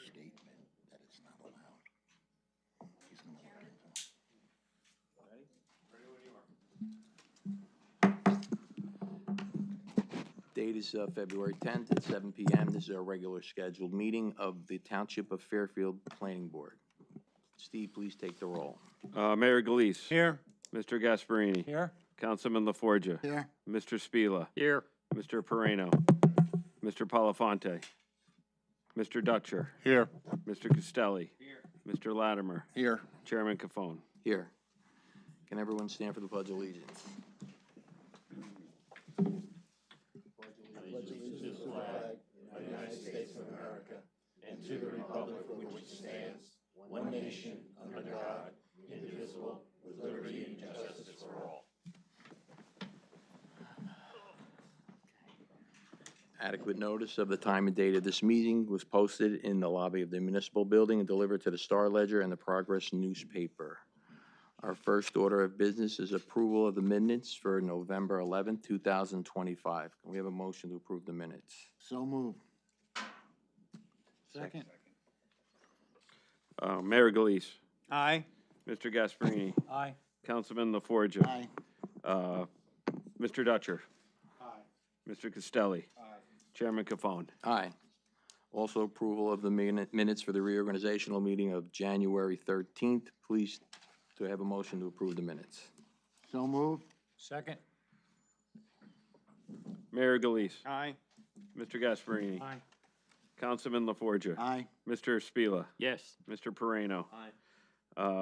statement that it's not allowed. He's gonna look into it. Date is February 10th at 7 p.m. This is our regular scheduled meeting of the Township of Fairfield Planning Board. Steve, please take the roll. Mayor Galise. Here. Mr. Gasparini. Here. Councilman LaForgia. Here. Mr. Spila. Here. Mr. Perrino. Mr. Palafonte. Mr. Dutcher. Here. Mr. Castelli. Here. Mr. Latimer. Here. Chairman Cafone. Here. Can everyone stand for the Pledge of Allegiance? One nation, under God, indivisible, with liberty and justice for all. Adequate notice of the time and date of this meeting was posted in the lobby of the municipal building and delivered to the Star Ledger and the Progress newspaper. Our first order of business is approval of the minutes for November 11th, 2025. Can we have a motion to approve the minutes? So moved. Second. Mayor Galise. Aye. Mr. Gasparini. Aye. Councilman LaForgia. Aye. Mr. Dutcher. Aye. Mr. Castelli. Aye. Chairman Cafone. Aye. Also approval of the minutes for the reorganizational meeting of January 13th. Please, do I have a motion to approve the minutes? So moved. Second. Mayor Galise. Aye. Mr. Gasparini. Aye. Councilman LaForgia. Aye. Mr. Spila. Yes. Mr. Perrino. Aye.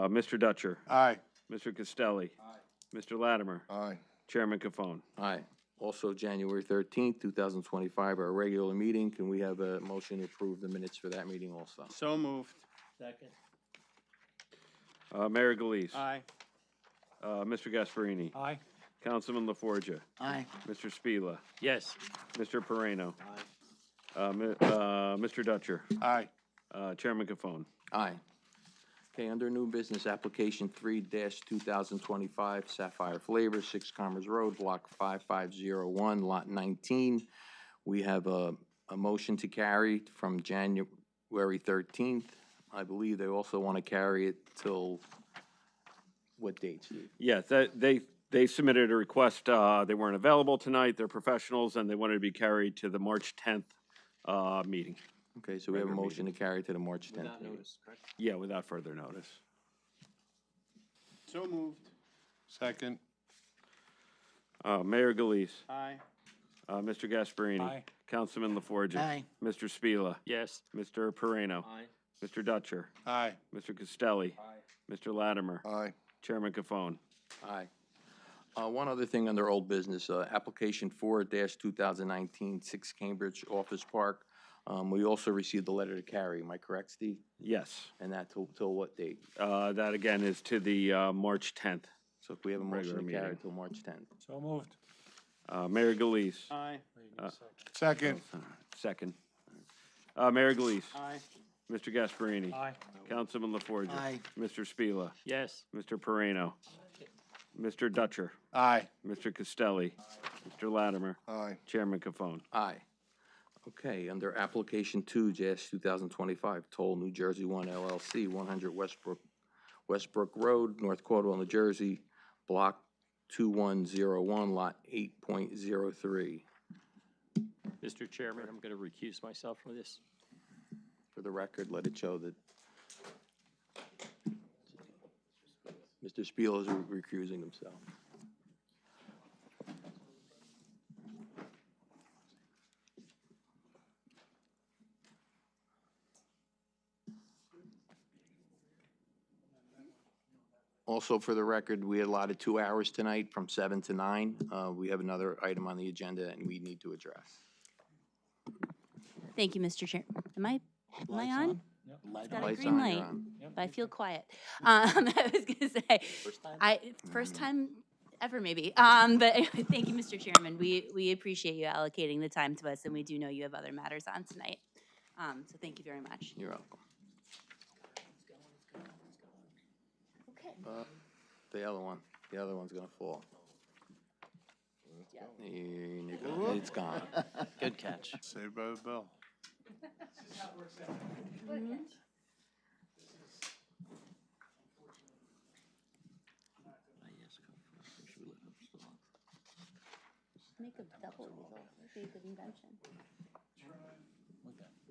Mr. Dutcher. Aye. Mr. Castelli. Aye. Mr. Latimer. Aye. Chairman Cafone. Aye. Also, January 13th, 2025, our regular meeting. Can we have a motion to approve the minutes for that meeting also? So moved. Second. Mayor Galise. Aye. Mr. Gasparini. Aye. Councilman LaForgia. Aye. Mr. Spila. Yes. Mr. Perrino. Aye. Mr. Dutcher. Aye. Chairman Cafone. Aye. Okay, under new business, application 3-2025, Sapphire Flavor, 6 Commerce Road, block 5501, lot 19. We have a motion to carry from January 13th. I believe they also want to carry it till what date, Steve? Yes, they submitted a request. They weren't available tonight. They're professionals, and they wanted to be carried to the March 10th meeting. Okay, so we have a Regular motion to carry to the March 10th meeting. correct? Yeah, without further notice. So moved. Second. Mayor Galise. Aye. Mr. Gasparini. Aye. Councilman LaForgia. Aye. Mr. Spila. Yes. Mr. Perrino. Aye. Mr. Dutcher. Aye. Mr. Castelli. Aye. Mr. Latimer. Aye. Chairman Cafone. Aye. One other thing under old business, application 4-2019, 6 Cambridge Office Park. We also received the letter to carry. Am I correct, Steve? Yes. And that till what date? That again is to the March 10th. So if we have a motion Regular to carry meeting. till March 10th. So moved. Mayor Galise. Aye. Second. Second. Mayor Galise. Aye. Mr. Gasparini. Aye. Councilman LaForgia. Aye. Mr. Spila. Yes. Mr. Perrino. Mr. Dutcher. Aye. Mr. Castelli. Mr. Latimer. Aye. Chairman Cafone. Aye. Okay, under application 2-2025, Toll New Jersey 1 LLC, 100 Westbrook Road, North Caldwell, New Jersey, block 2101, lot 8.03. Mr. Chairman, I'm going to recuse myself from this. For the record, let it show that Mr. Spiel is recusing himself. Also, for the record, we allotted 2 hours tonight from 7 to 9. We have another item on the agenda and we need to address. Thank you, Mr. Chair. Am I on? It's got a Lights green on, light, you're on. but I feel quiet. I was gonna say, first time ever maybe. But anyway, thank you, Mr. Chairman. We appreciate you allocating the time to us, and we do know you have other matters on tonight. So thank you very much. You're welcome. Okay. The other one's gonna fall. It's gone. Good catch. Saved by the bell. Make a double easel, that'd be a good invention.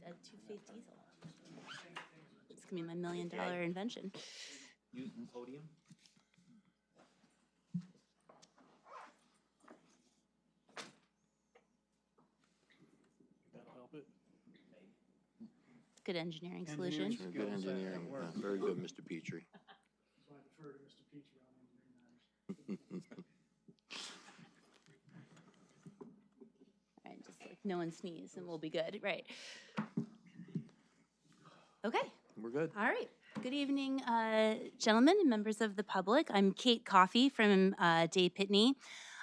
A two-faced easel. It's gonna be my $1 million invention. Using podium? That'll help it. Good engineering solution. Very good engineering. Yeah, very good, Mr. Petrie. So I defer to Mr. Petrie on engineering matters. All right, just like no one sneeze and we'll be good, right? Okay. We're good. All right. Good evening, gentlemen and members of the public. I'm Kate Coffey from Day Pitney.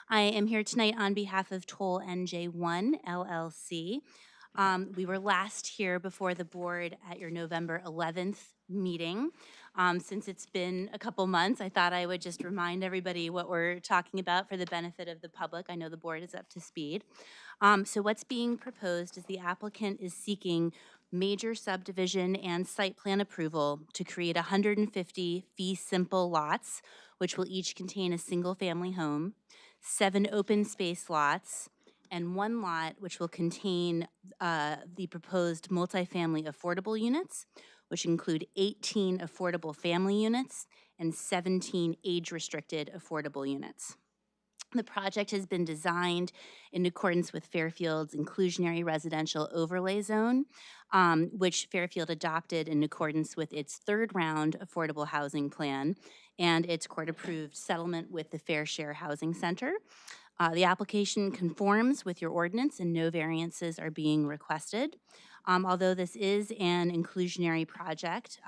I am here tonight on behalf of Toll NJ1 LLC. We were last here before the board at your November 11th meeting. Since it's been a couple months, I thought I would just remind everybody what we're talking about for the benefit of the public. I know the board is up to speed. So what's being proposed is the applicant is seeking major subdivision and site plan approval to create 150 fee simple lots, which will each contain a single-family home, 7 open space lots, and 1 lot which will contain the proposed multifamily affordable units, which include 18 affordable family units and 17 age-restricted affordable units. The project has been designed in accordance with Fairfield's inclusionary residential overlay zone, which Fairfield adopted in accordance with its 3rd round affordable housing plan and its court-approved settlement with the Fair Share Housing Center. The application conforms with your ordinance and no variances are being requested. Although this is an inclusionary project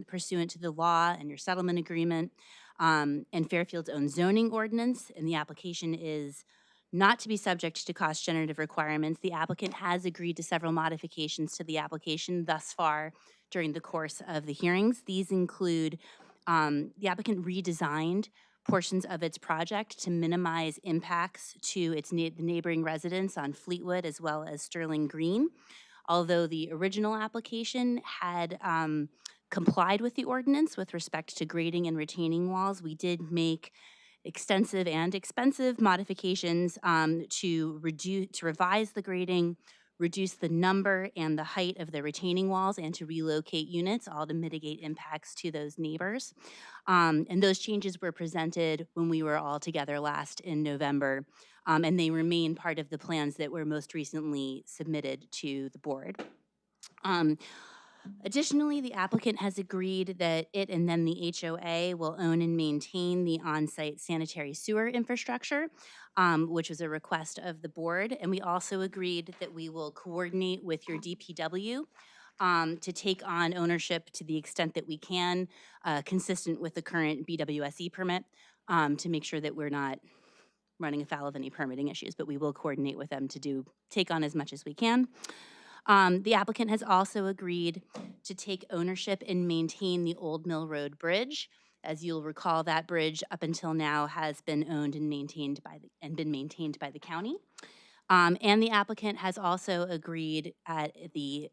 pursuant to the law and your settlement agreement, and Fairfield's own zoning ordinance, and the application is not to be subject to cost generative requirements. The applicant has agreed to several modifications to the application thus far during the course of the hearings. These include the applicant redesigned portions of its project to minimize impacts to its the neighboring residents on Fleetwood as well as Sterling Green. Although the original application had complied with the ordinance with respect to grading and retaining walls, we did make extensive and expensive modifications to revise the grading, reduce the number and the height of the retaining walls, and to relocate units, all to mitigate impacts to those neighbors. And those changes were presented when we were all together last in November, and they remain part of the plans that were most recently submitted to the board. Additionally, the applicant has agreed that it and then the HOA will own and maintain the on-site sanitary sewer infrastructure, which was a request of the board. And we also agreed that we will coordinate with your DPW to take on ownership to the extent that we can, consistent with the current BWSE permit, to make sure that we're not running afoul of any permitting issues, but we will coordinate with them to take on as much as we can. The applicant has also agreed to take ownership and maintain the Old Mill Road Bridge. As you'll recall, that bridge up until now has been owned and maintained by the county. And the applicant has also agreed at the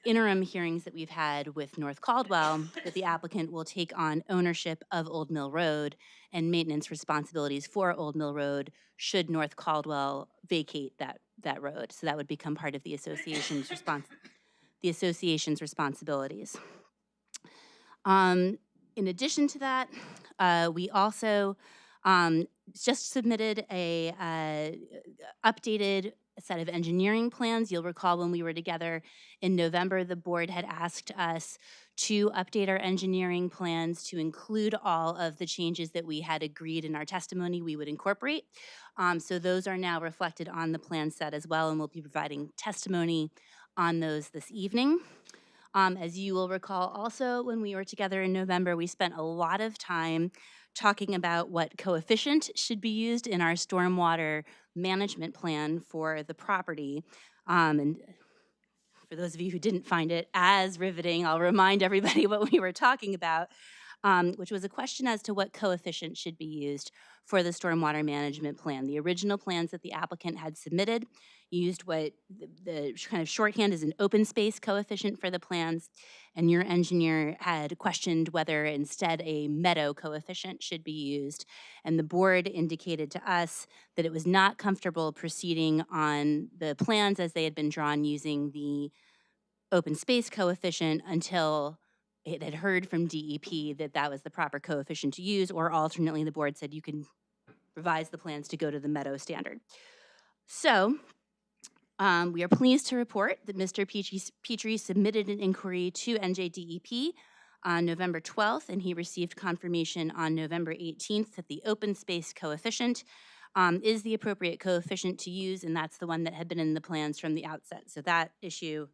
interim hearings that we've had with North Caldwell that the applicant will take on ownership of Old Mill Road and maintenance responsibilities for Old Mill Road should North Caldwell vacate that road. So that would become part of the association's responsibilities. In addition to that, we also just submitted a updated set of engineering plans. You'll recall when we were together in November, the board had asked us to update our engineering plans to include all of the changes that we had agreed in our testimony we would incorporate. So those are now reflected on the plan set as well, and we'll be providing testimony on those this evening. As you will recall also, when we were together in November, we spent a lot of time talking about what coefficient should be used in our stormwater management plan for the property. And for those of you who didn't find it as riveting, I'll remind everybody what we were talking about. which was a question as to what coefficient should be used for the stormwater management plan. The original plans that the applicant had submitted used what the kind of shorthand is an open space coefficient for the plans, and your engineer had questioned whether instead a meadow coefficient should be used. And the board indicated to us that it was not comfortable proceeding on the plans as they had been drawn using the open space coefficient until it had heard from DEP that that was the proper coefficient to use, or alternately, the board said you can revise the plans to go to the meadow standard. So we are pleased to report that Mr. Petrie submitted an inquiry to NJDEP on November 12th, and he received confirmation on November 18th that the open space coefficient is the appropriate coefficient to use, and that's the one that had been in the plans from the outset. So that issue,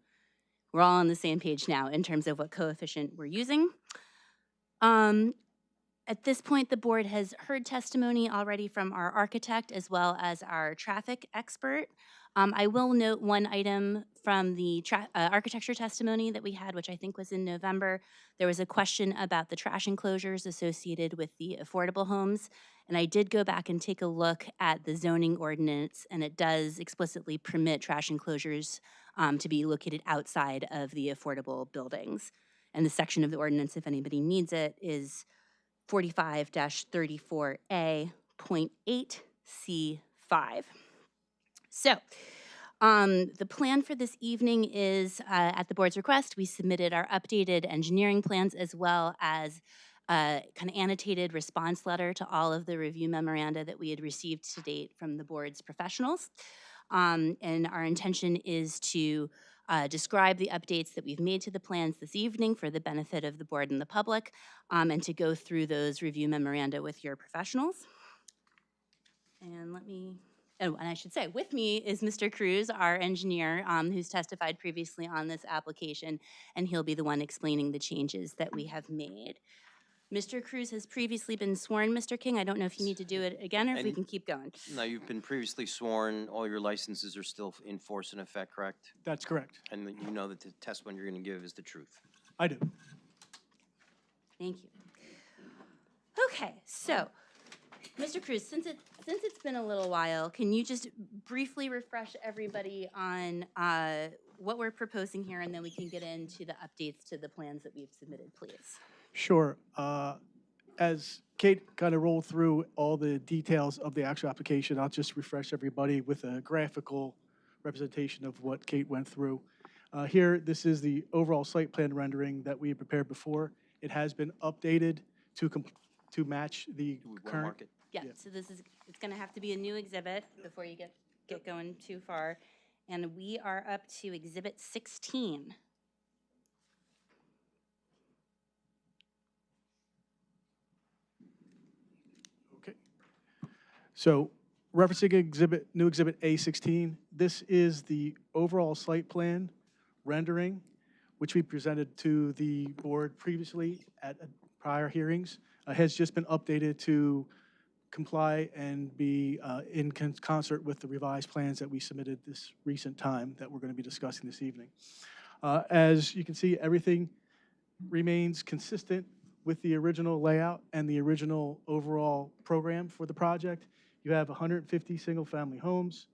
we're all on the same page now in terms of what coefficient we're using. At this point, the board has heard testimony already from our architect as well as our traffic expert. I will note one item from the architecture testimony that we had, which I think was in November. There was a question about the trash enclosures associated with the affordable homes. And I did go back and take a look at the zoning ordinance, and it does explicitly permit trash enclosures to be located outside of the affordable buildings. And the section of the ordinance, if anybody needs it, is 45-34A.8C5. So, the plan for this evening is, at the board's request, we submitted our updated engineering plans as well as a kind of annotated response letter to all of the review memoranda that we had received to date from the board's professionals. And our intention is to describe the updates that we've made to the plans this evening for the benefit of the board and the public, and to go through those review memoranda with your professionals. And and I should say, with me is Mr. Cruz, our engineer, who's testified previously on this application, and he'll be the one explaining the changes that we have made. Mr. Cruz has previously been sworn, Mr. King. I don't know if you need to do it again or if we can keep going. No, you've been previously sworn. All your licenses are still in force and effect, correct? That's correct. And that you know that the testimony you're going to give is the truth. I do. Thank you. Okay, so, Mr. Cruz, since it's been a little while, can you just briefly refresh everybody on what we're proposing here, and then we can get into the updates to the plans that we've submitted, please? Sure. As Kate kind of rolled through all the details of the actual application, I'll just refresh everybody with a graphical representation of what Kate went through. Here, this is the overall site plan rendering that we had prepared before. It has been updated to match the Do we want to current. mark it? Yeah, Yeah. so it's gonna have to be a new exhibit before you get going too far. And we are up to Exhibit 16. Okay. So referencing new exhibit A16, this is the overall site plan rendering, which we presented to the board previously at prior hearings, has just been updated to comply and be in concert with the revised plans that we submitted this recent time that we're going to be discussing this evening. As you can see, everything remains consistent with the original layout and the original overall program for the project. You have 150 single-family homes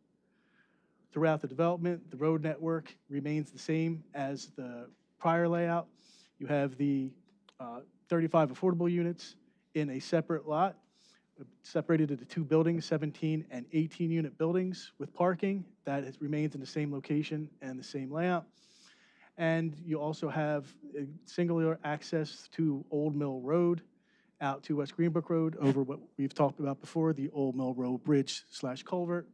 throughout the development. The road network remains the same as the prior layout. You have the 35 affordable units in a separate lot, separated into two buildings, 17 and 18 unit buildings with parking. That remains in the same location and the same layout. And you also have a singular access to Old Mill Road out to West Greenbrook Road over what we've talked about before, the Old Mill Road Bridge / culvert.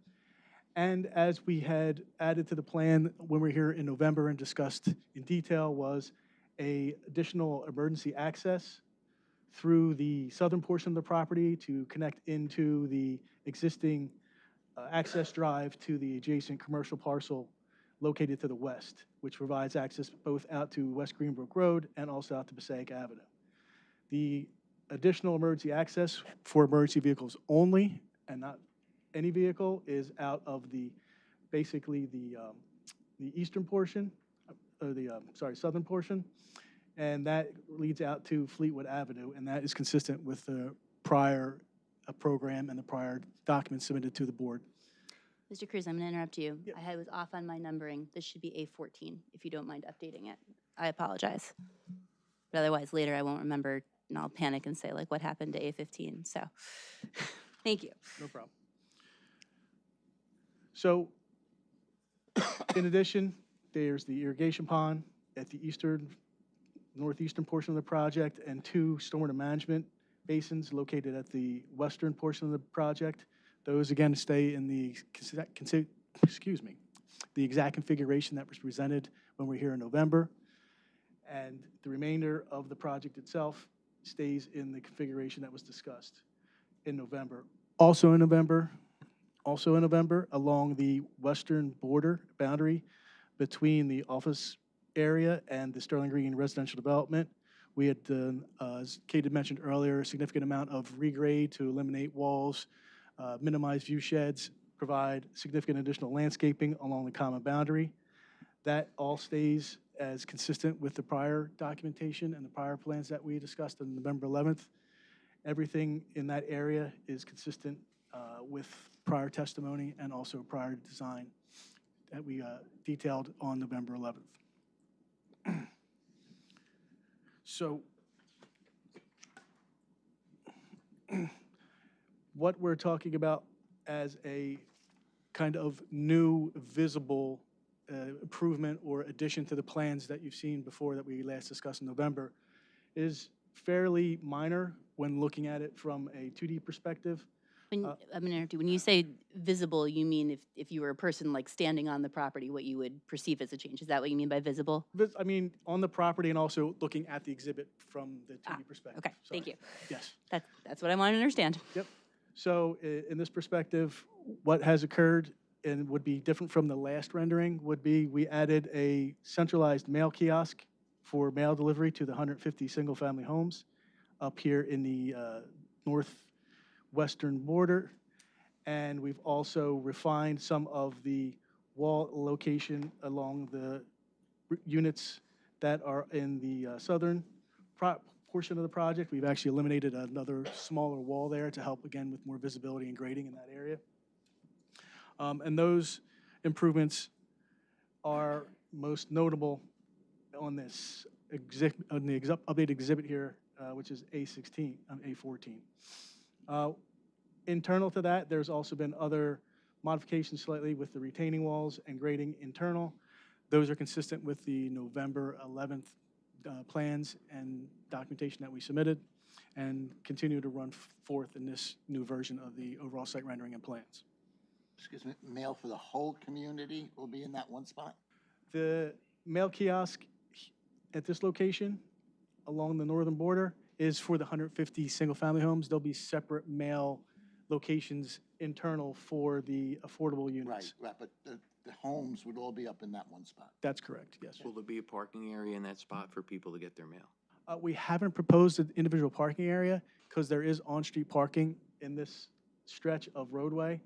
And as we had added to the plan when we were here in November and discussed in detail was a additional emergency access through the southern portion of the property to connect into the existing access drive to the adjacent commercial parcel located to the west, which provides access both out to West Greenbrook Road and also out to Passaic Avenue. The additional emergency access for emergency vehicles only, and not any vehicle, is out of basically the eastern portion, or the southern portion. and that leads out to Fleetwood Avenue, and that is consistent with the prior program and the prior documents submitted to the board. Mr. Cruz, I'm going to interrupt you. Yep. I was off on my numbering. This should be A14, if you don't mind updating it. I apologize. But otherwise, later I won't remember, and I'll panic and say, like, what happened to A15? So, thank you. No problem. So, in addition, there's the irrigation pond at the northeastern portion of the project, and 2 stormwater management basins located at the western portion of the project. Those, again, stay in the, the exact configuration that was presented when we were here in November. And the remainder of the project itself stays in the configuration that was discussed in November. Also in November, along the western border boundary between the office area and the Sterling Green residential development, we had done, as Kate had mentioned earlier, a significant amount of regrade to eliminate walls, minimize view sheds, provide significant additional landscaping along the common boundary. That all stays as consistent with the prior documentation and the prior plans that we discussed on November 11th. Everything in that area is consistent with prior testimony and also prior design that we detailed on November 11th. So what we're talking about as a kind of new visible improvement or addition to the plans that you've seen before that we last discussed in November is fairly minor when looking at it from a 2D perspective. I'm going to interrupt you. When you say visible, you mean if you were a person like standing on the property, what you would perceive as a change. Is that what you mean by visible? I mean, on the property and also looking at the exhibit from the 2D perspective. Okay, thank Sorry. you. Yes. That's what I want to understand. Yep. So in this perspective, what has occurred and would be different from the last rendering would be we added a centralized mail kiosk for mail delivery to the 150 single-family homes up here in the northwestern border. And we've also refined some of the wall location along the units that are in the southern portion of the project. We've actually eliminated another smaller wall there to help, again, with more visibility and grading in that area. And those improvements are most notable on this updated exhibit here, which is A16, A14. Internal to that, there's also been other modifications slightly with the retaining walls and grading internal. Those are consistent with the November 11th plans and documentation that we submitted and continue to run forth in this new version of the overall site rendering and plans. Excuse me, mail for the whole community will be in that one spot? The mail kiosk at this location along the northern border is for the 150 single-family homes. There'll be separate mail locations internal for the affordable units. Right, but the homes would all be up in that one spot. That's correct, yes. Will there be a parking area in that spot for people to get their mail? We haven't proposed an individual parking area because there is on-street parking in this stretch of roadway.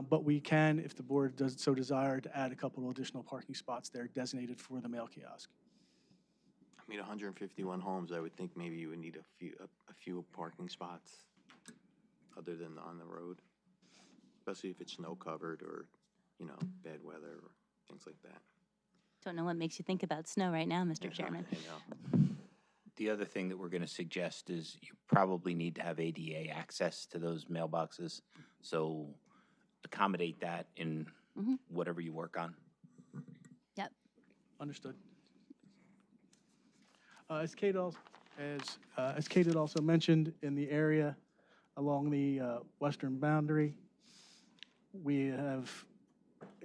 But we can, if the board does so desire, to add a couple of additional parking spots there designated for the mail kiosk. I mean, 151 homes, I would think maybe you would need a few parking spots other than on the road, especially if it's snow covered or, you know, bad weather or things like that. Don't know what makes you think about snow right now, Mr. Chairman. I know. The other thing that we're going to suggest is you probably need to have ADA access to those mailboxes. So accommodate that in whatever you work on. Yep. Understood. As Kate had also mentioned, in the area along the western boundary, we have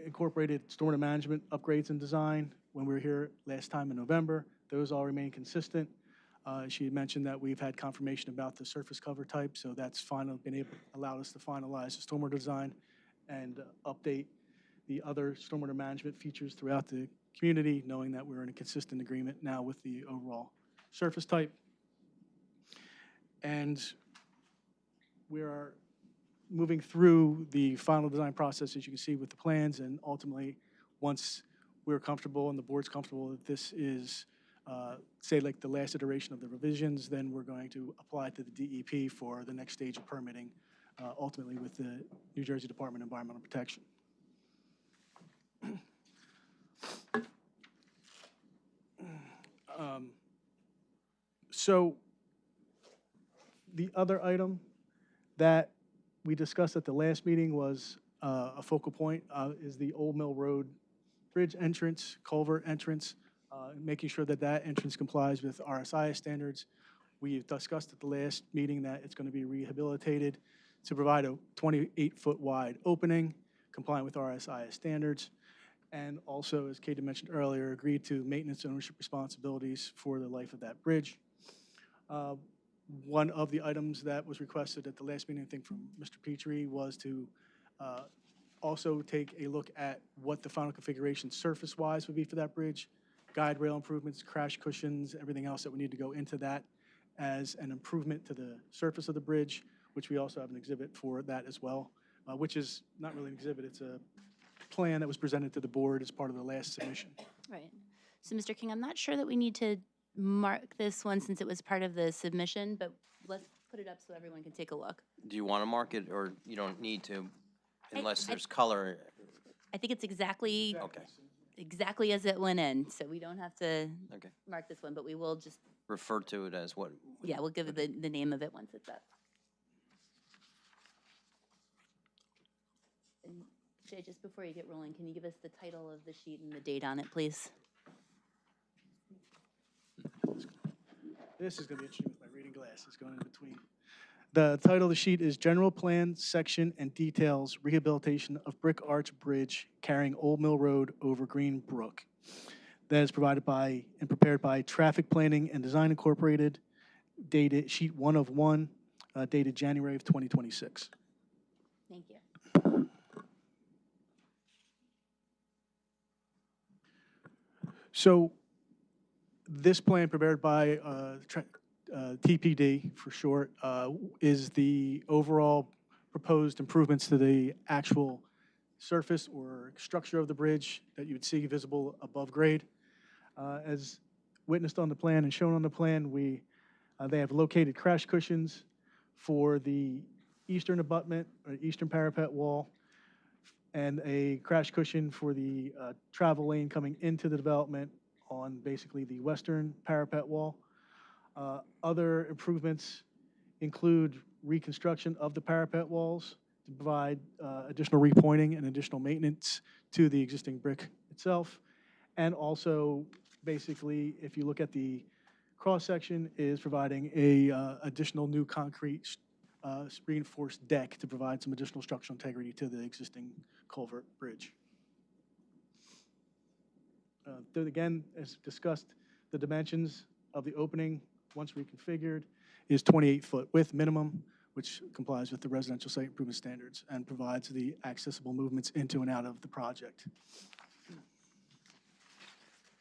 incorporated stormwater management upgrades and design when we were here last time in November. Those all remain consistent. She had mentioned that we've had confirmation about the surface cover type, so that's allowed us to finalize the stormwater design and update the other stormwater management features throughout the community, knowing that we're in a consistent agreement now with the overall surface type. And we are moving through the final design process, as you can see with the plans, and ultimately, once we're comfortable and the board's comfortable that this is say like the last iteration of the revisions, then we're going to apply to the DEP for the next stage of permitting, ultimately with the New Jersey Department of Environmental Protection. So the other item that we discussed at the last meeting was a focal point is the Old Mill Road bridge entrance, culvert entrance, making sure that that entrance complies with RSIS standards. We've discussed at the last meeting that it's going to be rehabilitated to provide a 28-foot wide opening compliant with RSIS standards. And also, as Kate had mentioned earlier, agreed to maintenance ownership responsibilities for the life of that bridge. One of the items that was requested at the last meeting, I think from Mr. Petrie, was to also take a look at what the final configuration surface-wise would be for that bridge, guide rail improvements, crash cushions, everything else that would need to go into that as an improvement to the surface of the bridge, which we also have an exhibit for that as well, which is not really an exhibit, it's a plan that was presented to the board as part of the last submission. Right. So, Mr. King, I'm not sure that we need to mark this one since it was part of the submission, but let's put it up so everyone can take a look. Do you want to mark it, or you don't need to, unless I- there's color? I think it's exactly Okay, as it went in, so we don't have to okay. mark this one, but we will just, Refer to it as what? yeah, we'll give it the name of it once it's up. And Jay, just before you get rolling, can you give us the title of the sheet and the date on it, please? This is going to be interesting with my reading glasses going in between. The title of the sheet is General Plan, Section, and Details Rehabilitation of Brick Arch Bridge Carrying Old Mill Road over Green Brook. That is provided by and prepared by Traffic Planning and Design Incorporated, dated sheet 1 of 1, dated January of 2026. Thank you. So this plan prepared by TPD for short is the overall proposed improvements to the actual surface or structure of the bridge that you would see visible above grade. As witnessed on the plan and shown on the plan, they have located crash cushions for the eastern abutment or eastern parapet wall and a crash cushion for the travel lane coming into the development on basically the western parapet wall. Other improvements include reconstruction of the parapet walls to provide additional repointing and additional maintenance to the existing brick itself. And also, basically, if you look at the cross-section, is providing a additional new concrete reinforced deck to provide some additional structural integrity to the existing culvert bridge. Then again, as discussed, the dimensions of the opening, once reconfigured, is 28-foot width minimum, which complies with the residential site improvement standards and provides the accessible movements into and out of the project.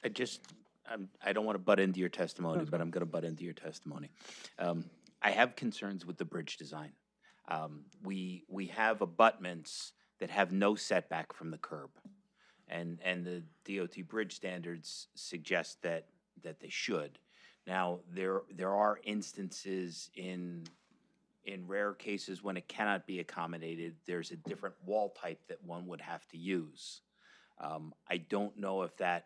I don't want to butt into your testimony, but I'm going to butt into your testimony. I have concerns with the bridge design. We have abutments that have no setback from the curb. And the DOT bridge standards suggest that they should. Now, there are instances in rare cases when it cannot be accommodated, there's a different wall type that one would have to use. I don't know if that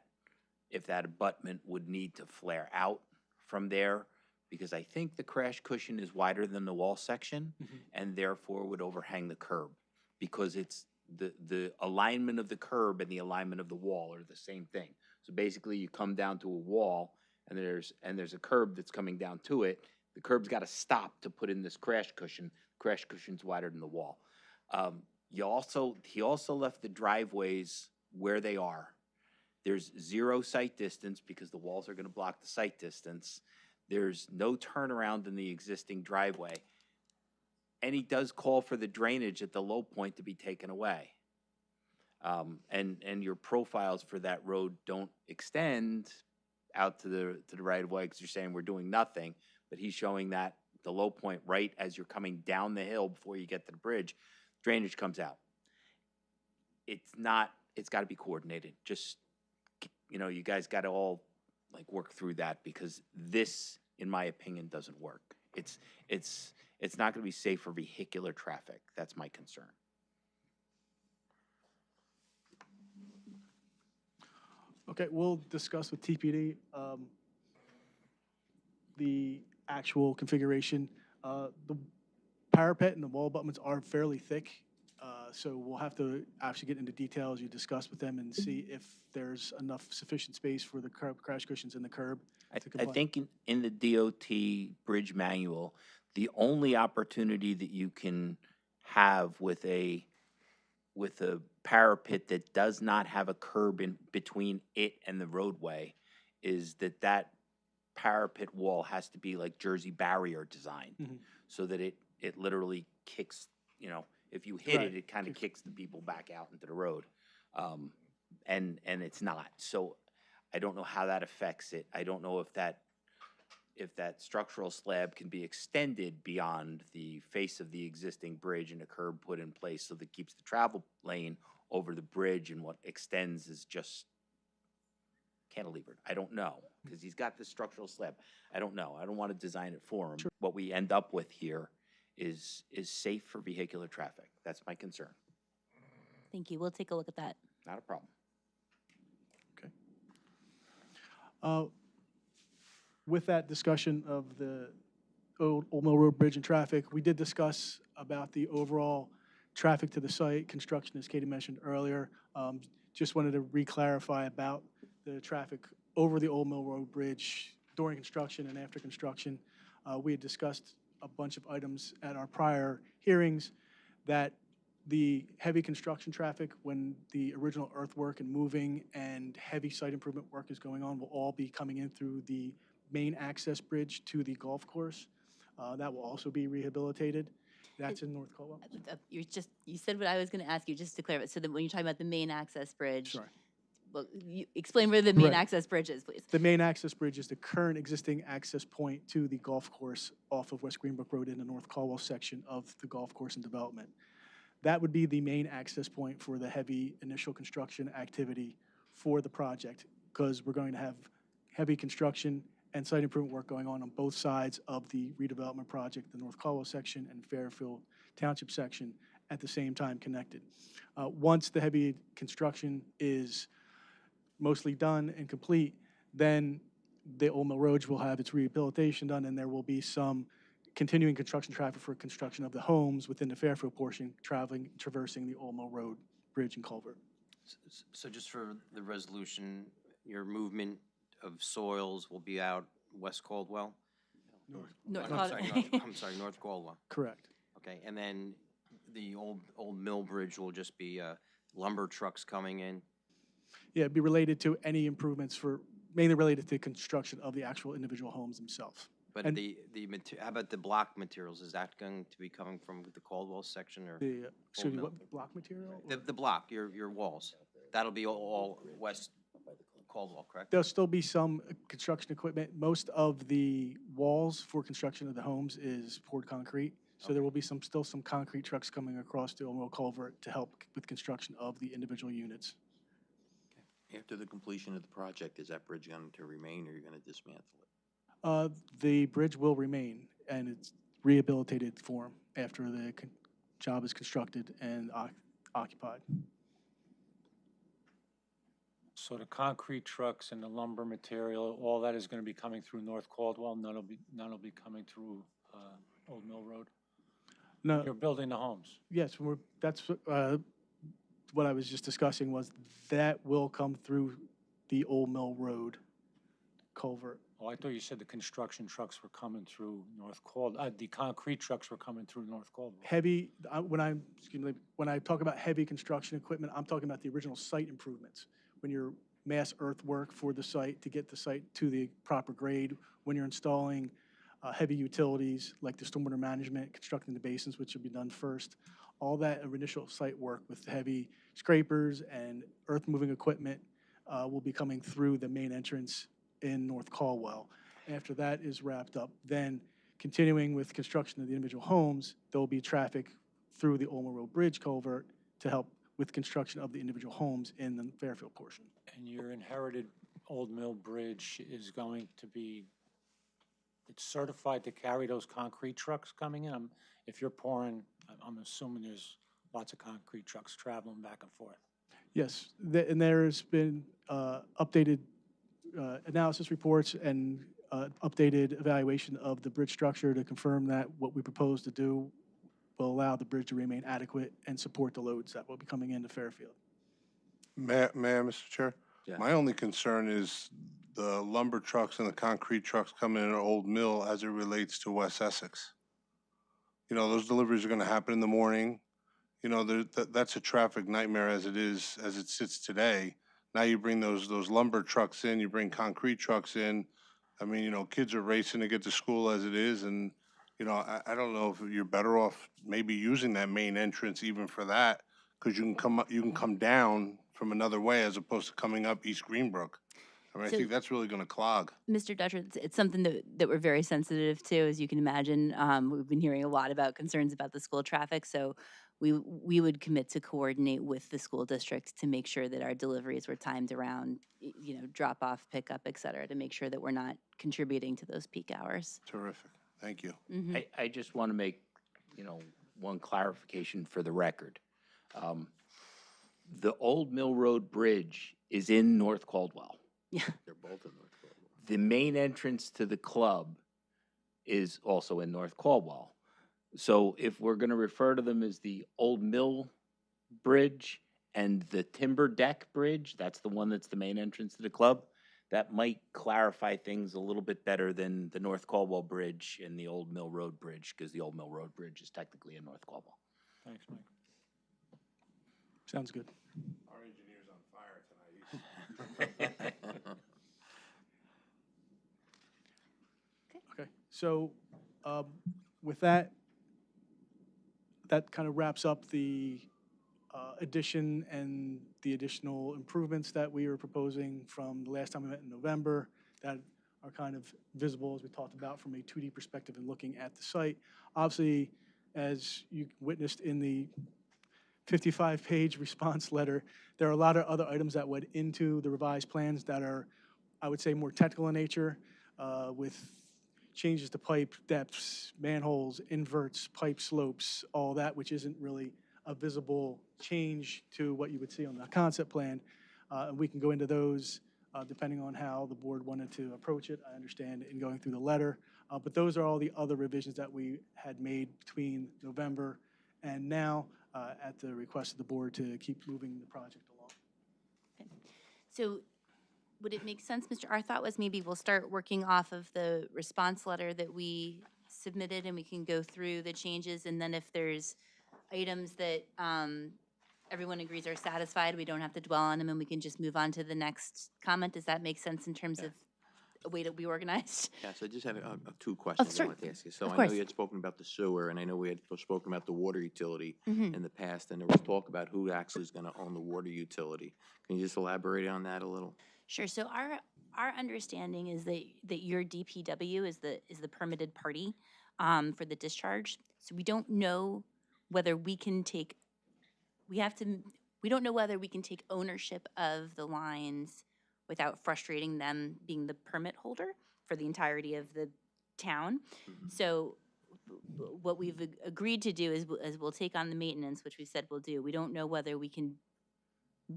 abutment would need to flare out from there, because I think the crash cushion is wider than the wall section, and therefore would overhang the curb, because it's the alignment of the curb and the alignment of the wall are the same thing. So basically, you come down to a wall, and there's a curb that's coming down to it. The curb's got to stop to put in this crash cushion. Crash cushion's wider than the wall. He also left the driveways where they are. There's 0 sight distance because the walls are going to block the sight distance. There's no turnaround in the existing driveway. And he does call for the drainage at the low point to be taken away. And your profiles for that road don't extend out to the right of way, because you're saying we're doing nothing, but he's showing that the low point right as you're coming down the hill before you get to the bridge, drainage comes out. It's got to be coordinated. Just, you guys got to all like work through that, because this, in my opinion, doesn't work. It's not gonna be safe for vehicular traffic. That's my concern. Okay, we'll discuss with TPD the actual configuration. The parapet and the wall abutments are fairly thick, so we'll have to actually get into details you discuss with them and see if there's enough sufficient space for the curb, crash cushions in the curb I to comply. think in the DOT bridge manual, the only opportunity that you can have with a parapet that does not have a curb in between it and the roadway is that parapet wall has to be like Jersey barrier design, Mhm. so that it literally kicks, if you hit Right, it, it kind of kicks the people back out into the road. And it's not. So I don't know how that affects it. I don't know if that structural slab can be extended beyond the face of the existing bridge and a curb put in place so that keeps the travel lane over the bridge, and what extends is just cantilevered. I don't know, because he's got this structural slab. I don't know. I don't want to design it for him. What we end up with here is safe for vehicular traffic. That's my concern. Thank you. We'll take a look at that. Not a problem. With that discussion of the Old Mill Road Bridge and traffic, we did discuss about the overall traffic to the site, construction, as Katie mentioned earlier. Just wanted to re-clarify about the traffic over the Old Mill Road Bridge during construction and after construction. We had discussed a bunch of items at our prior hearings, that the heavy construction traffic, when the original earthwork and moving and heavy site improvement work is going on, will all be coming in through the main access bridge to the golf course. That will also be rehabilitated. That's in North Caldwell. You said what I was going to ask you, just to clarify. So that when you're talking about the main access bridge, Sorry. well, you explain where the main Right. access bridge is, please. The main access bridge is the current existing access point to the golf course off of West Greenbrook Road in the North Caldwell section of the golf course and development. That would be the main access point for the heavy initial construction activity for the project, because we're going to have heavy construction and site improvement work going on both sides of the redevelopment project, the North Caldwell section and Fairfield Township section, at the same time connected. Once the heavy construction is mostly done and complete, then the Old Mill Road will have its rehabilitation done, and there will be some continuing construction traffic for construction of the homes within the Fairfield portion, traversing the Old Mill Road Bridge and culvert. So just for the resolution, your movement of soils will be out West Caldwell? North I'm sorry, North Caldwell. Correct. Okay, and then the old mill bridge will just be lumber trucks coming in? Yeah, it'd be related to any improvements mainly related to construction of the actual individual homes themselves. But And- how about the block materials? Is that going to be coming from the Caldwell section or? Excuse me, Mill. what block material? The block, your walls, that'll be all West Caldwell, correct? There'll still be some construction equipment. Most of the walls for construction of the homes is poured concrete. So there will be still some concrete trucks coming across the Old Mill Culvert to help with construction of the individual units. After the completion of the project, is that bridge going to remain, or are you going to dismantle it? The bridge will remain in its rehabilitated form after the job is constructed and occupied. So the concrete trucks and the lumber material, all that is going to be coming through North Caldwell, none will be coming through Old Mill Road? No, You're building the homes. yes, that's what I was just discussing, was that will come through the Old Mill Road culvert. Oh, I thought you said the construction trucks were coming through North Caldwell, the concrete trucks were coming through North Caldwell. Heavy, when I talk about heavy construction equipment, I'm talking about the original site improvements. When you're mass earthwork for the site to get the site to the proper grade, when you're installing heavy utilities like the stormwater management, constructing the basins, which will be done first, all that initial site work with heavy scrapers and earth moving equipment will be coming through the main entrance in North Caldwell. After that is wrapped up, then continuing with construction of the individual homes, there will be traffic through the Old Mill Road Bridge culvert to help with construction of the individual homes in the Fairfield portion. And your inherited Old Mill Bridge is going to be, it's certified to carry those concrete trucks coming in. If you're pouring, I'm assuming there's lots of concrete trucks traveling back and forth. Yes, and there's been updated analysis reports and updated evaluation of the bridge structure to confirm that what we propose to do will allow the bridge to remain adequate and support the loads that will be coming into Fairfield. May I, Mr. Chair? Yeah. My only concern is the lumber trucks and the concrete trucks coming in at Old Mill as it relates to West Essex. You know, those deliveries are gonna happen in the morning. You know, that's a traffic nightmare as it sits today. Now you bring those lumber trucks in, you bring concrete trucks in. I mean, you know, kids are racing to get to school as it is, and, you know, I don't know if you're better off maybe using that main entrance even for that, because you can come down from another way as opposed to coming up East Greenbrook. I mean, I So- think that's really gonna clog. Mr. Dutcher, it's something that we're very sensitive to, as you can imagine. We've been hearing a lot about concerns about the school traffic, so we would commit to coordinate with the school district to make sure that our deliveries were timed around, you know, drop off, pickup, et cetera, to make sure that we're not contributing to those peak hours. Terrific. Thank you. I just want to make, one clarification for the record. The Old Mill Road Bridge is in North Caldwell. Yeah. They're both in North Caldwell. The main entrance to the club is also in North Caldwell. So if we're going to refer to them as the Old Mill Bridge and the Timber Deck Bridge, that's the one that's the main entrance to the club, that might clarify things a little bit better than the North Caldwell Bridge and the Old Mill Road Bridge, because the Old Mill Road Bridge is technically in North Caldwell. Thanks, Mike. Sounds good. Our engineer's on fire tonight. Okay, so with that, that kind of wraps up the addition and the additional improvements that we were proposing from the last time we met in November that are kind of visible, as we talked about, from a 2D perspective and looking at the site. Obviously, as you witnessed in the 55-page response letter, there are a lot of other items that went into the revised plans that are, I would say, more technical in nature, with changes to pipe depths, manholes, inverts, pipe slopes, all that, which isn't really a visible change to what you would see on the concept plan. And we can go into those depending on how the board wanted to approach it. I understand in going through the letter. But those are all the other revisions that we had made between November and now at the request of the board to keep moving the project along. So would it make sense, our thought was maybe we'll start working off of the response letter that we submitted and we can go through the changes, and then if there's items that everyone agrees are satisfied, we don't have to dwell on them and we can just move on to the next comment. Does that make sense in terms of a way to be organized? Yes, I just had two questions I sure. wanted to ask you. So Of I know course. you had spoken about the sewer, and I know we had spoken about the water utility Mhm. in the past, and there was talk about who actually is going to own the water utility. Can you just elaborate on that a little? Sure. So our understanding is that your DPW is the permitted party for the discharge. So we don't know whether we can take we don't know whether we can take ownership of the lines without frustrating them being the permit holder for the entirety of the town. So what we've agreed to do is we'll take on the maintenance, which we said we'll do. We don't know whether we can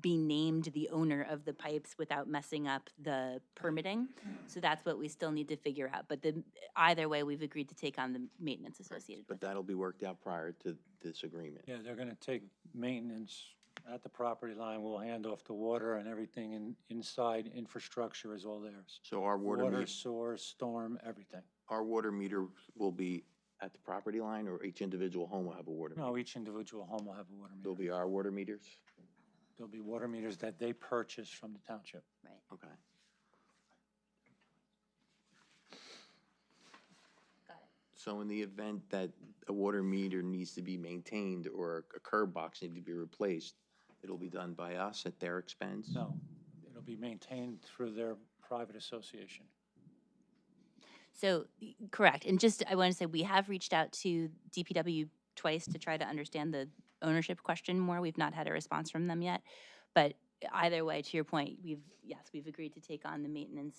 be named the owner of the pipes without messing up the permitting. So that's what we still need to figure out. But either way, we've agreed to take on the maintenance associated But with it. that'll be worked out prior to this agreement. Yeah, they're gonna take maintenance at the property line. We'll hand off the water and everything inside infrastructure is all theirs. So our Water, sewer, storm, everything. our water meter will be at the property line, or each individual home will have a water meter? No, each individual home will have a water meter. There'll be our water meters? There'll be water meters that they purchase from the township. Right. Okay. Got it. So in the event that a water meter needs to be maintained or a curb box needs to be replaced, it'll be done by us at their expense? No, it'll be maintained through their private association. So, correct. And just, I want to say, we have reached out to DPW twice to try to understand the ownership question more. We've not had a response from them yet. But either way, to your point, we've agreed to take on the maintenance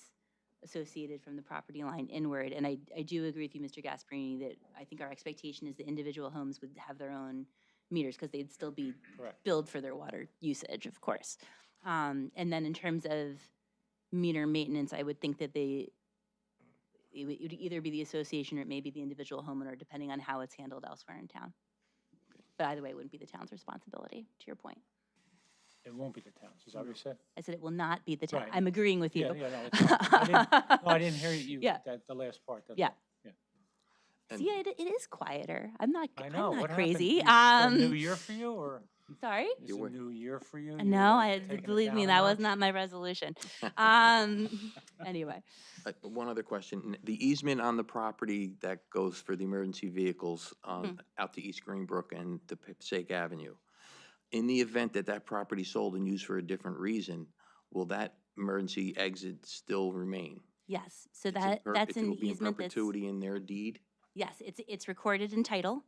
associated from the property line inward. And I do agree with you, Mr. Gasparini, that I think our expectation is the individual homes would have their own meters because they'd still be Correct. billed for their water usage, of course. And then in terms of meter maintenance, I would think that it would either be the association or it may be the individual homeowner, depending on how it's handled elsewhere in town. But either way, it wouldn't be the town's responsibility, to your point. It won't be the town's, is that what you said? I said it will not be the town. Right. I'm agreeing with you. Yeah, yeah, no, it's fine. I didn't hear you, Yeah. the last part. that's Yeah. all. Yeah. And- See, it is quieter. I'm not I know, I'm what not happened? crazy. Is this a new year for you, or Sorry? is You it were- a new year for you? No, You're taking it believe me, down a that was notch? not my resolution. Anyway, One other question. The easement on the property that goes for the emergency vehicles out to East Greenbrook and to Passaic Avenue, in the event that that property sold and used for a different reason, will that emergency exit still remain? yes, so It's in that's it an will be in easement that's, perpetuity in their deed? yes, it's recorded in title.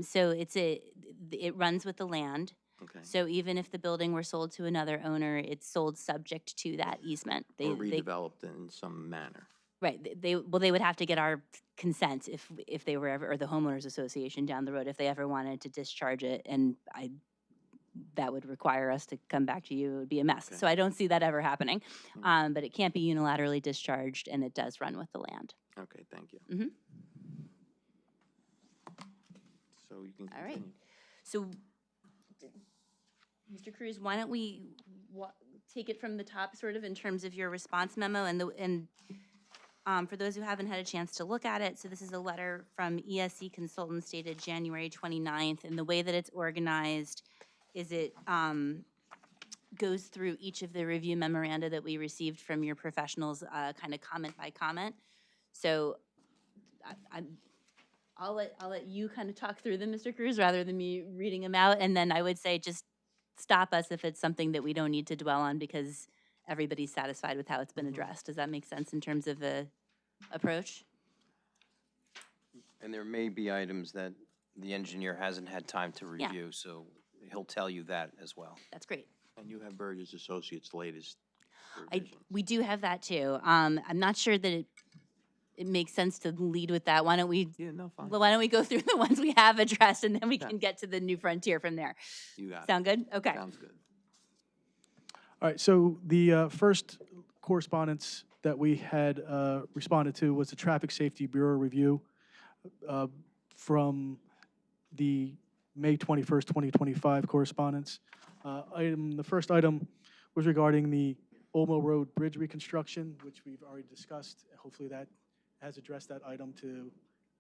So it runs with the land. Okay. So even if the building were sold to another owner, it's sold subject to that easement. Or redeveloped in some manner? Right, they would have to get our consent if they were ever, or the homeowners association down the road, if they ever wanted to discharge it, and that would require us to come back to you, it would be a mess. Okay. So I don't see that ever happening. But it can't be unilaterally discharged, and it does run with the land. Okay, thank you. Mhm. So you can All right. continue. So, Mr. Cruz, why don't we take it from the top, sort of, in terms of your response memo, and for those who haven't had a chance to look at it, so this is a letter from ESC Consultants dated January 29th, and the way that it's organized is it goes through each of the review memoranda that we received from your professionals, kind of comment by comment. So I'll let you kind of talk through them, Mr. Cruz, rather than me reading them out, and then I would say just stop us if it's something that we don't need to dwell on because everybody's satisfied with how it's been addressed. Does that make sense in terms of the approach? And there may be items that the engineer hasn't had time to Yeah. review, so he'll tell you that as well. That's great. And you have Burgess Associates' latest revisions. We do have that too. I'm not sure that it makes sense to lead with that. Why don't we Yeah, no, fine. why don't we go through the ones we have addressed and then we Yeah. can get to the new frontier from there? You got it. Sound good? Okay. Sounds good. All right, so the first correspondence that we had responded to was the Traffic Safety Bureau review from the May 21st, 2025 correspondence. The first item was regarding the Olmo Road Bridge reconstruction, which we've already discussed. Hopefully that has addressed that item to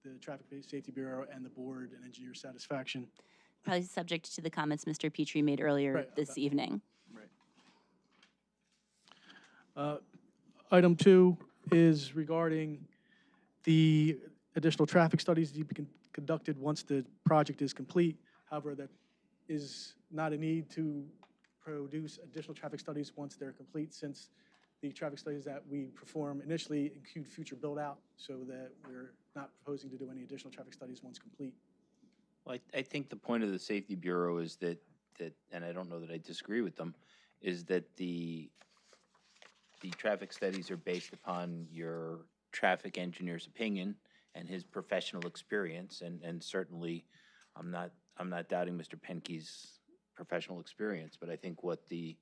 the Traffic Safety Bureau and the board and engineer satisfaction. Probably subject to the comments Mr. Petrie made earlier Right, this evening. Item 2 is regarding the additional traffic studies to be conducted once the project is complete. However, that is not a need to produce additional traffic studies once they're complete, since the traffic studies that we perform initially include future build-out, so that we're not proposing to do any additional traffic studies once complete. Well, I think the point of the Safety Bureau is that, and I don't know that I disagree with them, is that the traffic studies are based upon your traffic engineer's opinion and his professional experience, and certainly, I'm not doubting Mr. Penke's professional experience, but I think what the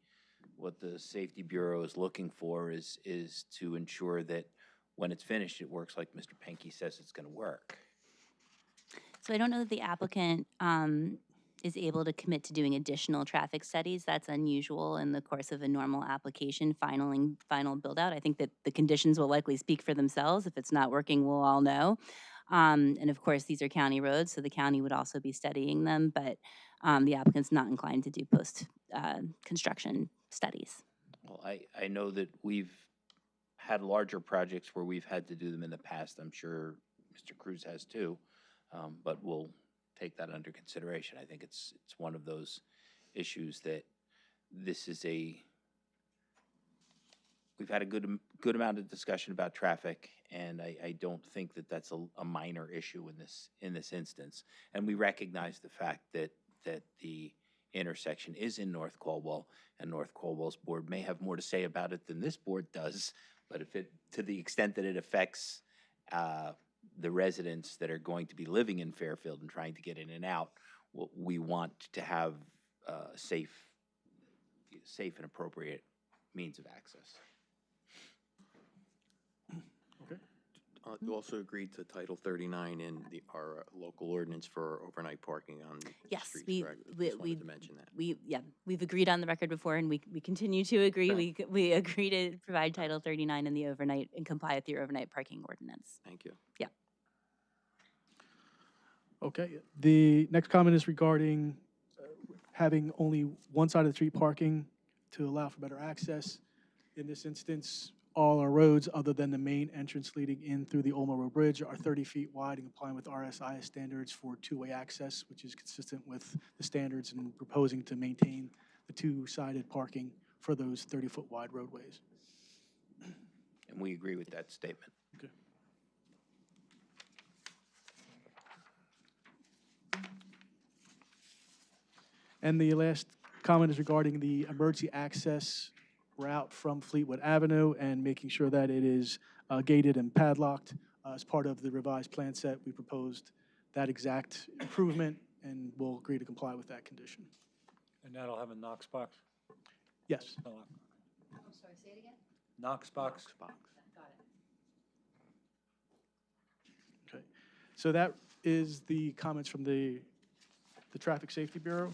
Safety Bureau is looking for is to ensure that when it's finished, it works like Mr. Penke says it's gonna work. So I don't know that the applicant is able to commit to doing additional traffic studies. That's unusual in the course of a normal application, final build-out. I think that the conditions will likely speak for themselves. If it's not working, we'll all know. And of course, these are county roads, so the county would also be studying them, but the applicant's not inclined to do post-construction studies. Well, I know that we've had larger projects where we've had to do them in the past. I'm sure Mr. Cruz has too, but we'll take that under consideration. I think it's one of those issues that we've had a good amount of discussion about traffic, and I don't think that that's a minor issue in this instance. And we recognize the fact that the intersection is in North Caldwell, and North Caldwell's board may have more to say about it than this board does, but if it, to the extent that it affects the residents that are going to be living in Fairfield and trying to get in and out, we want to have safe and appropriate means of access. You also agreed to Title 39 in our local ordinance for overnight parking on Yes, streets, we- correct? we- Just wanted we- to mention that. We've agreed on the record before, and we continue to agree. Okay. We agree to provide Title 39 in the overnight and comply with your overnight parking ordinance. Thank you. Okay, the next comment is regarding having only one side of the street parking to allow for better access. In this instance, all our roads, other than the main entrance leading in through the Olmo Road Bridge, are 30 feet wide and complying with RSIS standards for two-way access, which is consistent with the standards and proposing to maintain the two-sided parking for those 30-foot wide roadways. And we agree with that statement. And the last comment is regarding the emergency access route from Fleetwood Avenue and making sure that it is gated and padlocked. As part of the revised plan set, we proposed that exact improvement, and we'll agree to comply with that condition. And that'll have a Knox box? Yes. No, I'm sorry, say it again? Knox box? Got it. Okay. So that is the comments from the Traffic Safety Bureau.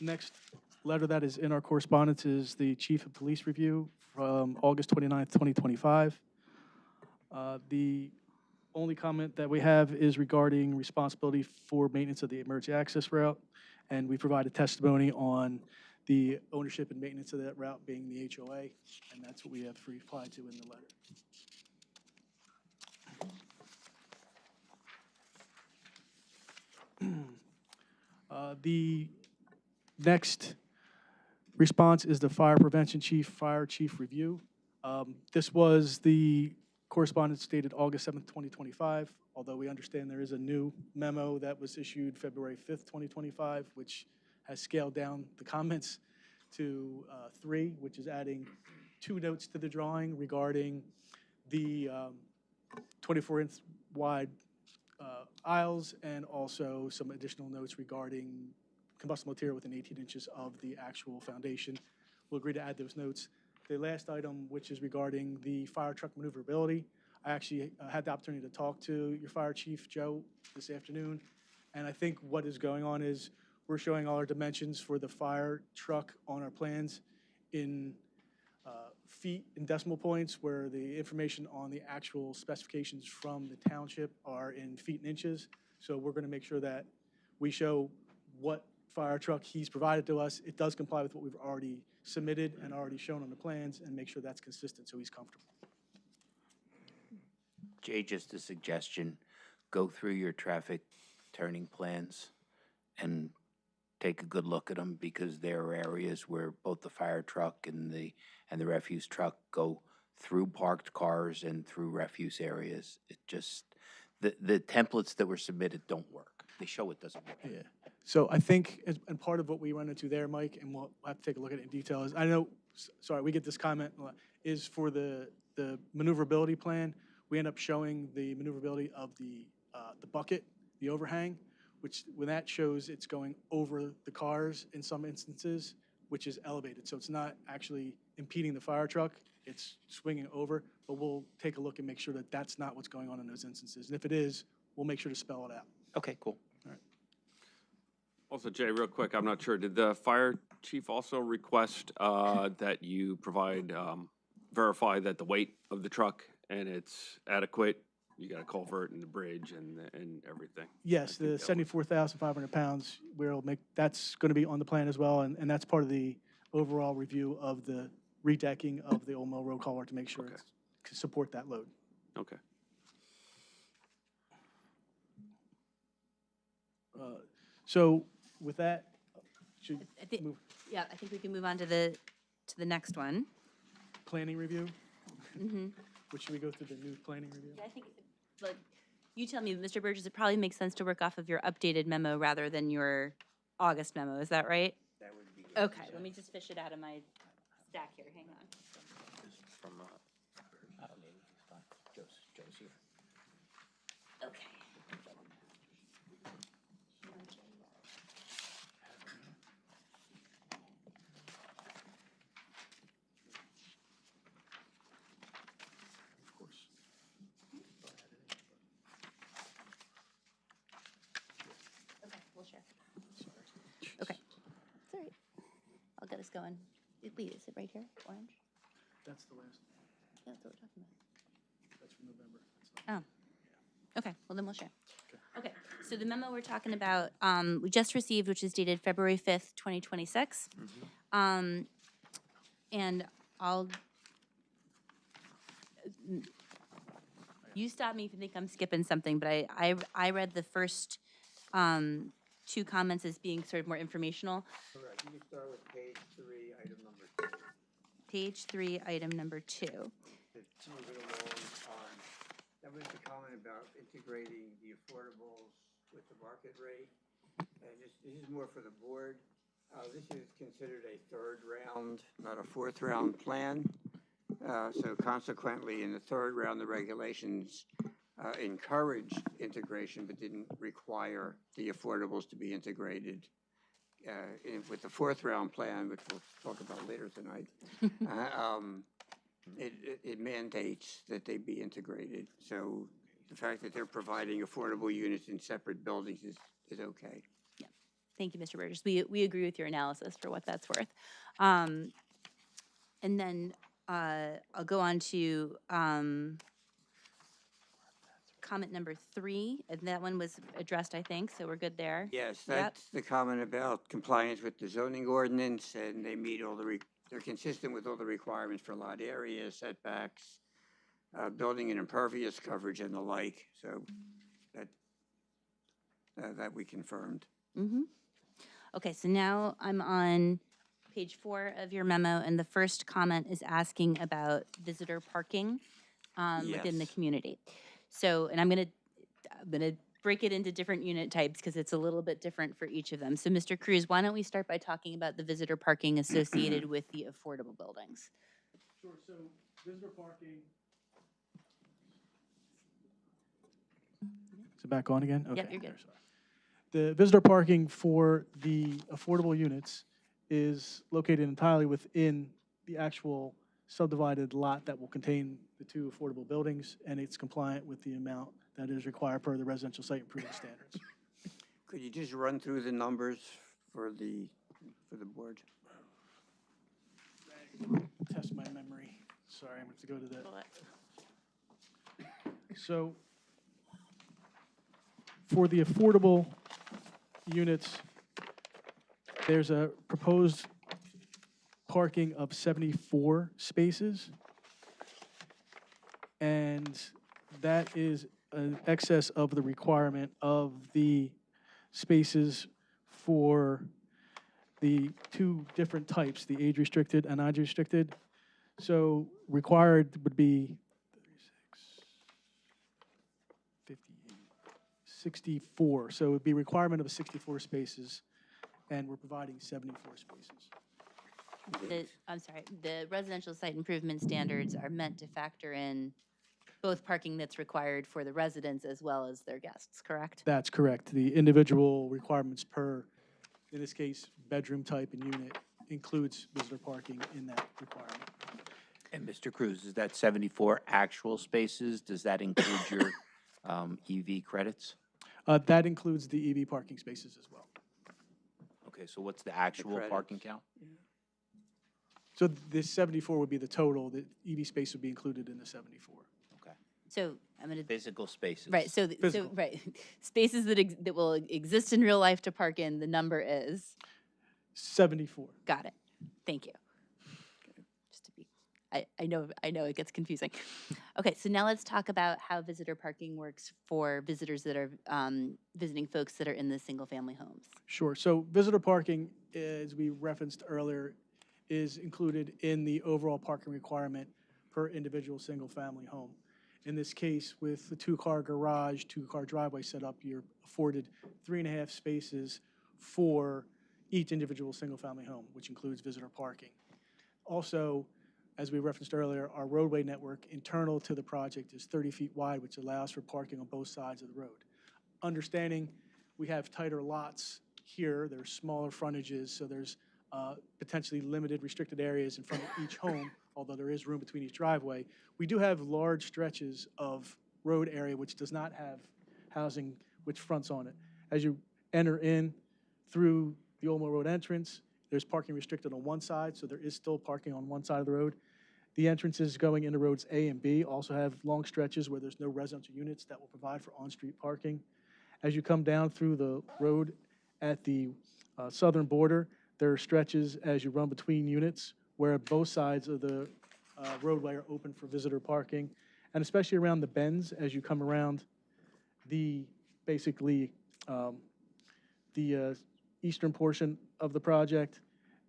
Next letter that is in our correspondence is the Chief of Police review from August 29th, 2025. The only comment that we have is regarding responsibility for maintenance of the emergency access route, and we provided testimony on the ownership and maintenance of that route being the HOA, and that's what we have replied to in the letter. The next response is the Fire Prevention Chief, Fire Chief Review. This was the correspondence dated August 7th, 2025, although we understand there is a new memo that was issued February 5th, 2025, which has scaled down the comments to 3, which is adding 2 notes to the drawing regarding the 24-inch wide aisles, and also some additional notes regarding combustible material within 18 inches of the actual foundation. We'll agree to add those notes. The last item, which is regarding the fire truck maneuverability, I actually had the opportunity to talk to your fire chief, Joe, this afternoon, and I think what is going on is we're showing all our dimensions for the fire truck on our plans in feet and decimal points, where the information on the actual specifications from the township are in feet and inches. So we're going to make sure that we show what fire truck he's provided to us. It does comply with what we've already submitted and already shown on the plans, and make sure that's consistent so he's comfortable. Jay, just a suggestion, go through your traffic turning plans and take a good look at them, because there are areas where both the fire truck and the refuse truck go through parked cars and through refuse areas. It just, the templates that were submitted don't work. They show it doesn't work. Yeah. So I think, and part of what we run into there, Mike, and we'll have to take a look at it in detail, is, I know, sorry, we get this comment a lot, is for the maneuverability plan, we end up showing the maneuverability of the bucket, the overhang, which, when that shows, it's going over the cars in some instances, which is elevated. So it's not actually impeding the fire truck, it's swinging over, but we'll take a look and make sure that that's not what's going on in those instances. And if it is, we'll make sure to spell it out. Okay, cool. Also, Jay, real quick, I'm not sure, did the fire chief also request that you provide, verify that the weight of the truck and it's adequate? You got a culvert and the bridge and everything. Yes, the 74,500 pounds, we'll make, that's going to be on the plan as well, and that's part of the overall review of the redecking of the Old Mill Road culvert to make sure Okay. it can support that load. Okay. So with that, should I think, move yeah, I think we can move on to the next one. planning review? Mm-hmm. Which should we go through the new planning review? Yeah, I think, like, You tell me, Mr. Burgess, it probably makes sense to work off of your updated memo rather than your August memo, is that right? That would be good. Okay, let me just fish it out of my stack here, hang on. From, Joe's here. Okay. Of course. Okay, we'll share. Okay, it's all right. I'll get us going. Wait, is it right here, orange? That's the last, Yeah, that's what we're talking about. that's from November. That's not- Oh, okay, well then we'll share. Okay, so the memo we're talking about, we just received, which is dated February 5th, 2026. And I'll, you stop me if you think I'm skipping something, but I read the first two comments as being sort of more informational. Correct. You can start with page 3, item number 2. Page 3, item number 2. It's moving along. That was the comment about integrating the affordables with the market rate. And this is more for the board. This is considered a third round, not a fourth round plan. So consequently, in the third round, the regulations encouraged integration but didn't require the affordables to be integrated. With the fourth round plan, which we'll talk about later tonight, it mandates that they be integrated. So the fact that they're providing affordable units in separate buildings is okay. Thank you, Mr. Burgess. We agree with your analysis for what that's worth. And then I'll go on to comment number 3, and that one was addressed, I think, so we're good there. Yes, Yep. that's the comment about compliance with the zoning ordinance, and they meet all the, they're consistent with all the requirements for lot area, setbacks, building and impervious coverage and the like, so that we confirmed. Mm-hmm. Okay, so now I'm on page 4 of your memo, and the first comment is asking about visitor parking within the Yes. community. So, and I'm gonna break it into different unit types because it's a little bit different for each of them. So, Mr. Cruz, why don't we start by talking about the visitor parking associated with the affordable buildings? Sure, so visitor parking. Is it back on again? Yep, Okay, you're good. there, sorry. The visitor parking for the affordable units is located entirely within the actual subdivided lot that will contain the 2 affordable buildings, and it's compliant with the amount that is required per the residential site improvement standards. Could you just run through the numbers for the board? Test my memory. Sorry, I'm going to go to the. So for the affordable units, there's a proposed parking of 74 spaces. And that is an excess of the requirement of the spaces for the 2 different types, the age-restricted and age-restricted. So required would be 36, 58, 64. So it would be requirement of 64 spaces, and we're providing 74 spaces. I'm sorry, the residential site improvement standards are meant to factor in both parking that's required for the residents as well as their guests, correct? That's correct. The individual requirements per, in this case, bedroom type and unit includes visitor parking in that requirement. And Mr. Cruz, is that 74 actual spaces? Does that include your EV credits? That includes the EV parking spaces as well. Okay, so what's the actual parking credits. count? So this 74 would be the total. The EV space would be included in the 74. Okay, So I'm gonna, physical spaces. right, so, Physical. right, spaces that will exist in real life to park in, the number is, 74. got it, thank you. Just to be, I know it gets confusing. Okay, so now let's talk about how visitor parking works for visitors that are visiting folks that are in the single-family homes. Sure. So visitor parking, as we referenced earlier, is included in the overall parking requirement per individual single-family home. In this case, with the two-car garage, two-car driveway setup, you're afforded 3.5 spaces for each individual single-family home, which includes visitor parking. Also, as we referenced earlier, our roadway network internal to the project is 30 feet wide, which allows for parking on both sides of the road. Understanding we have tighter lots here, there's smaller frontages, so there's potentially limited restricted areas in front of each home, although there is room between each driveway. We do have large stretches of road area which does not have housing which fronts on it. As you enter in through the Old Mill Road entrance, there's parking restricted on one side, so there is still parking on one side of the road. The entrances going into roads A and B also have long stretches where there's no residential units that will provide for on-street parking. As you come down through the road at the southern border, there are stretches as you run between units where both sides of the roadway are open for visitor parking. And especially around the bends as you come around the, basically, the eastern portion of the project,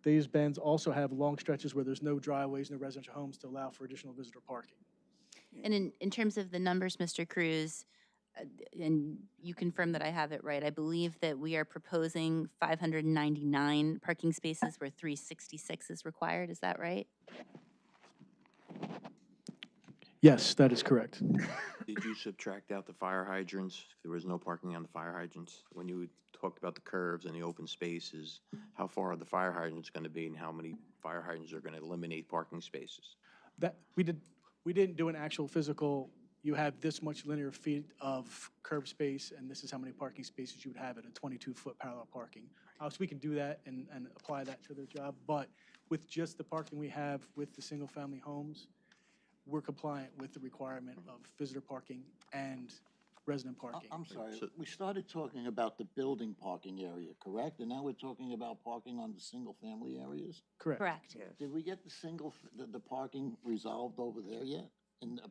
these bends also have long stretches where there's no driveways, no residential homes to allow for additional visitor parking. And in terms of the numbers, Mr. Cruz, and you confirm that I have it right, I believe that we are proposing 599 parking spaces where 366 is required, is that right? Yes, that is correct. Did you subtract out the fire hydrants? There was no parking on the fire hydrants? When you talked about the curves and the open spaces, how far are the fire hydrants going to be and how many fire hydrants are going to eliminate parking spaces? That, we didn't do an actual physical, you have this much linear feet of curb space, and this is how many parking spaces you would have at a 22-foot parallel parking. So we can do that and apply that to their job, but with just the parking we have with the single-family homes, we're compliant with the requirement of visitor parking and resident parking. I'm sorry, So- we started talking about the building parking area, correct? And now we're talking about parking on the single-family areas? Correct. Correct. Did we get the parking resolved over there yet,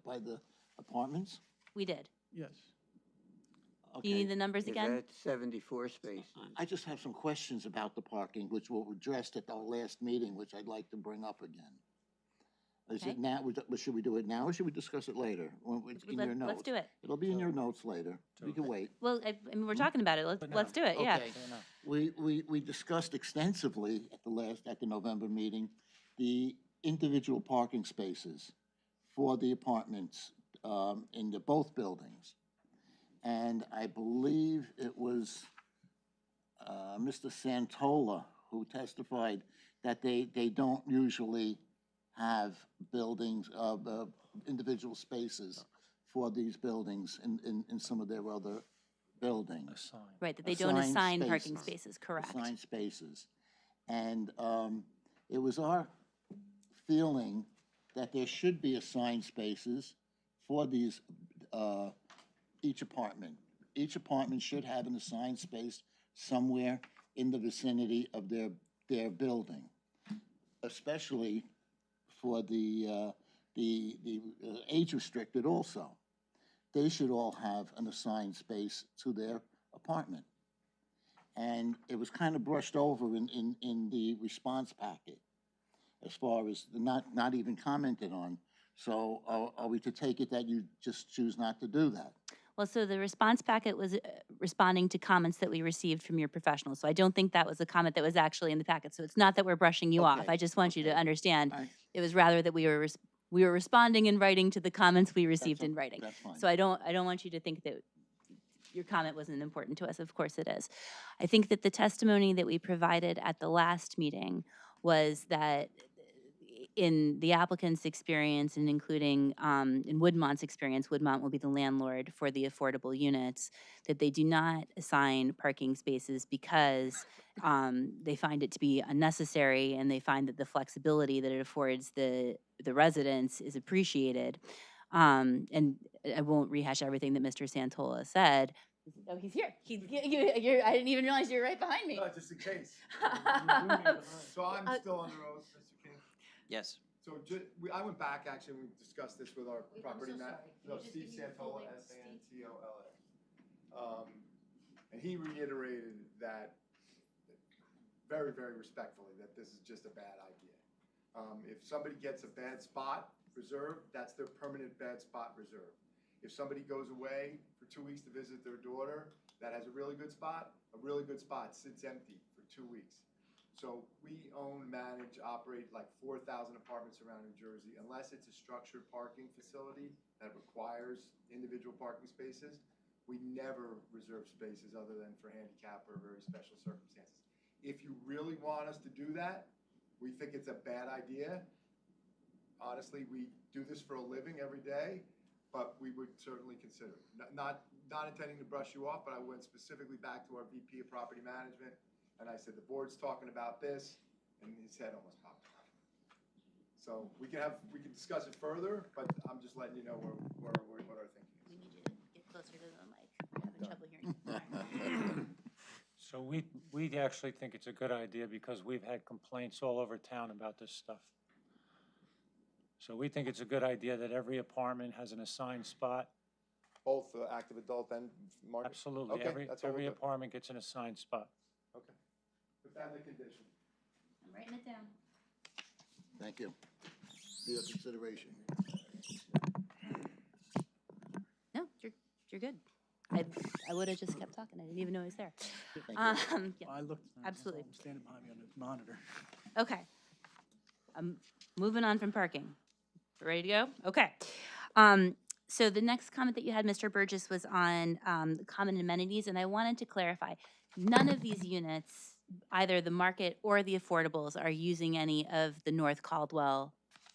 by the apartments? We did. Yes. Do you need Okay. the numbers again? That's 74 spaces. I just have some questions about the parking, which were addressed at our last meeting, which I'd like to bring up again. Is Okay. it now, should we do it now, or should we discuss it later? When it's in your notes? Let's do it. It'll be in your notes later. We can wait. Well, I mean, we're talking about it. Let's do it, yeah. Okay. We discussed extensively at the November meeting, the individual parking spaces for the apartments in both buildings. And I believe it was Mr. Santola who testified that they don't usually have buildings, individual spaces for these buildings in some of their other buildings. Right, that they don't Assigned assign parking spaces. spaces, correct. Assigned spaces. And it was our feeling that there should be assigned spaces for these, each apartment. Each apartment should have an assigned space somewhere in the vicinity of their building, especially for the age restricted also. They should all have an assigned space to their apartment. And it was kind of brushed over in the response packet as far as not even commented on. So are we to take it that you just choose not to do that? Well, so the response packet was responding to comments that we received from your professionals. So I don't think that was a comment that was actually in the packet. So it's not that we're brushing you off. Okay, I just want you to okay. understand. All right. It was rather that we were responding in writing to the comments we received That's in writing. That's fine. So I don't want you to think that your comment wasn't important to us. Of course it is. I think that the testimony that we provided at the last meeting was that in the applicant's experience and including in Woodmont's experience, Woodmont will be the landlord for the affordable units, that they do not assign parking spaces because they find it to be unnecessary and they find that the flexibility that it affords the residents is appreciated. And I won't rehash everything that Mr. Santola said. Oh, he's here. I didn't even realize you were right behind me. Just in case. So I'm Uh, still on the road, Mr. King. Yes. So I went back, actually, we discussed this with our Wait, I'm property so man. sorry. Can No, you just Steve give me your full Santola, name? Santola. And he reiterated that, very, very respectfully, that this is just a bad idea. If somebody gets a bad spot reserved, that's their permanent bad spot reserved. If somebody goes away for 2 weeks to visit their daughter that has a really good spot sits empty for 2 weeks. So we own, manage, operate like 4,000 apartments around New Jersey. Unless it's a structured parking facility that requires individual parking spaces, we never reserve spaces other than for handicap or very special circumstances. If you really want us to do that, we think it's a bad idea. Honestly, we do this for a living every day, but we would certainly consider it. Not intending to brush you off, but I went specifically back to our VP of Property Management, and I said, the board's talking about this, and his head almost popped off. So we can discuss it further, but I'm just letting you know what our thinking is. We need you to get closer to the mic. We're having trouble hearing. So we actually think it's a good idea because we've had complaints all over town about this stuff. So we think it's a good idea that every apartment has an assigned spot. Both active adult and market? Absolutely. Okay, that's all Every we'll do. apartment gets an assigned spot. Okay. Put that in the condition. I'm writing it down. Thank you for your consideration. No, you're good. I would have just kept talking. I didn't even know he was there. Thank you. Yeah, I looked. absolutely. I'm standing behind me on the monitor. Okay. I'm moving on from parking. Ready to go? Okay. So the next comment that you had, Mr. Burgess, was on the common amenities, and I wanted to clarify, none of these units, either the market or the affordables, are using any of the North Caldwell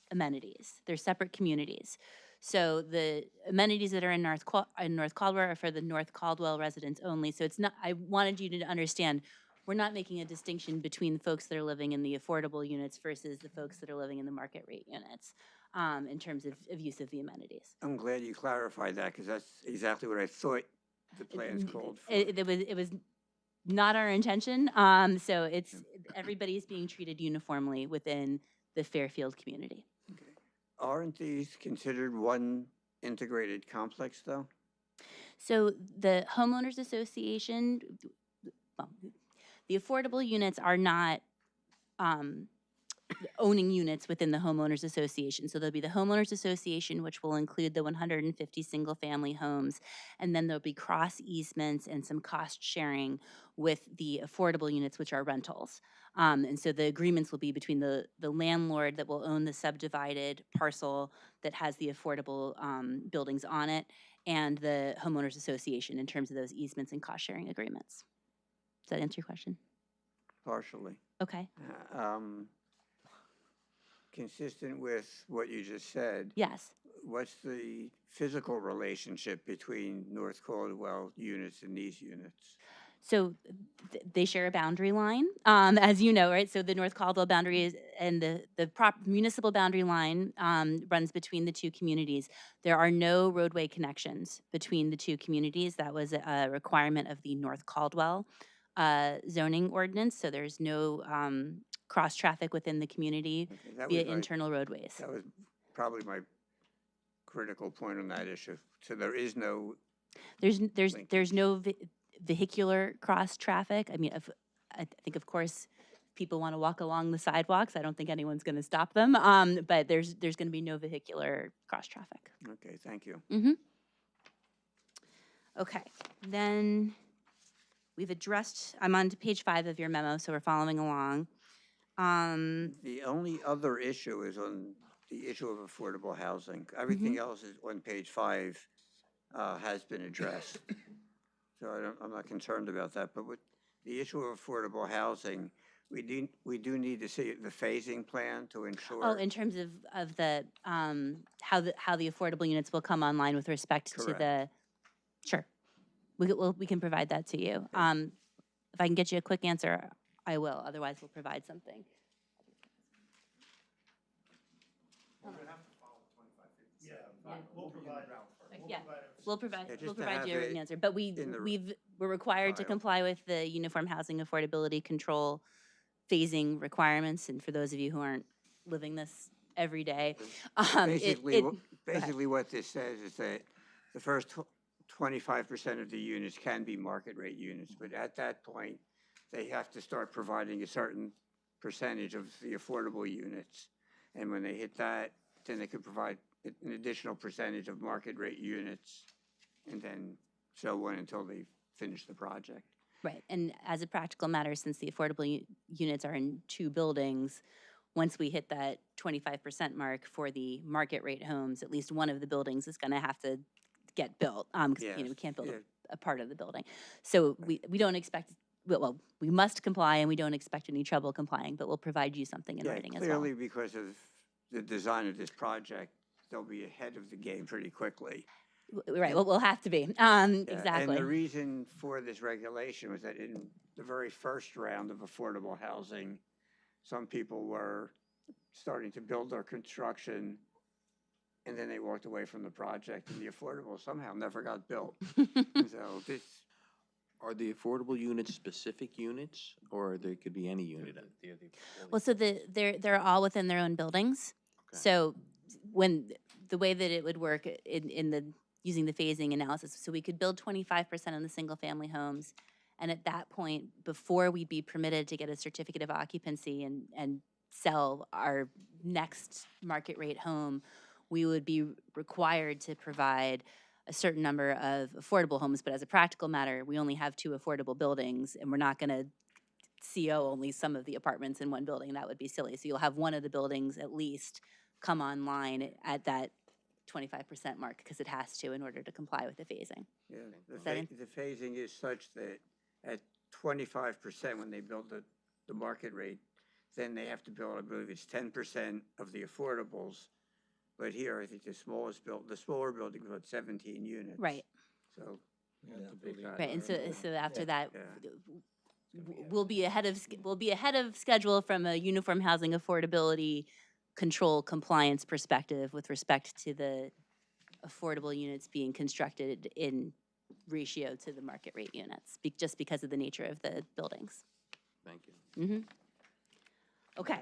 amenities. They're separate communities. So the amenities that are in North Caldwell are for the North Caldwell residents only. So it's not, I wanted you to understand, we're not making a distinction between the folks that are living in the affordable units versus the folks that are living in the market rate units in terms of use of the amenities. I'm glad you clarified that, because that's exactly what I thought the plans called for. It was not our intention. So it's, everybody's being treated uniformly within the Fairfield community. Aren't these considered one integrated complex, though? So the homeowners association, well, the affordable units are not owning units within the homeowners association. So there'll be the homeowners association, which will include the 150 single-family homes, and then there'll be cross easements and some cost sharing with the affordable units, which are rentals. And so the agreements will be between the landlord that will own the subdivided parcel that has the affordable buildings on it, and the homeowners association in terms of those easements and cost sharing agreements. Does that answer your question? Partially. Okay. Consistent with what you just said, Yes. what's the physical relationship between North Caldwell units and these units? So they share a boundary line, as you know, right? So the North Caldwell boundary is, and the municipal boundary line runs between the two communities. There are no roadway connections between the two communities. That was a requirement of the North Caldwell zoning ordinance. So there's no cross traffic within the community via internal roadways. That was probably my critical point on that issue. So there is no. There's no vehicular cross traffic. I mean, I think of course people want to walk along the sidewalks. I don't think anyone's going to stop them. But there's going to be no vehicular cross traffic. Okay, thank you. Mm-hmm. Okay, then we've addressed. I'm on to page 5 of your memo, so we're following along. The only other issue is on the issue of affordable housing. Everything else is on page 5 has been addressed. So I'm not concerned about that. But with the issue of affordable housing, we do need to see the phasing plan to ensure. Oh, in terms of the how the affordable units will come online with respect to the. Sure, we can provide that to you. If I can get you a quick answer, I will. Otherwise, we'll provide something. We're gonna have to follow 2550. Yeah, we'll provide it. Yeah, we'll provide just to you a have written it answer. But we're required to file. comply with the Uniform Housing Affordability Control phasing requirements. And for those of you who aren't living this every day, basically what this says is that the first 25% of the units can be market rate units, but at that point, they have to start providing a certain percentage of the affordable units. And when they hit that, then they could provide an additional percentage of market rate units, and then so on until they finish the project. Right, and as a practical matter, since the affordable units are in 2 buildings, once we hit that 25% mark for the market rate homes, at least one of the buildings is gonna have to get built, 'cause, you know, we Yes, can't build yeah. a part of the building. So we don't expect, well, we must comply, and we don't expect any trouble complying, but we'll provide you something in Yeah, writing as well. clearly because of the design of this project, they'll be ahead of the game pretty quickly. Right, well, we'll have to be, Yeah, exactly. And the reason for this regulation was that in the very first round of affordable housing, some people were starting to build their construction, and then they walked away from the project, and the affordable somehow never got built. So this, Are the affordable units specific units, or they could be any unit? Well, so they're all within their own buildings. Okay. So when, the way that it would work in the, using the phasing analysis, so we could build 25% in the single-family homes, and at that point, before we'd be permitted to get a certificate of occupancy and sell our next market rate home, we would be required to provide a certain number of affordable homes, but as a practical matter, we only have 2 affordable buildings, and we're not gonna CO only some of the apartments in one building, that would be silly. So you'll have one of the buildings at least come online at that 25% mark, because it has to in order to comply with the phasing. yeah, Is that in- the phasing is such that at 25%, when they build the market rate, then they have to build, I believe it's 10% of the affordables. But here, I think the smaller building was 17 units. Right, So. right, and so after that, Yeah. we'll be ahead of schedule from a uniform housing affordability control compliance perspective with respect to the affordable units being constructed in ratio to the market rate units, just because of the nature of the buildings. Thank you. Okay,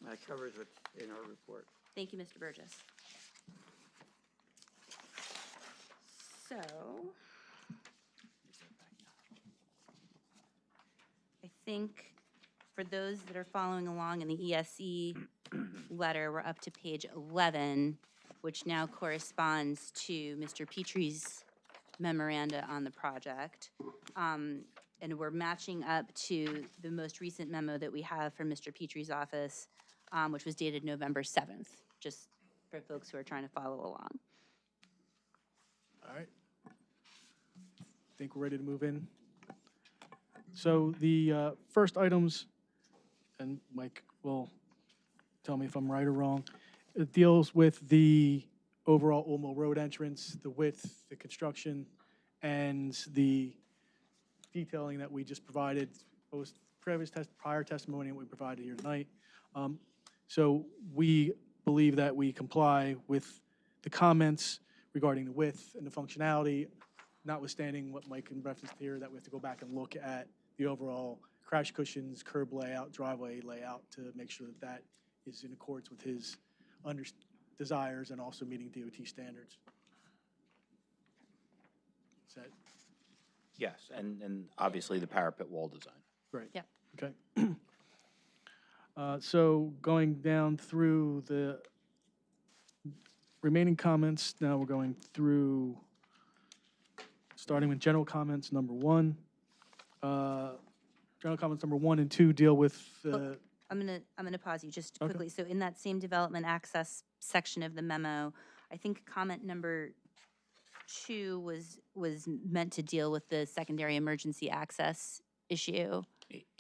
That covers what's in our report. thank you, Mr. Burgess. So, I think for those that are following along in the ESE letter, we're up to page 11, which now corresponds to Mr. Petrie's memoranda on the project. And we're matching up to the most recent memo that we have from Mr. Petrie's office, which was dated November 7th, just for folks who are trying to follow along. All right. I think we're ready to move in. So the first items, and Mike will tell me if I'm right or wrong, it deals with the overall Olmo Road entrance, the width, the construction, and the detailing that we just provided, both prior testimony and we provided here tonight. So we believe that we comply with the comments regarding the width and the functionality, notwithstanding what Mike referenced here, that we have to go back and look at the overall crash cushions, curb layout, driveway layout to make sure that that is in accordance with his desires and also meeting DOT standards. Is that Yes, and obviously the parapet wall design. right? Yep. Okay. So going down through the remaining comments, now we're going through, starting with general comments number 1. General comments number 1 and 2 deal with I'm gonna pause you just Okay. quickly. So in that same development access section of the memo, I think comment number 2 was meant to deal with the secondary emergency access issue.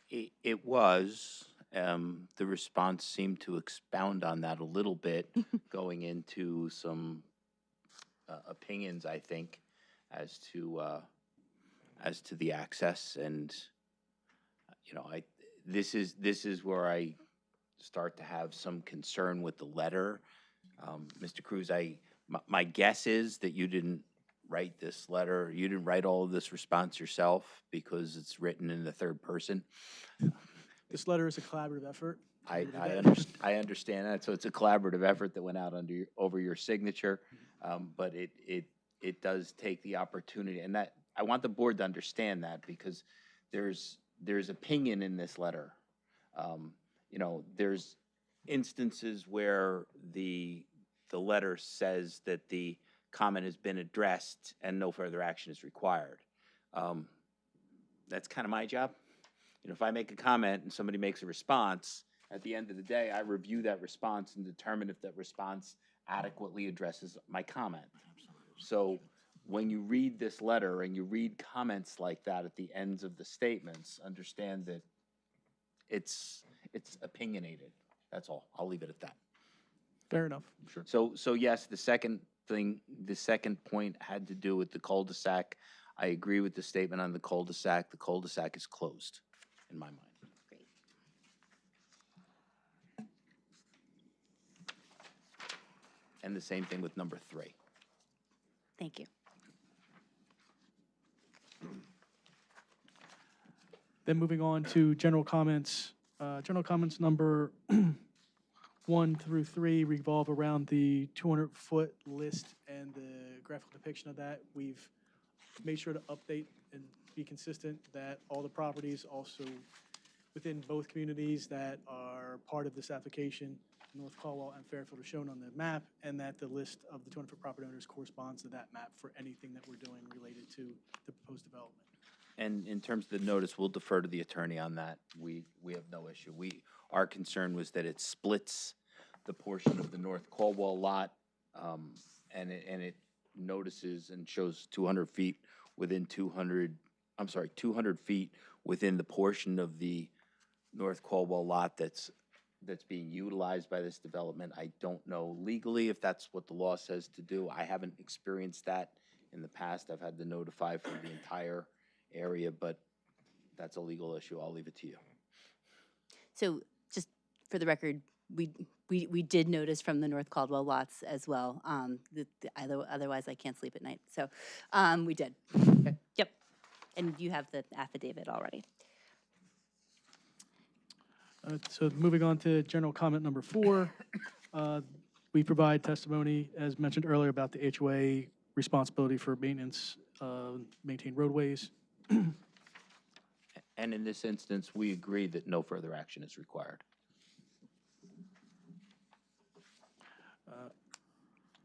It was, the response seemed to expound on that a little bit, going into some opinions, I think, as to the access. And, you know, this is where I start to have some concern with the letter. Mr. Cruz, my guess is that you didn't write this letter, you didn't write all of this response yourself because it's written in the third person. this letter is a collaborative effort. I understand that, so it's a collaborative effort that went out over your signature, but it does take the opportunity, and that, I want the board to understand that, because there's opinion in this letter. You know, there's instances where the the letter says that the comment has been addressed and no further action is required. That's kind of my job. You know, if I make a comment and somebody makes a response, at the end of the day, I review that response and determine if that response adequately addresses my comment. So when you read this letter and you read comments like that at the ends of the statements, understand that it's opinionated. That's all. I'll leave it at that. Fair enough. Sure. So yes, the second point had to do with the cul-de-sac. I agree with the statement on the cul-de-sac. The cul-de-sac is closed, in my mind. Great. And the same thing with number 3. Thank you. Then moving on to general comments. General comments number 1 through 3 revolve around the 200-foot list and the graphical depiction of that. We've made sure to update and be consistent that all the properties also within both communities that are part of this application, North Caldwell and Fairfield, are shown on the map, and that the list of the 200-foot property owners corresponds to that map for anything that we're doing related to the proposed development. And in terms of the notice, we'll defer to the attorney on that. We have no issue. Our concern was that it splits the portion of the North Caldwell lot, and it notices and shows 200 feet within 200 feet within the portion of the North Caldwell lot that's being utilized by this development. I don't know legally if that's what the law says to do. I haven't experienced that in the past. I've had to notify for the entire area, but that's a legal issue. I'll leave it to you. So just for the record, we did notice from the North Caldwell lots as well. Otherwise, I can't sleep at night. So we did. Okay. Yep. And you have the affidavit already. So moving on to general comment number 4, we provide testimony, as mentioned earlier, about the HOA responsibility for maintenance, maintain roadways. And in this instance, we agree that no further action is required.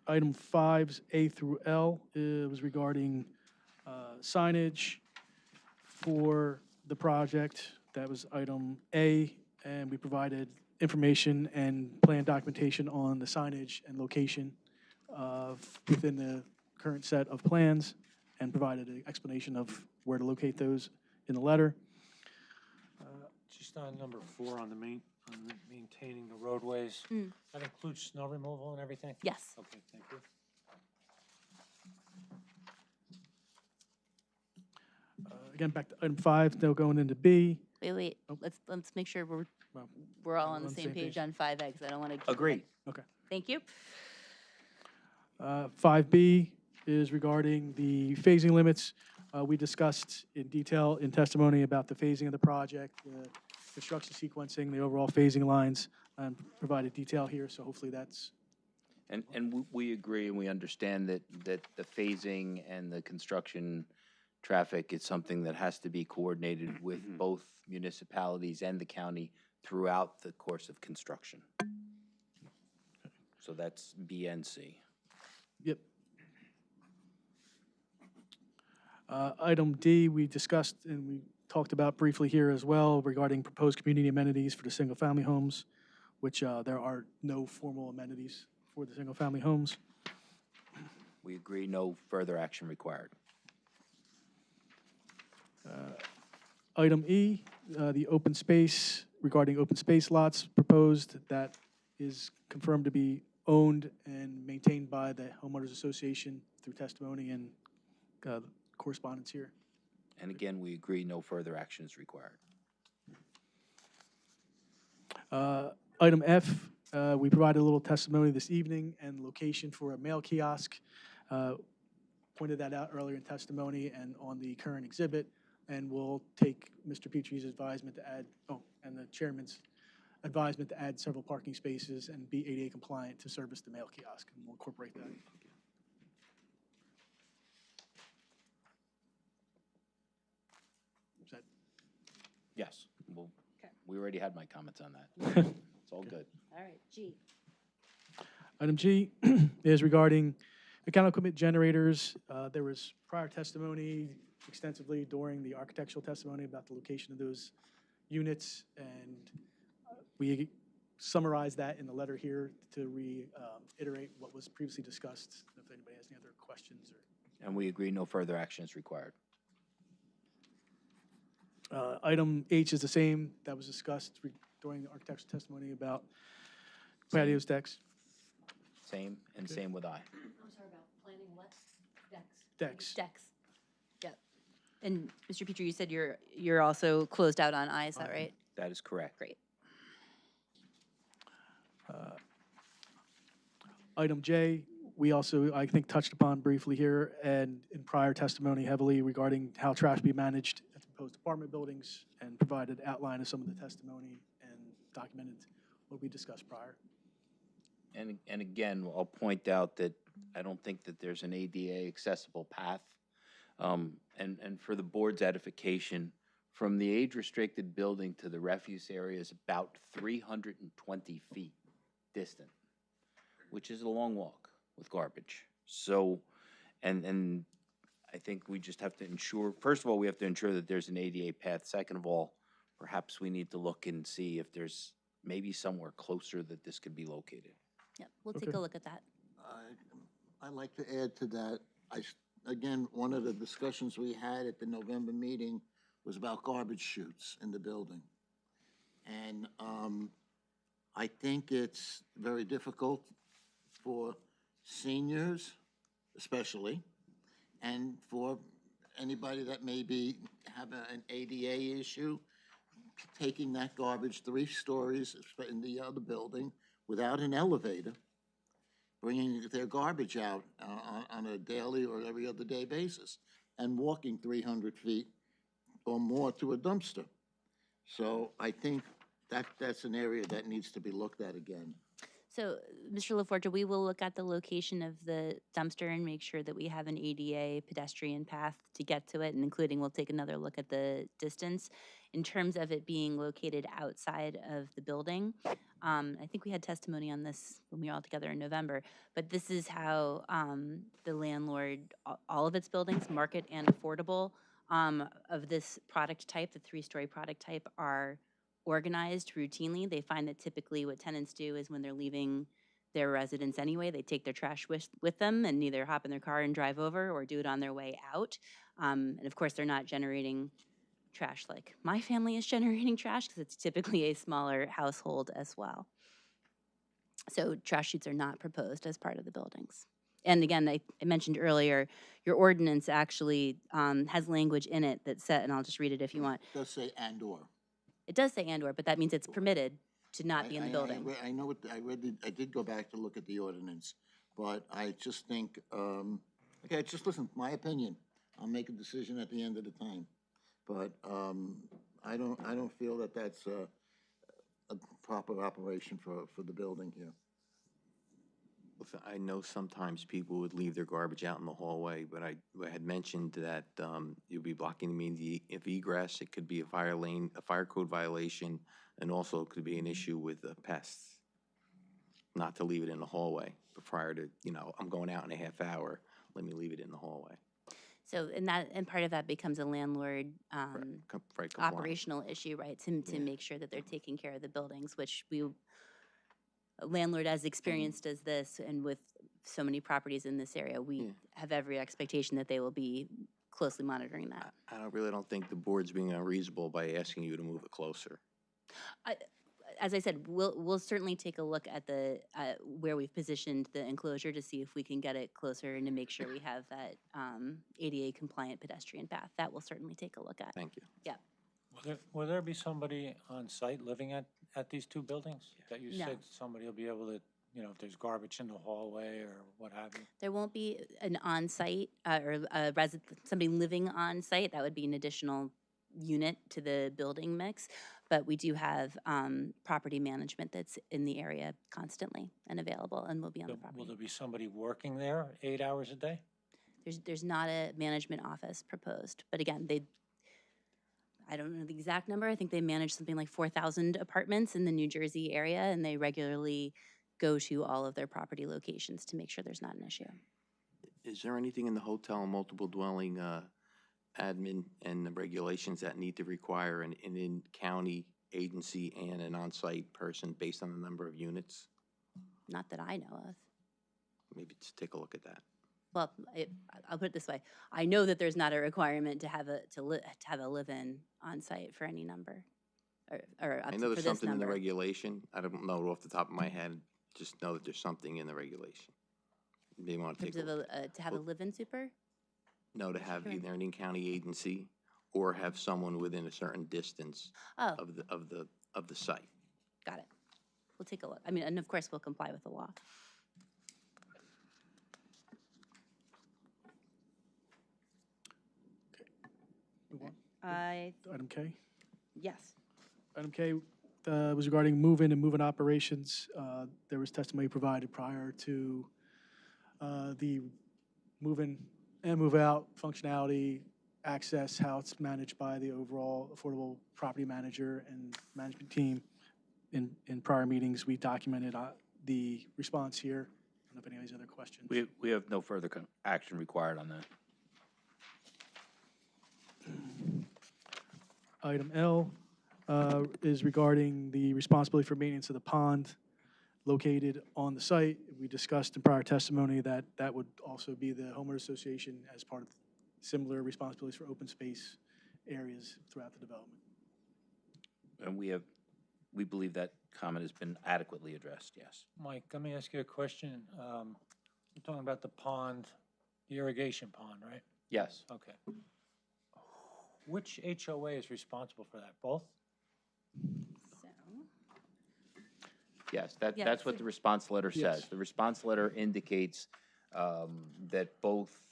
Item 5's A through L was regarding signage for the project. That was item A, and we provided information and plan documentation on the signage and location within the current set of plans, and provided an explanation of where to locate those in the letter. Just on number 4 on the maintaining the roadways, that includes snow removal and everything? Yes. Okay, thank you. Again, back to item 5, now going into B. Wait. Oh. Let's make sure Well, we're all on the same page on 5A, because I don't want to. Agreed. Okay. Thank you. 5B is regarding the phasing limits. We discussed in detail in testimony about the phasing of the project, the construction sequencing, the overall phasing lines, and provided detail here, so hopefully that's. And we agree and we understand that the phasing and the construction traffic is something that has to be coordinated with both municipalities and the county throughout the course of construction. So that's B and C. Yep. Item D, we discussed and we talked about briefly here as well regarding proposed community amenities for the single-family homes, which there are no formal amenities for the single-family homes. We agree, no further action required. Item E, the open space, regarding open space lots proposed, that is confirmed to be owned and maintained by the homeowners association through testimony and correspondence here. And again, we agree, no further action is required. Item F, we provided a little testimony this evening and location for a mail kiosk. Pointed that out earlier in testimony and on the current exhibit, and we'll take Mr. Petrie's advisement to add, and the chairman's advisement to add several parking spaces and be ADA compliant to service the mail kiosk, and we'll incorporate that. Is that Yes, well, Okay. we already had my comments on that. It's all good. All right, G. Item G is regarding mechanical equipment generators. There was prior testimony extensively during the architectural testimony about the location of those units, and we summarized that in the letter here to reiterate what was previously discussed. If anybody has any other questions or. And we agree no further action is required. Item H is the same that was discussed during the architectural testimony about patios, decks, Same, and same with I. I'm sorry, about planning what? decks. Decks. Yep. And Mr. Petrie, you said you're also closed out on I, is that right? That is correct. Great. Item J, we also, I think, touched upon briefly here and in prior testimony heavily regarding how trash be managed at the proposed apartment buildings and provided outline of some of the testimony and documented what we discussed prior. And again, I'll point out that I don't think that there's an ADA accessible path. And for the board's edification, from the age-restricted building to the refuse area is about 320 feet distant, which is a long walk with garbage. So, and I think we just have to ensure, first of all, we have to ensure that there's an ADA path. Second of all, perhaps we need to look and see if there's maybe somewhere closer that this could be located. Yep, we'll take a look at that. I'd like to add to that. Again, one of the discussions we had at the November meeting was about garbage chutes in the building. And I think it's very difficult for seniors, especially, and for anybody that maybe have an ADA issue, taking that garbage 3 stories in the other building without an elevator, bringing their garbage out on a daily or every other day basis, and walking 300 feet or more to a dumpster. So I think that's an area that needs to be looked at again. So, Mr. LaForgia, we will look at the location of the dumpster and make sure that we have an ADA pedestrian path to get to it, and including, we'll take another look at the distance. In terms of it being located outside of the building, I think we had testimony on this when we were all together in November, but this is how the landlord, all of its buildings, market and affordable, of this product type, the 3-story product type, are organized routinely. They find that typically what tenants do is when they're leaving their residence anyway, they take their trash with them and either hop in their car and drive over or do it on their way out. And of course, they're not generating trash like my family is generating trash, because it's typically a smaller household as well. So trash chutes are not proposed as part of the buildings. And again, I mentioned earlier, your ordinance actually has language in it that said, and I'll just read it if you want. It does say and/or. It does say and/or, but that means it's permitted to not be in the building. I know what, I did go back to look at the ordinance, but I just think, okay, just listen, my opinion. I'll make a decision at the end of the time. But I don't feel that that's a proper operation for the building here. Listen, I know sometimes people would leave their garbage out in the hallway, but I had mentioned that you'll be blocking the means of egress. It could be a fire code violation, and also it could be an issue with pests. Not to leave it in the hallway, but prior to, I'm going out in a half hour, let me leave it in the hallway. So, and part of that becomes a landlord Right, compliant. operational issue, right? To make sure that they're taking care of the buildings, which a landlord as experienced as this, and with so many properties in this area, we have every expectation that they will be closely monitoring that. I really don't think the board's being unreasonable by asking you to move it closer. As I said, we'll certainly take a look at the where we've positioned the enclosure to see if we can get it closer and to make sure we have that ADA compliant pedestrian path. That we'll certainly take a look at. Thank you. Yeah. Will there be somebody on site living at these 2 buildings? That you No. said somebody will be able to, if there's garbage in the hallway or what have you? There won't be an on-site or a somebody living on site. That would be an additional unit to the building mix. But we do have property management that's in the area constantly and available, and will be on the property. Will there be somebody working there 8 hours a day? There's not a management office proposed, but again, I don't know the exact number. I think they manage something like 4,000 apartments in the New Jersey area, and they regularly go to all of their property locations to make sure there's not an issue. Is there anything in the hotel and multiple dwelling admin and the regulations that need to require an in-county agency and an on-site person based on the number of units? Not that I know of. Maybe just take a look at that. Well, I'll put it this way. I know that there's not a requirement to have a live-in on site for any number, or up I to, know for there's this something in the number. regulation. I don't know off the top of my head. Just know that there's something in the regulation. They want to In take a terms look. of to have a live-in super? No, to have Sure. either an in-county agency or have someone within a certain distance Oh, of the site. got it. We'll take a look. I mean, and of course, we'll comply with the law. Move on. Yes. Item K was regarding move-in and move-in operations. There was testimony provided prior to the move-in and move-out functionality, access, how it's managed by the overall affordable property manager and management team. In prior meetings, we documented the response here. I don't know if any of these other questions. We have no further action required on that. Item L is regarding the responsibility for maintenance of the pond located on the site. We discussed in prior testimony that that would also be the homeowner association as part of similar responsibilities for open space areas throughout the development. And we believe that comment has been adequately addressed, yes. Mike, let me ask you a question. You're talking about the pond, the irrigation pond, right? Yes. Okay. Which HOA is responsible for that? Both? So, Yes, Yeah, that's what so- the response letter Yes. says. The response letter indicates that both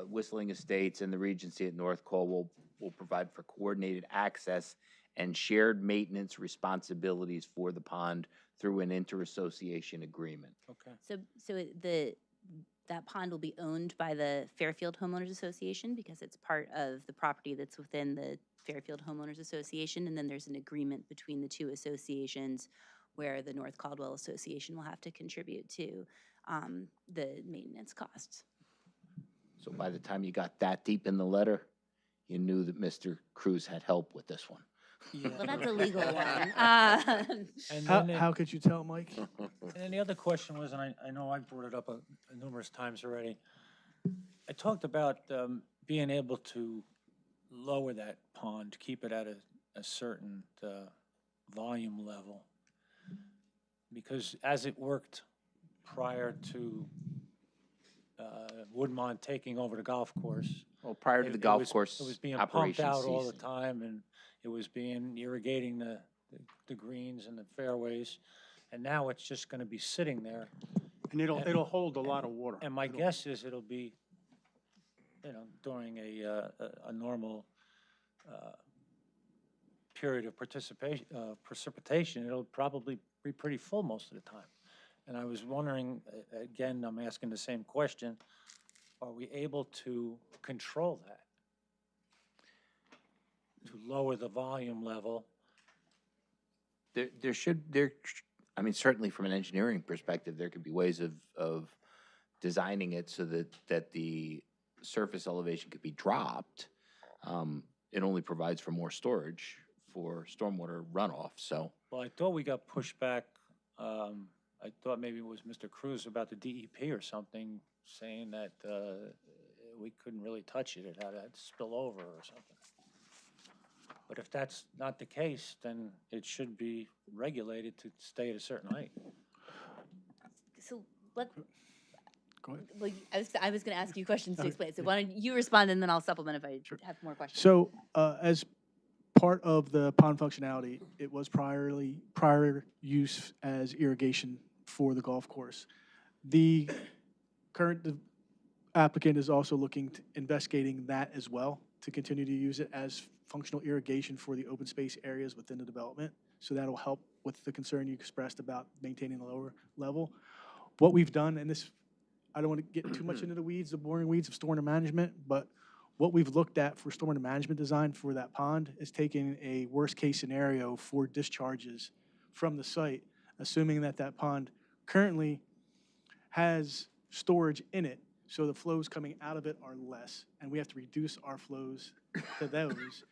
Whistling Estates and the Regency at North Cole will provide for coordinated access and shared maintenance responsibilities for the pond through an inter-association agreement. Okay. that pond will be owned by the Fairfield Homeowners Association because it's part of the property that's within the Fairfield Homeowners Association, and then there's an agreement between the two associations where the North Caldwell Association will have to contribute to the maintenance costs. So by the time you got that deep in the letter, you knew that Mr. Cruz had help with this one. Well, that's a legal one. And How, then, how could you tell, Mike? and then the other question was, and I know I brought it up numerous times already. I talked about being able to lower that pond, keep it at a certain volume level. Because as it worked prior to Woodmont taking over the golf course. Well, prior to the golf course It was being pumped operation out all the ceasing. time, and it was being irrigating the greens and the fairways. And now it's just gonna be sitting there. And it'll hold a lot of water. And my guess is it'll be, during a normal period of precipitation, it'll probably be pretty full most of the time. And I was wondering, again, I'm asking the same question, are we able to control that? To lower the volume level? I mean, certainly from an engineering perspective, there could be ways of designing it so that the surface elevation could be dropped. It only provides for more storage for stormwater runoff, so. Well, I thought we got pushed back, I thought maybe it was Mr. Cruz about the DEP or something, saying that we couldn't really touch it, it had to spill over or something. But if that's not the case, then it should be regulated to stay at a certain height. So Go ahead. well, I was going to ask you questions to explain. So why don't you respond, and then I'll supplement if I have more questions. So as part of the pond functionality, it was prior use as irrigation for the golf course. The current applicant is also investigating that as well, to continue to use it as functional irrigation for the open space areas within the development. So that'll help with the concern you expressed about maintaining the lower level. What we've done, and this, I don't want to get too much into the weeds, the boring weeds of stormwater management, but what we've looked at for stormwater management design for that pond is taking a worst-case scenario for discharges from the site, assuming that that pond currently has storage in it, so the flows coming out of it are less, and we have to reduce our flows to those.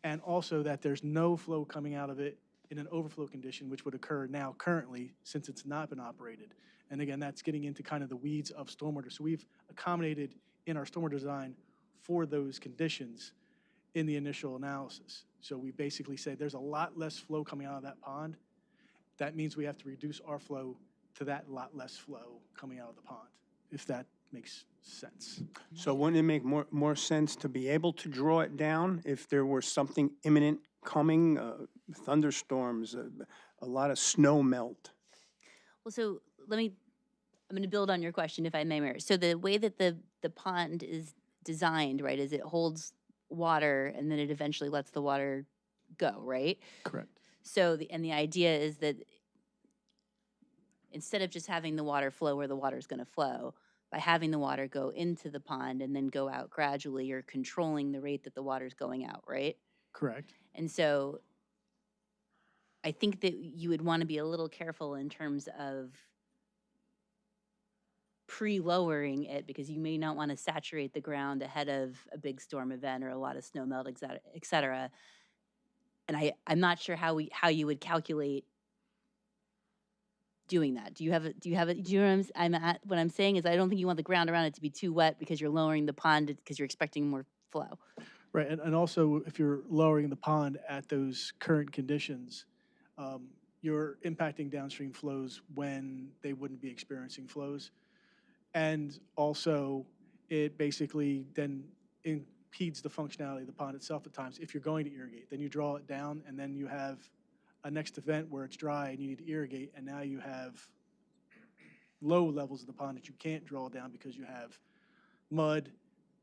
And also that there's no flow coming out of it in an overflow condition, which would occur now currently since it's not been operated. And again, that's getting into kind of the weeds of stormwater. So we've accommodated in our stormwater design for those conditions in the initial analysis. So we basically say there's a lot less flow coming out of that pond. That means we have to reduce our flow to that lot less flow coming out of the pond, if that makes sense. So wouldn't it make more sense to be able to draw it down if there were something imminent coming, thunderstorms, a lot of snow melt? Well, so I'm going to build on your question if I may, Mayor. So the way that the pond is designed, right, is it holds water and then it eventually lets the water go, right? Correct. So the idea is that instead of just having the water flow where the water is going to flow, by having the water go into the pond and then go out gradually, you're controlling the rate that the water is going out, right? Correct. And so I think that you would want to be a little careful in terms of pre-lowering it, because you may not want to saturate the ground ahead of a big storm event or a lot of snow melt, et cetera. And I'm not sure how you would calculate doing that. Do you know what I'm saying is I don't think you want the ground around it to be too wet because you're lowering the pond because you're expecting more flow. Right, and also if you're lowering the pond at those current conditions, you're impacting downstream flows when they wouldn't be experiencing flows. And also, it basically then impedes the functionality of the pond itself at times. If you're going to irrigate, then you draw it down, and then you have a next event where it's dry and you need to irrigate, and now you have low levels of the pond that you can't draw down because you have mud,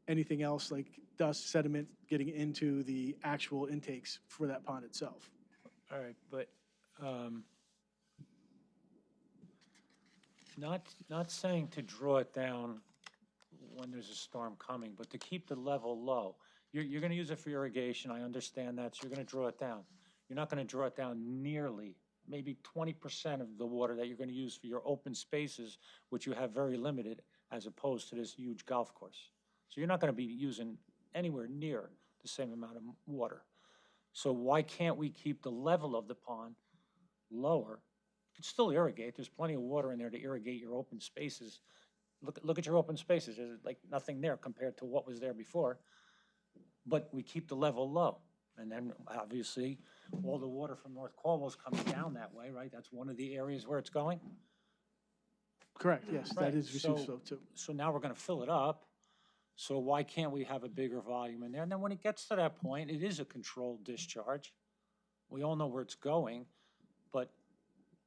anything else like dust, sediment getting into the actual intakes for that pond itself. All right, but not saying to draw it down when there's a storm coming, but to keep the level low. You're going to use it for irrigation, I understand that, so you're going to draw it down. You're not going to draw it down nearly, maybe 20% of the water that you're going to use for your open spaces, which you have very limited, as opposed to this huge golf course. So you're not going to be using anywhere near the same amount of water. So why can't we keep the level of the pond lower? You can still irrigate. There's plenty of water in there to irrigate your open spaces. Look at your open spaces. There's like nothing there compared to what was there before. But we keep the level low. And then obviously all the water from North Caldwell is coming down that way, right? That's one of the areas where it's going. Correct, yes, Right, that is received flow too. So now we're going to fill it up. So why can't we have a bigger volume in there? And then when it gets to that point, it is a controlled discharge. We all know where it's going, but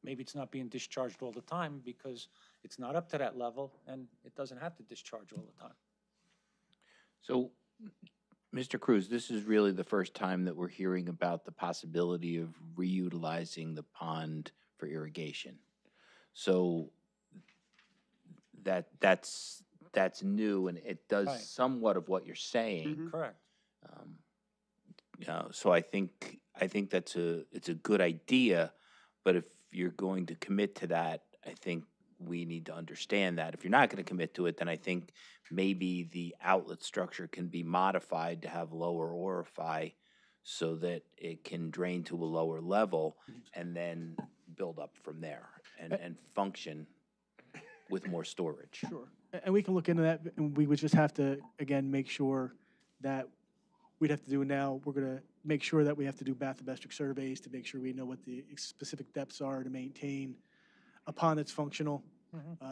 maybe it's not being discharged all the time because it's not up to that level and it doesn't have to discharge all the time. So, Mr. Cruz, this is really the first time that we're hearing about the possibility of reutilizing the pond for irrigation. So that's new, and it does Right. somewhat of what you're saying. Correct. So I think it's a good idea, but if you're going to commit to that, I think we need to understand that. If you're not going to commit to it, then I think maybe the outlet structure can be modified to have lower orify so that it can drain to a lower level and then build up from there and function with more storage. Sure, and we can look into that, and we would just have to, again, make sure that we'd have to do now, we're gonna make sure that we have to do bathymetric surveys to make sure we know what the specific depths are to maintain a pond that's functional,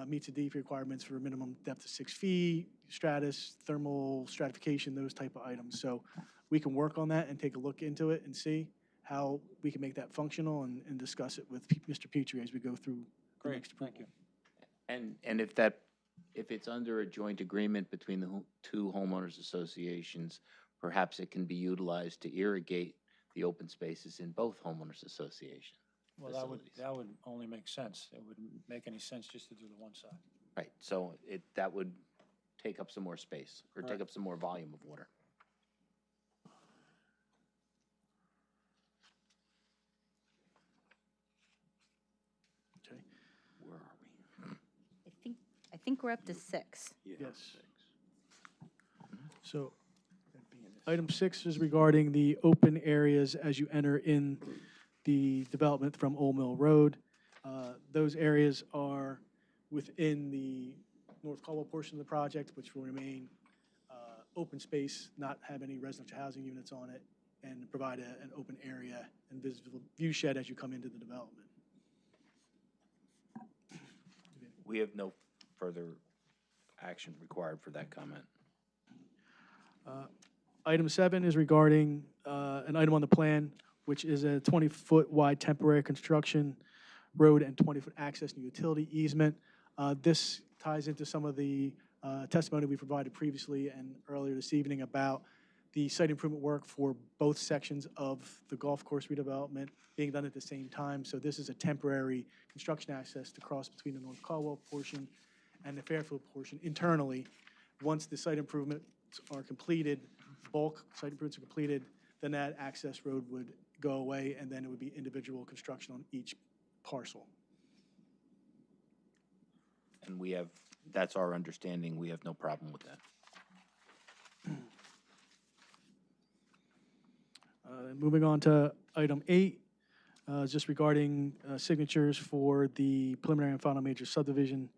meets the DEP requirements for a minimum depth of 6 feet, stratus, thermal stratification, those type of items. So we can work on that and take a look into it and see how we can make that functional and discuss it with Mr. Petrie as we go through the Great, next approval. thank you. And if it's under a joint agreement between the two homeowners associations, perhaps it can be utilized to irrigate the open spaces in both homeowners association Well, facilities. that would only make sense. It wouldn't make any sense just to do the one side. Right, so that would take up some more space, or take Right. up some more volume of water. think we're up to 6. Yes. So, item 6 is regarding the open areas as you enter in the development from Old Mill Road. Those areas are within the North Caldwell portion of the project, which will remain open space, not have any residential housing units on it, and provide an open area and visible view shed as you come into the development. We have no further action required for that comment. Item 7 is regarding an item on the plan, which is a 20-foot wide temporary construction road and 20-foot access and utility easement. This ties into some of the testimony we provided previously and earlier this evening about the site improvement work for both sections of the golf course redevelopment being done at the same time. So this is a temporary construction access to cross between the North Caldwell portion and the Fairfield portion internally. Once the site improvements are completed, bulk site improvements are completed, then that access road would go away, and then it would be individual construction on each parcel. And we have, that's our understanding, we have no problem with that. Moving on to item 8, just regarding signatures for the preliminary and final major subdivision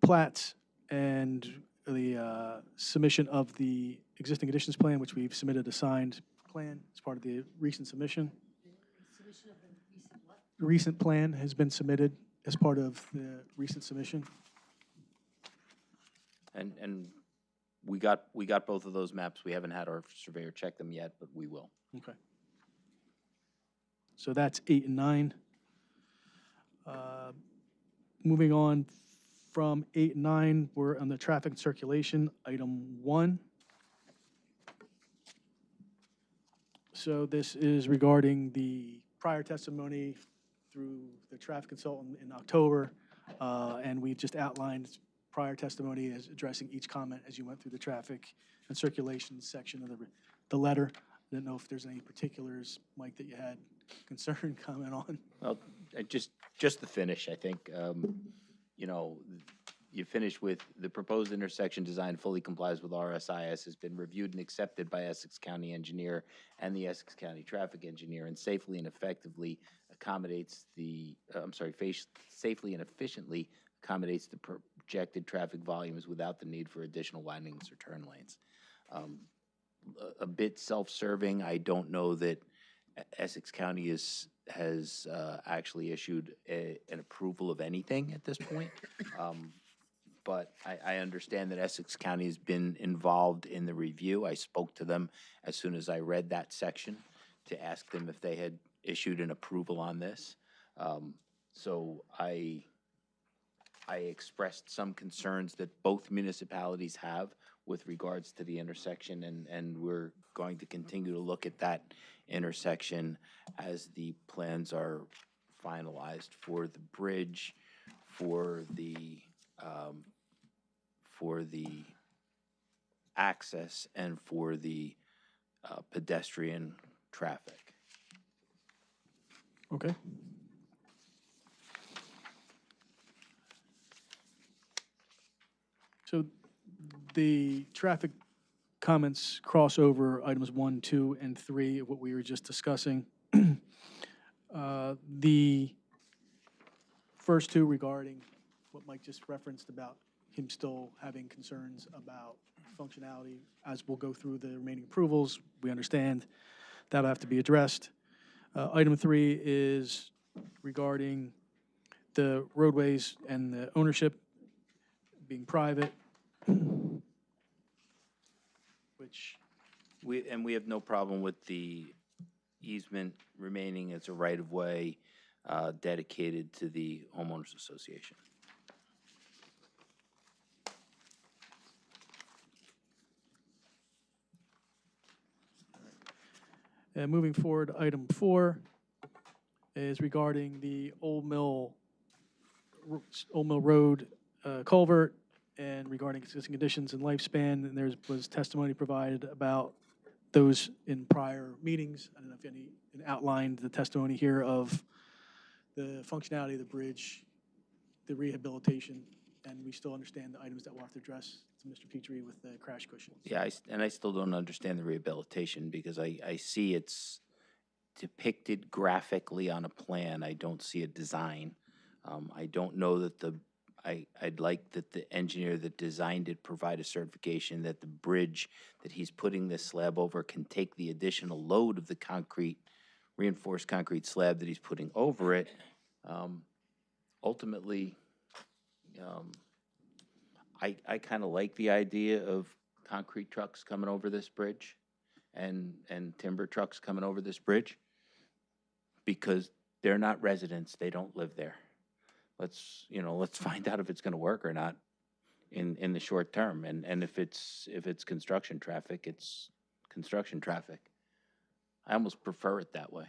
plats and the submission of the existing conditions plan, which we've submitted a signed plan as part of the recent submission. Submission of the recent what? The recent plan has been submitted as part of the recent submission. And we got both of those maps. We haven't had our surveyor check them yet, but we will. Okay. So that's 8 and 9. Moving on from 8 and 9, we're on the traffic and circulation, item 1. So this is regarding the prior testimony through the traffic consultant in October, and we just outlined prior testimony as addressing each comment as you went through the traffic and circulation section of the letter. I didn't know if there's any particulars, Mike, that you had concern, comment on. Well, just the finish, I think. You know, you finish with the proposed intersection design fully complies with RSIS, has been reviewed and accepted by Essex County engineer and the Essex County traffic engineer, and safely and effectively accommodates the, safely and efficiently accommodates the projected traffic volumes without the need for additional widenings or turn lanes. A bit self-serving. I don't know that Essex County has actually issued an approval of anything at this point. But I understand that Essex County has been involved in the review. I spoke to them as soon as I read that section to ask them if they had issued an approval on this. So I expressed some concerns that both municipalities have with regards to the intersection, and we're going to continue to look at that intersection as the plans are finalized for the bridge, for the access, and for the pedestrian traffic. Okay. So the traffic comments cross over items 1, 2, and 3 of what we were just discussing. The first two regarding what Mike just referenced about him still having concerns about functionality. As we'll go through the remaining approvals, we understand that'll have to be addressed. Item 3 is regarding the roadways and the ownership being private, which We have no problem with the easement remaining as a right-of-way dedicated to the homeowners association. moving forward, item 4 is regarding the Old Mill Road culvert and regarding existing conditions and lifespan. And there was testimony provided about those in prior meetings. I don't know if any outlined the testimony here of the functionality of the bridge, the rehabilitation, and we still understand the items that we'll have to address to Mr. Petrie with the crash cushions. Yeah, and I still don't understand the rehabilitation because I see it's depicted graphically on a plan. I don't see a design. I don't know that I'd like that the engineer that designed it provide a certification that the bridge that he's putting this slab over can take the additional load of the reinforced concrete slab that he's putting over it. Ultimately, I kind of like the idea of concrete trucks coming over this bridge and timber trucks coming over this bridge because they're not residents, they don't live there. Let's find out if it's gonna work or not in the short term. And if it's construction traffic, it's construction traffic. I almost prefer it that way.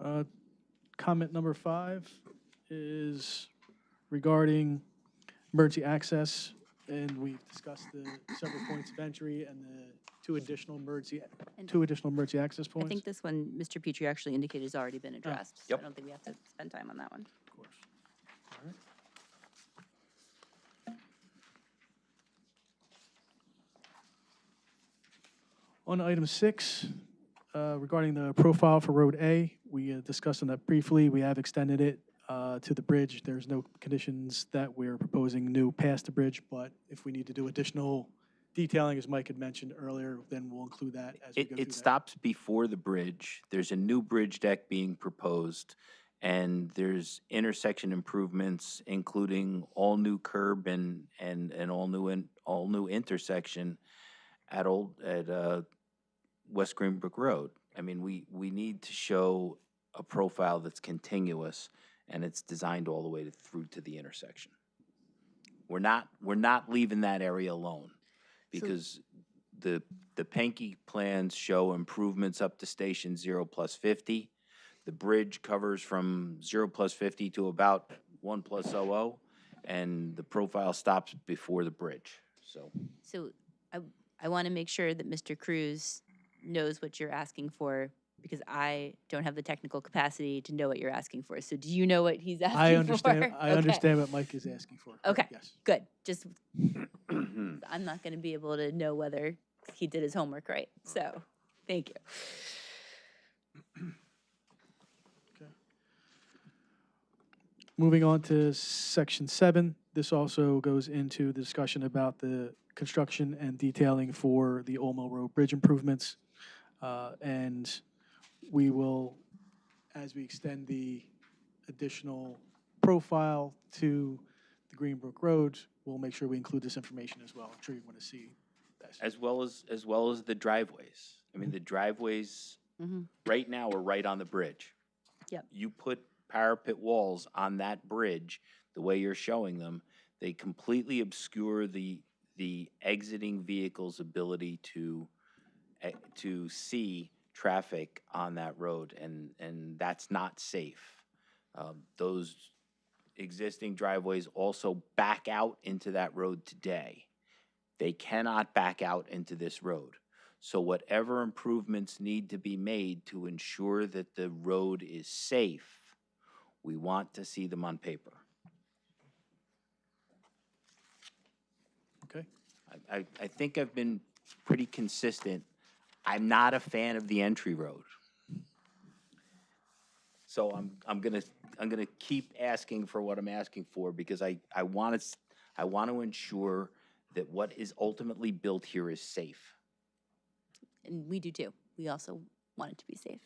Okay. Comment number 5 is regarding emergency access, and we've discussed the several points of entry and the two additional emergency access I points. think this one, Mr. Petrie actually indicated has already been addressed. So Yep. I don't think we have to spend time on that one. Of course. All right. On item 6, regarding the profile for Road A, we discussed on that briefly. We have extended it to the bridge. There's no conditions that we're proposing new past the bridge, but if we need to do additional detailing, as Mike had mentioned earlier, then we'll include that as we go through It that. stops before the bridge. There's a new bridge deck being proposed, and there's intersection improvements, including all new curb and all new intersection at West Greenbrook Road. I mean, we need to show a profile that's continuous and it's designed all the way through to the intersection. We're not leaving that area alone because the Pankey plans show improvements up to station 0+50. The bridge covers from 0+50 to about 1+00, and the profile stops before the bridge. So I want to make sure that Mr. Cruz knows what you're asking for, because I don't have the technical capacity to know what you're asking for. So do you know what he's asking I understand. for? I Okay. understand what Mike is asking for. Okay, Yes. good. Just, I'm not going to be able to know whether he did his homework right. So, thank you. Moving on to section 7, this also goes into the discussion about the construction and detailing for the Old Mill Road Bridge improvements. And we will, as we extend the additional profile to the Greenbrook Road, we'll make sure we include this information as well. I'm sure you want to see this. As well as the driveways. I mean, the driveways right now are right on the bridge. Yep. You put parapet walls on that bridge, the way you're showing them, they completely obscure the exiting vehicle's ability to see traffic on that road, and that's not safe. Those existing driveways also back out into that road today. They cannot back out into this road. So whatever improvements need to be made to ensure that the road is safe, we want to see them on paper. Okay. I think I've been pretty consistent. I'm not a fan of the entry road. So I'm gonna keep asking for what I'm asking for because I want to ensure that what is ultimately built here is safe. And we do too. We also want it to be safe.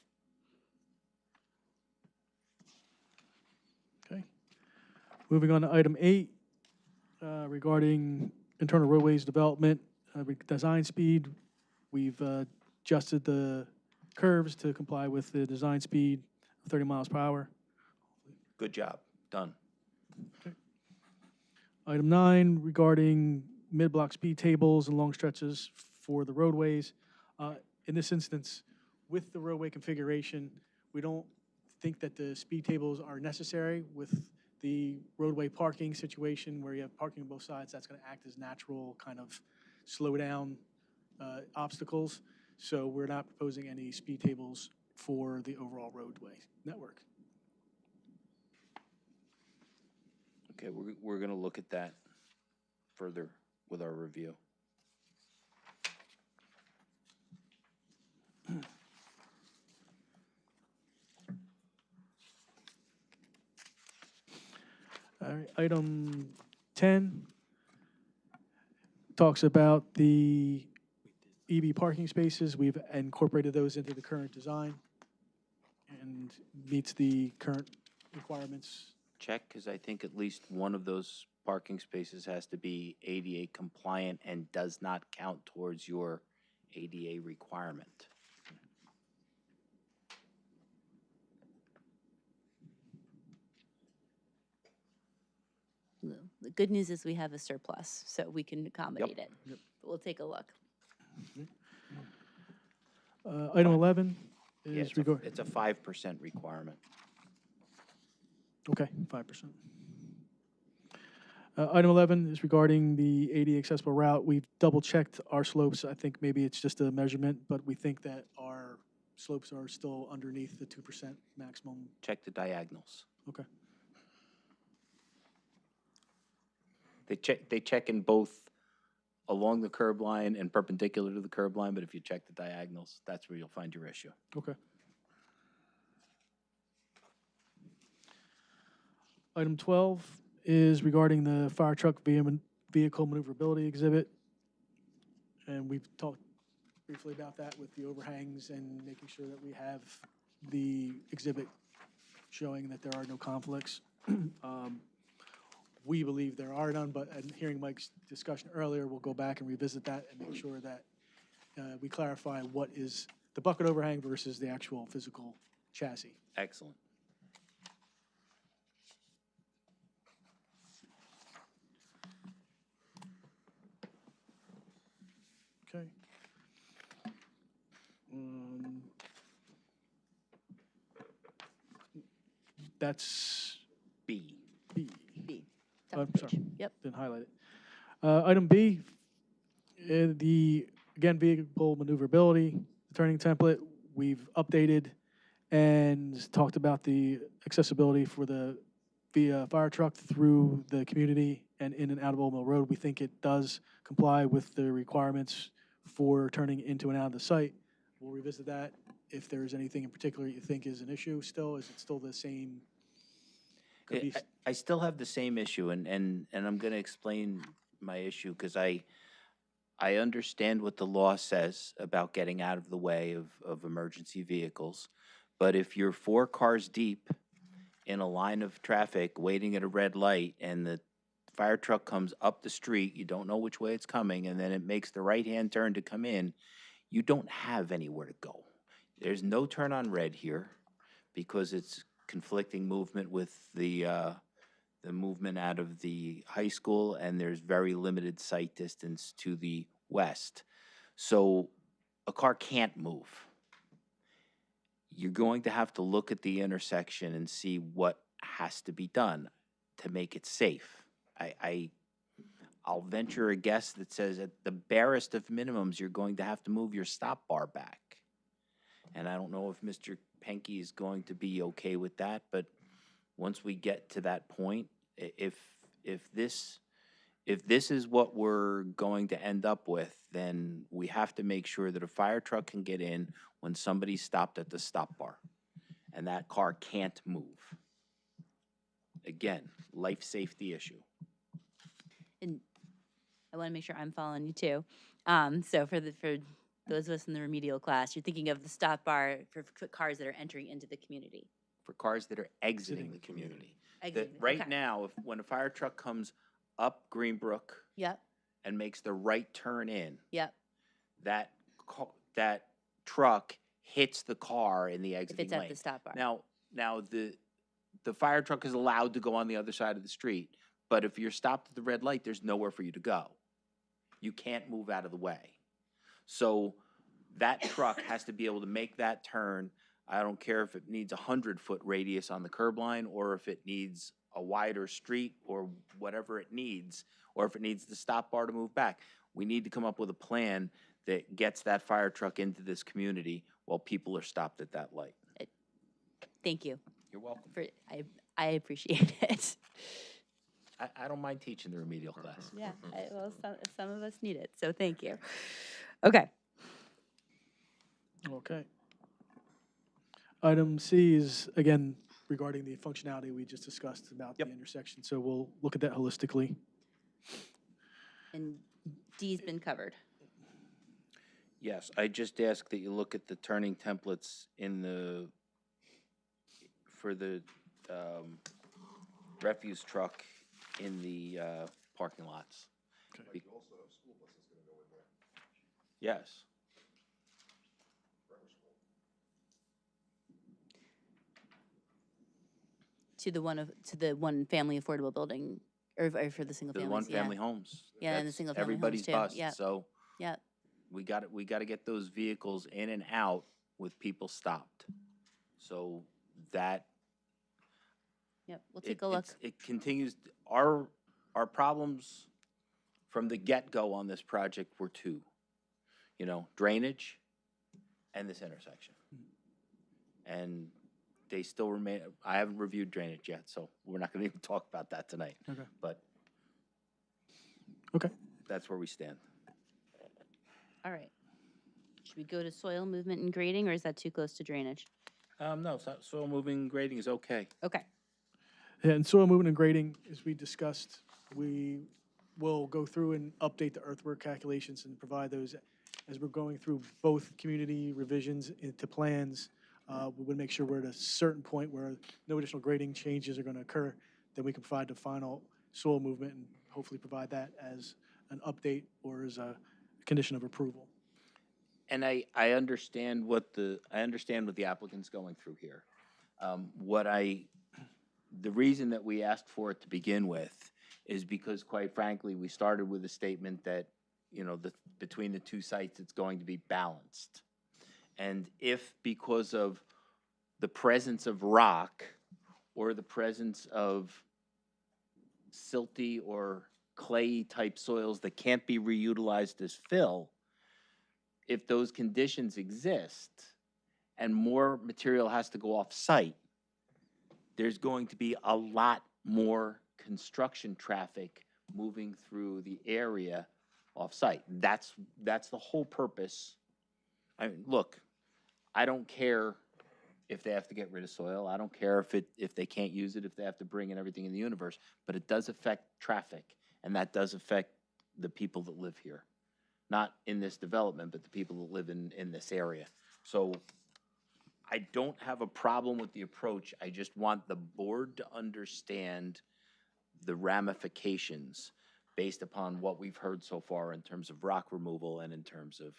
Okay. Moving on to item 8, regarding internal roadways development, design speed. We've adjusted the curves to comply with the design speed of 30 miles per hour. Good job. Done. Item 9, regarding mid-block speed tables and long stretches for the roadways. In this instance, with the roadway configuration, we don't think that the speed tables are necessary with the roadway parking situation where you have parking on both sides. That's going to act as natural kind of slow down obstacles. So we're not proposing any speed tables for the overall roadway network. Okay, we're gonna look at that further with our review. All right, item 10 talks about the EV parking spaces. We've incorporated those into the current design and meets the current requirements. Check, because I think at least one of those parking spaces has to be ADA compliant and does not count towards your ADA requirement. The good news is we have a surplus, so we can accommodate it. Yep. But we'll take a look. Item 11 Yeah, is regard. it's a 5% requirement. Okay, 5%. Item 11 is regarding the ADA accessible route. We've double-checked our slopes. I think maybe it's just a measurement, but we think that our slopes are still underneath the 2% maximum. Check the diagonals. Okay. They check in both along the curb line and perpendicular to the curb line, but if you check the diagonals, that's where you'll find your issue. Okay. Item 12 is regarding the fire truck vehicle maneuverability exhibit. And we've talked briefly about that with the overhangs and making sure that we have the exhibit showing that there are no conflicts. We believe there are none, but in hearing Mike's discussion earlier, we'll go back and revisit that and make sure that we clarify what is the bucket overhang versus the actual physical chassis. Excellent. Okay. That's B. B. B. I'm Top sorry. page. Yep. Didn't highlight it. Item B, again, vehicle maneuverability, the turning template, we've updated and talked about the accessibility for the fire truck through the community and in and out of Old Mill Road. We think it does comply with the requirements for turning into and out of the site. We'll revisit that. If there's anything in particular you think is an issue still, is it still the same? Could be I still have the same issue, and I'm going to explain my issue because I understand what the law says about getting out of the way of emergency vehicles, but if you're 4 cars deep in a line of traffic waiting at a red light and the fire truck comes up the street, you don't know which way it's coming, and then it makes the right-hand turn to come in, you don't have anywhere to go. There's no turn on red here because it's conflicting movement with the movement out of the high school, and there's very limited sight distance to the west. So a car can't move. You're going to have to look at the intersection and see what has to be done to make it safe. I'll venture a guess that says at the barest of minimums, you're going to have to move your stop bar back. And I don't know if Mr. Penke is going to be okay with that, but once we get to that point, if this is what we're going to end up with, then we have to make sure that a fire truck can get in when somebody's stopped at the stop bar, and that car can't move. Again, life safety issue. And I want to make sure I'm following you too. So for those of us in the remedial class, you're thinking of the stop bar for cars that are entering into the community. For cars that are exiting the community. Exiting, Right okay. now, when a fire truck comes up Greenbrook Yep, and makes the right turn in, yep. that truck hits the car in the If exiting it's at lane. the stop bar. Now the fire truck is allowed to go on the other side of the street, but if you're stopped at the red light, there's nowhere for you to go. You can't move out of the way. So that truck has to be able to make that turn. I don't care if it needs a 100-foot radius on the curb line or if it needs a wider street or whatever it needs, or if it needs the stop bar to move back. We need to come up with a plan that gets that fire truck into this community while people are stopped at that light. Thank you. You're welcome. I appreciate it. I don't mind teaching the remedial class. Yeah, well, some of us need it, so thank you. Okay. Okay. Item C is, again, regarding the functionality we just discussed about the intersection, so we'll look at that holistically. And D's been covered. Yes, I just ask that you look at the turning templates for the refuse truck in the parking lots. Be- Yes. To the one family affordable building, or for the single The families, one-family homes. Yeah, and the That's single-family homes everybody's too. bust, Yep. so Yep. we got to get those vehicles in and out with people stopped. So that Yep, we'll take a look. it continues, our problems from the get-go on this project were two, drainage and this intersection. And they still remain, I haven't reviewed drainage yet, so we're not gonna even talk about that tonight. Okay. But Okay. that's where we stand. All right. Should we go to soil movement and grading, or is that too close to drainage? No, soil moving grading is okay. Okay. Yeah, and soil movement and grading, as we discussed, we will go through and update the earthwork calculations and provide those as we're going through both community revisions into plans. We would make sure we're at a certain point where no additional grading changes are going to occur, then we can provide the final soil movement and hopefully provide that as an update or as a condition of approval. And I understand what the applicant's going through here. The reason that we asked for it to begin with is because, quite frankly, we started with a statement that, between the two sites, it's going to be balanced. And if because of the presence of rock or the presence of silty or clayey type soils that can't be reutilized as fill, if those conditions exist and more material has to go off site, there's going to be a lot more construction traffic moving through the area off site. That's the whole purpose. I mean, look, I don't care if they have to get rid of soil. I don't care if they can't use it, if they have to bring in everything in the universe, but it does affect traffic, and that does affect the people that live here. Not in this development, but the people that live in this area. So I don't have a problem with the approach. I just want the board to understand the ramifications based upon what we've heard so far in terms of rock removal and in terms of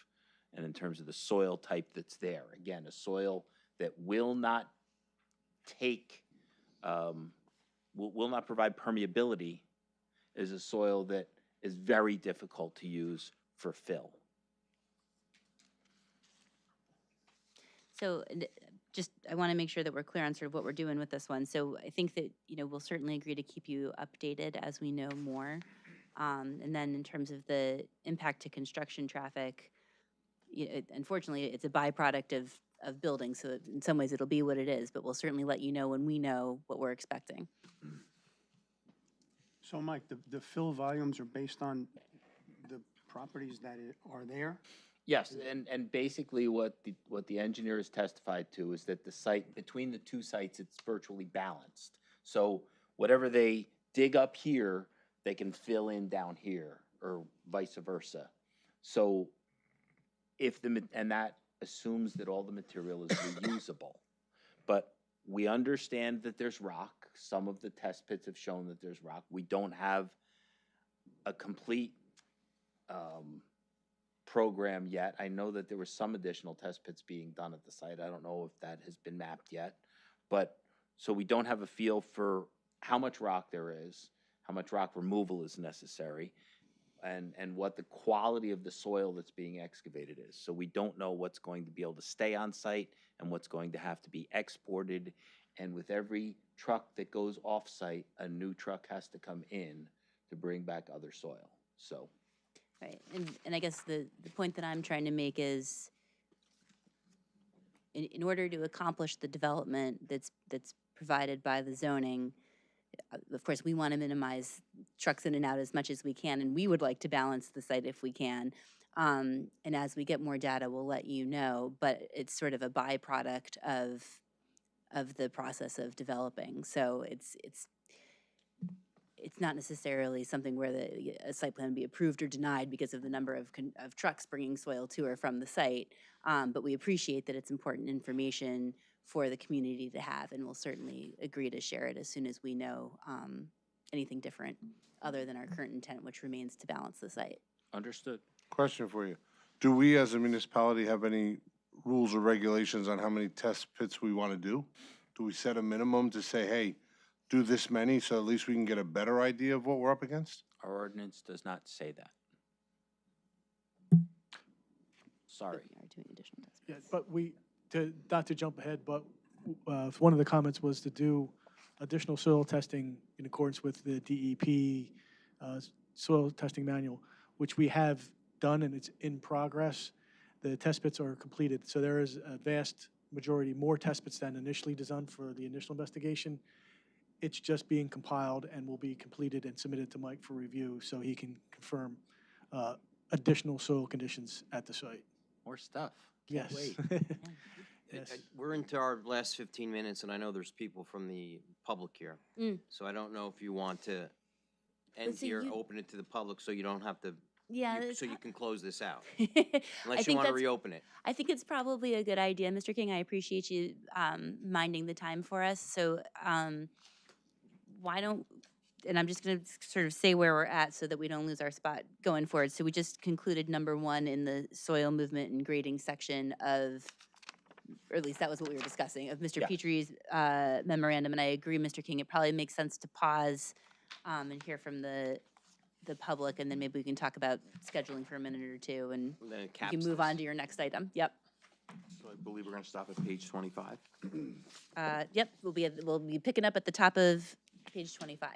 the soil type that's there. Again, a soil that will not will not provide permeability is a soil that is very difficult to use for fill. So I want to make sure that we're clear on sort of what we're doing with this one. So I think that, we'll certainly agree to keep you updated as we know more. And then in terms of the impact to construction traffic, unfortunately, it's a byproduct of building. So in some ways it'll be what it is, but we'll certainly let you know when we know what we're expecting. So Mike, the fill volumes are based on the properties that are there? Yes, and basically what the engineer has testified to is that the site, between the two sites, it's virtually balanced. So whatever they dig up here, they can fill in down here, or vice versa. So and that assumes that all the material is reusable. But we understand that there's rock. Some of the test pits have shown that there's rock. We don't have a complete program yet. I know that there were some additional test pits being done at the site. I don't know if that has been mapped yet. But so we don't have a feel for how much rock there is, how much rock removal is necessary, and what the quality of the soil that's being excavated is. So we don't know what's going to be able to stay on site and what's going to have to be exported. And with every truck that goes off site, a new truck has to come in to bring back other soil. So. Right, and I guess the point that I'm trying to make is in order to accomplish the development that's provided by the zoning, of course, we want to minimize trucks in and out as much as we can, and we would like to balance the site if we can. And as we get more data, we'll let you know, but it's sort of a byproduct of the process of developing. So it's not necessarily something where a site plan would be approved or denied because of the number of trucks bringing soil to or from the site. But we appreciate that it's important information for the community to have, and we'll certainly agree to share it as soon as we know anything different other than our current intent, which remains to balance the site. Understood. Question for you. Do we as a municipality have any rules or regulations on how many test pits we want to do? Do we set a minimum to say, hey, do this many so at least we can get a better idea of what we're up against? Our ordinance does not say that. Sorry. We are doing additional tests. Yeah, but not to jump ahead, but one of the comments was to do additional soil testing in accordance with the DEP soil testing manual, which we have done and it's in progress. The test pits are completed, so there is a vast majority more test pits than initially designed for the initial investigation. It's just being compiled and will be completed and submitted to Mike for review so he can confirm additional soil conditions at the site. More stuff. Can't Yes. wait. Yes. We're into our last 15 minutes, and I know there's people from the public here. So I don't know if you want to end so here, you- open it to the public so you don't have to, Yeah, so you can close this out, I unless you think want to that's- reopen it. I think it's probably a good idea, Mr. King. I appreciate you minding the time for us. So why don't, and I'm just going to sort of say where we're at so that we don't lose our spot going forward. So we just concluded number 1 in the soil movement and grading section of, or at least that was what we were discussing, of Mr. Yeah. Petrie's memorandum. And I agree, Mr. King, it probably makes sense to pause and hear from the public, and then maybe we can talk about scheduling for a minute or two, and And then it you caps can move this. on to your next item. Yep. So I believe we're gonna stop at page 25. Yep, we'll be picking up at the top of page 25.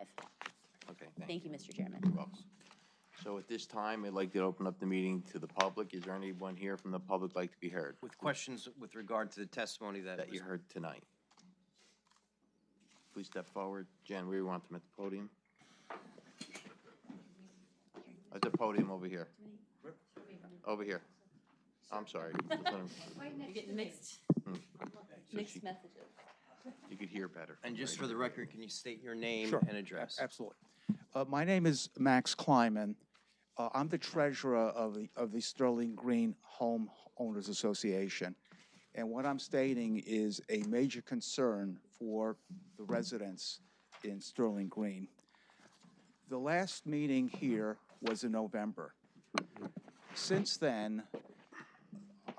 Okay, Thank you, Mr. Chairman. You're welcome. So at this time, I'd like to open up the meeting to the public. Is there anyone here from the public like to be heard? With questions with regard to the testimony that That was you heard tonight? Please step forward. Jen, we want them at the podium. At the podium over here. Over here. I'm sorry. You're getting mixed So she- messages. You could hear better. And just for the record, can you state your name Sure. and address? Absolutely. My name is Max Kleiman. I'm the treasurer of the Sterling Green Home Owners Association. And what I'm stating is a major concern for the residents in Sterling Green. The last meeting here was in November. Since then,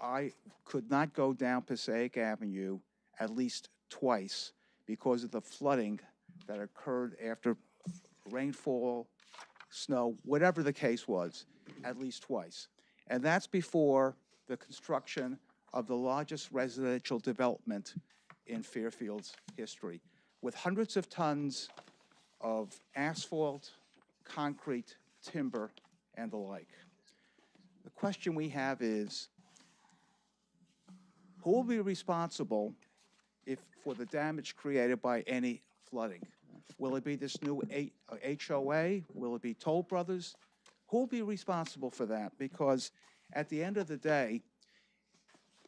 I could not go down Passaic Avenue at least twice because of the flooding that occurred after rainfall, snow, whatever the case was, at least twice. And that's before the construction of the largest residential development in Fairfield's history, with hundreds of tons of asphalt, concrete, timber, and the like. The question we have is, who will be responsible for the damage created by any flooding? Will it be this new HOA? Will it be Toll Brothers? Who will be responsible for that? Because at the end of the day,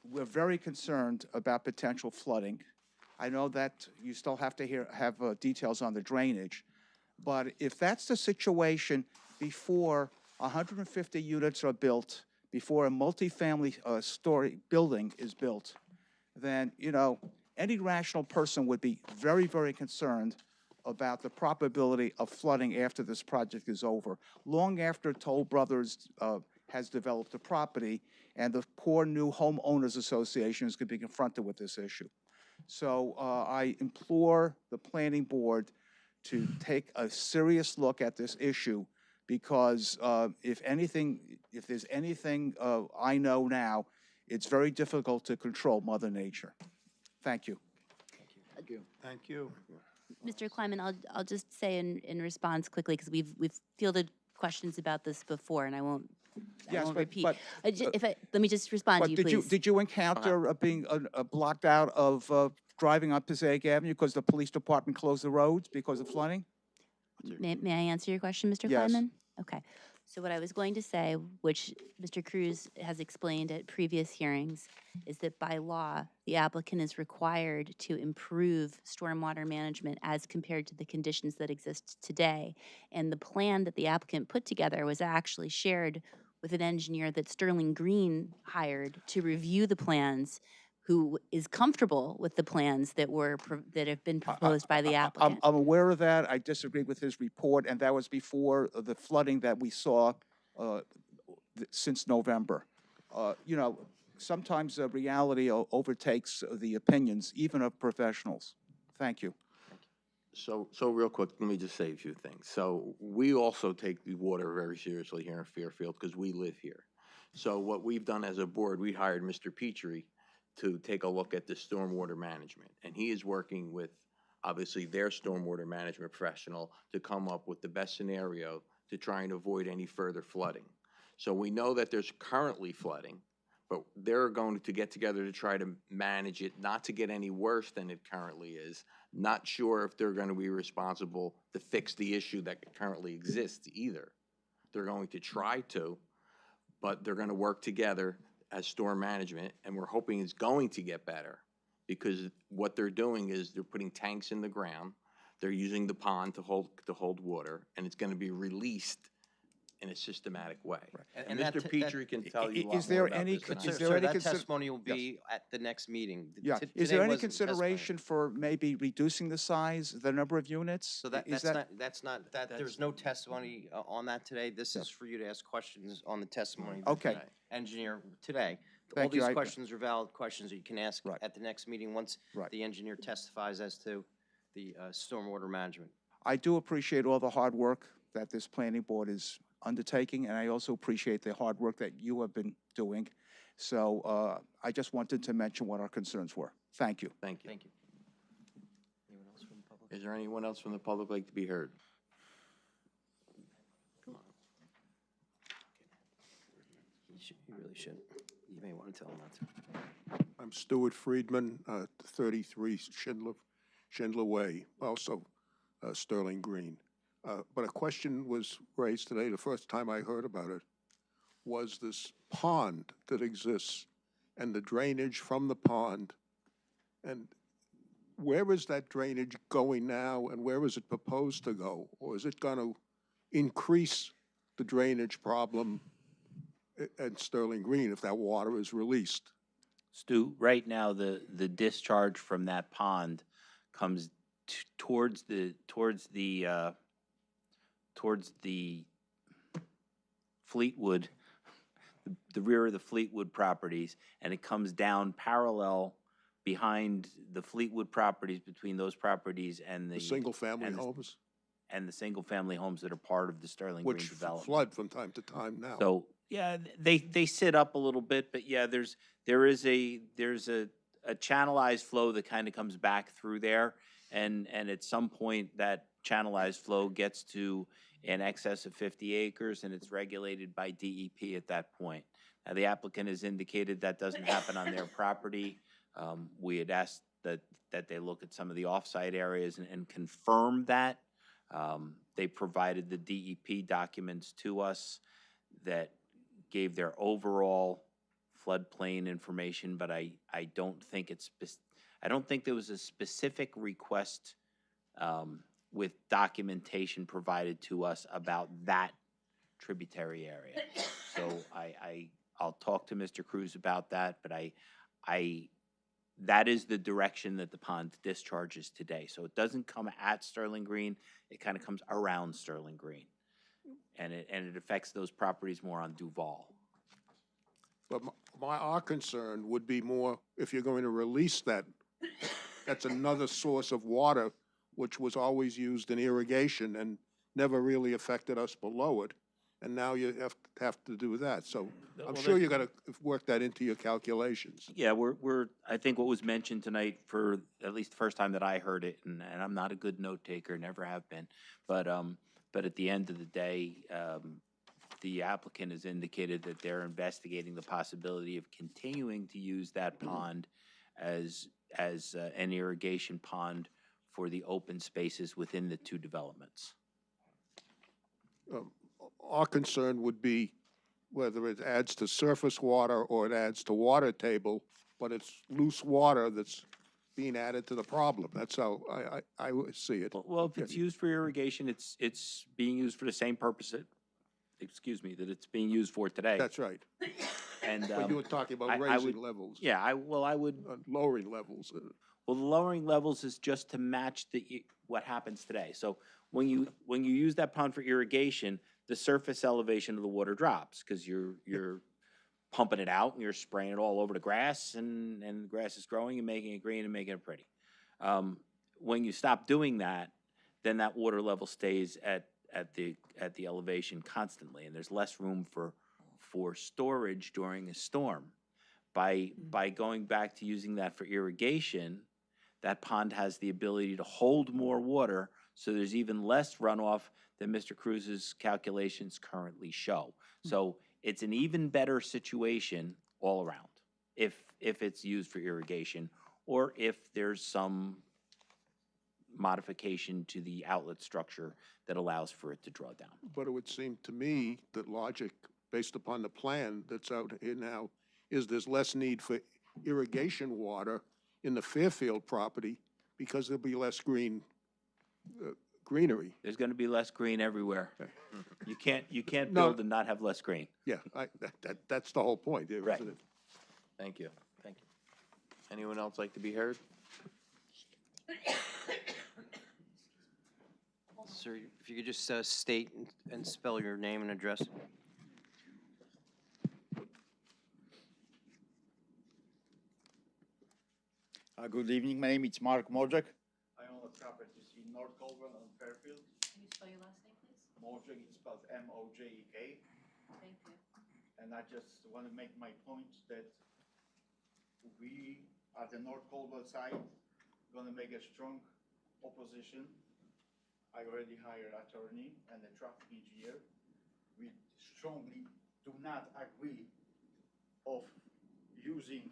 we're very concerned about potential flooding. I know that you still have to have details on the drainage, but if that's the situation before 150 units are built, before a multifamily story building is built, then, any rational person would be very, very concerned about the probability of flooding after this project is over, long after Toll Brothers has developed the property and the poor new homeowners associations could be confronted with this issue. So I implore the planning board to take a serious look at this issue, because if there's anything I know now, it's very difficult to control Mother Nature. Thank you. Thank you. Thank you. Mr. Kleiman, I'll just say in response quickly, because we've fielded questions about this before, and I won't I Yes, won't but- repeat. but, Let me just respond to But you, did you, please. did you encounter being blocked out of driving up Passaic Avenue because the police department closed the roads because of flooding? May I answer your question, Mr. Yes. Kleinman? Okay. So what I was going to say, which Mr. Cruz has explained at previous hearings, is that by law, the applicant is required to improve stormwater management as compared to the conditions that exist today. And the plan that the applicant put together was actually shared with an engineer that Sterling Green hired to review the plans, who is comfortable with the plans that that have been proposed by the applicant. I'm aware of that. I disagreed with his report, and that was before the flooding that we saw since November. You know, sometimes reality overtakes the opinions, even of professionals. Thank you. So real quick, let me just say a few things. So we also take the water very seriously here in Fairfield because we live here. So what we've done as a board, we hired Mr. Petrie to take a look at the stormwater management. And he is working with, obviously, their stormwater management professional to come up with the best scenario to try and avoid any further flooding. So we know that there's currently flooding, but they're going to get together to try to manage it, not to get any worse than it currently is. Not sure if they're going to be responsible to fix the issue that currently exists either. They're going to try to, but they're going to work together as storm management, and we're hoping it's going to get better because what they're doing is they're putting tanks in the ground. They're using the pond to hold water, and it's going to be released in a systematic way. And that Mr. t- Petrie can tell you a lot Is there more about any this than I is do. there Sir, any that testimony will yes. be at the next meeting. Yeah. T- Is today there any wasn't testimony. consideration for maybe reducing the size, the number of units? So Is that's not, there's no testimony on that today. This is for you to ask questions on the testimony. that Okay. the Engineer today. All Thank you. these I- questions are valid questions that you can ask Right. at the next meeting once Right. the engineer testifies as to the stormwater management. I do appreciate all the hard work that this planning board is undertaking, and I also appreciate the hard work that you have been doing. So I just wanted to mention what our concerns were. Thank you. Thank you. Thank you. Anyone else from the public? Is there anyone else from the public like to be heard? You really should. You may want to tell him not to. I'm Stuart Friedman, 33 Schindler Way, also Sterling Green. But a question was raised today, the first time I heard about it, was this pond that exists and the drainage from the pond. And where is that drainage going now, and where is it proposed to go? Or is it going to increase the drainage problem at Sterling Green if that water is released? Stu, right now, the discharge from that pond comes towards the Fleetwood, the rear of the Fleetwood properties, and it comes down parallel behind the Fleetwood properties, between those properties and The single-family homes, and the single-family homes that are part of the Sterling Green which development. flood from time to time now. So, yeah, they sit up a little bit, but yeah, there's a channelized flow that kind of comes back through there, and at some point that channelized flow gets to in excess of 50 acres, and it's regulated by DEP at that point. Now, the applicant has indicated that doesn't happen on their property. We had asked that they look at some of the offsite areas and confirm that. They provided the DEP documents to us that gave their overall floodplain information, but I don't think I don't think there was a specific request with documentation provided to us about that tributary area. So I'll talk to Mr. Cruz about that, but that is the direction that the pond discharges today. So it doesn't come at Sterling Green, it kind of comes around Sterling Green. And it affects those properties more on Duval. But our concern would be more if you're going to release that, that's another source of water which was always used in irrigation and never really affected us below it. And now you have to do that. So I'm sure you got to work that into your calculations. Yeah, I think what was mentioned tonight, for at least the first time that I heard it, and I'm not a good note taker, never have been, but at the end of the day, the applicant has indicated that they're investigating the possibility of continuing to use that pond as an irrigation pond for the open spaces within the two developments. Our concern would be whether it adds to surface water or it adds to water table, but it's loose water that's being added to the problem. That's how I would see it. Well, if it's used for irrigation, it's being used for the same purpose that, that it's being used for today. That's right. And, But you were talking about I raising would- levels. Yeah, I would, Lowering levels. well, the lowering levels is just to match what happens today. So when you use that pond for irrigation, the surface elevation of the water drops because you're pumping it out and you're spraying it all over the grass, and the grass is growing and making it green and making it pretty. When you stop doing that, then that water level stays at the elevation constantly, and there's less room for storage during a storm. By going back to using that for irrigation, that pond has the ability to hold more water, so there's even less runoff than Mr. Cruz's calculations currently show. So it's an even better situation all around if it's used for irrigation, or if there's some modification to the outlet structure that allows for it to draw down. But it would seem to me that logic, based upon the plan that's out here now, is there's less need for irrigation water in the Fairfield property because there'll be less greenery. There's gonna be less green everywhere. You can't No. build and not have less green. Yeah, that's the whole point there, Right. isn't it? Thank you. Thank you. Anyone else like to be heard? Sir, if you could just state and spell your name and address. Good evening. My name is Mark Mojak. I own a properties in North Colburn and Fairfield. Can you spell your last name, please? Mojak is spelled M-O-J-E-K. Thank you. And I just want to make my point that we, at the North Colburn side, going to make a strong opposition. I already hired attorney and a traffic engineer. We strongly do not agree of using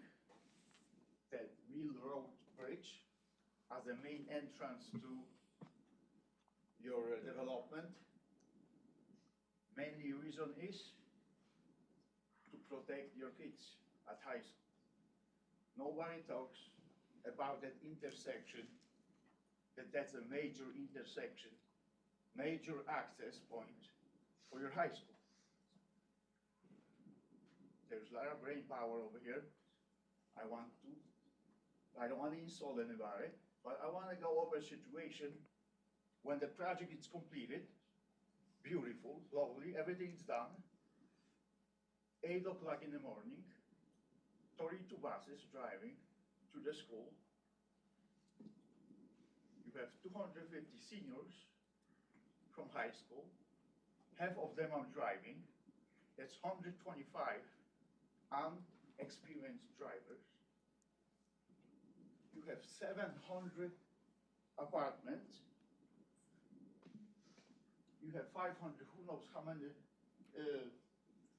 that Wheel Road Bridge as the main entrance to your development. Mainly reason is to protect your kids at high school. Nobody talks about that intersection, that's a major intersection, major access point for your high school. There's a lot of brain power over here. I don't want to insult anybody, but I want to go over a situation when the project is completed, beautiful, lovely, everything's done. 8 o'clock in the morning, 32 buses driving to the school. You have 250 seniors from high school. Half of them are driving. That's 125 unexperienced drivers. You have 700 apartments. You have 500, who knows how many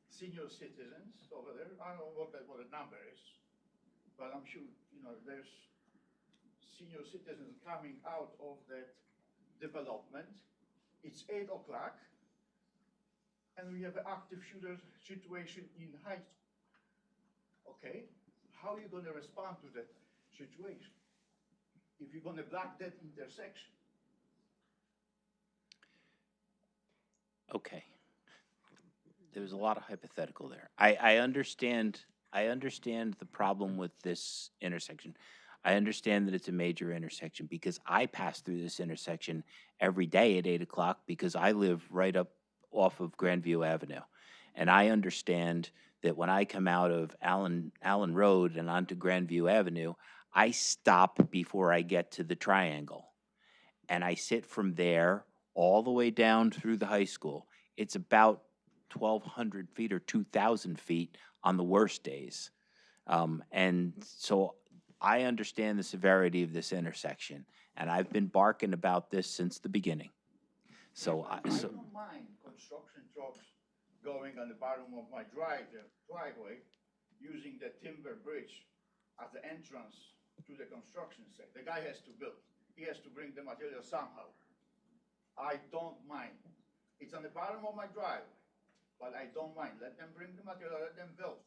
senior citizens over there. I don't know what the number is, but I'm sure, there's senior citizens coming out of that development. It's 8 o'clock, and we have an active shooter situation in high school. Okay, how are you going to respond to that situation if you're going to block that intersection? Okay. There's a lot of hypothetical there. I understand the problem with this intersection. I understand that it's a major intersection because I pass through this intersection every day at 8 o'clock because I live right up off of Grandview Avenue. And I understand that when I come out of Allen Road and onto Grandview Avenue, I stop before I get to the triangle. And I sit from there all the way down through the high school. It's about 1,200 feet or 2,000 feet on the worst days. And so I understand the severity of this intersection, and I've been barking about this since the beginning. So I don't mind construction trucks going on the bottom of my driveway, using the timber bridge as the entrance to the construction site. The guy has to build. He has to bring the material somehow. I don't mind. It's on the bottom of my driveway, but I don't mind. Let them bring the material, let them build.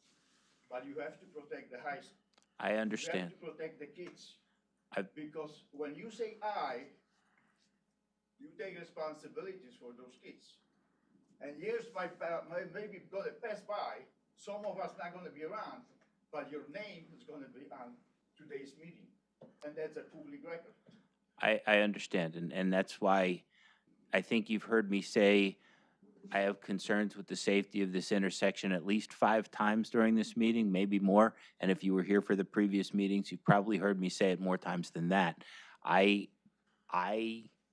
But you have to protect the high school. I You understand. have to protect the kids. I- Because when you say you take responsibilities for those kids. And years maybe gonna pass by, some of us not gonna be around, but your name is gonna be on today's meeting. And that's a public record. I understand, and that's why I think you've heard me say I have concerns with the safety of this intersection at least 5 times during this meeting, maybe more. And if you were here for the previous meetings, you've probably heard me say it more times than that. I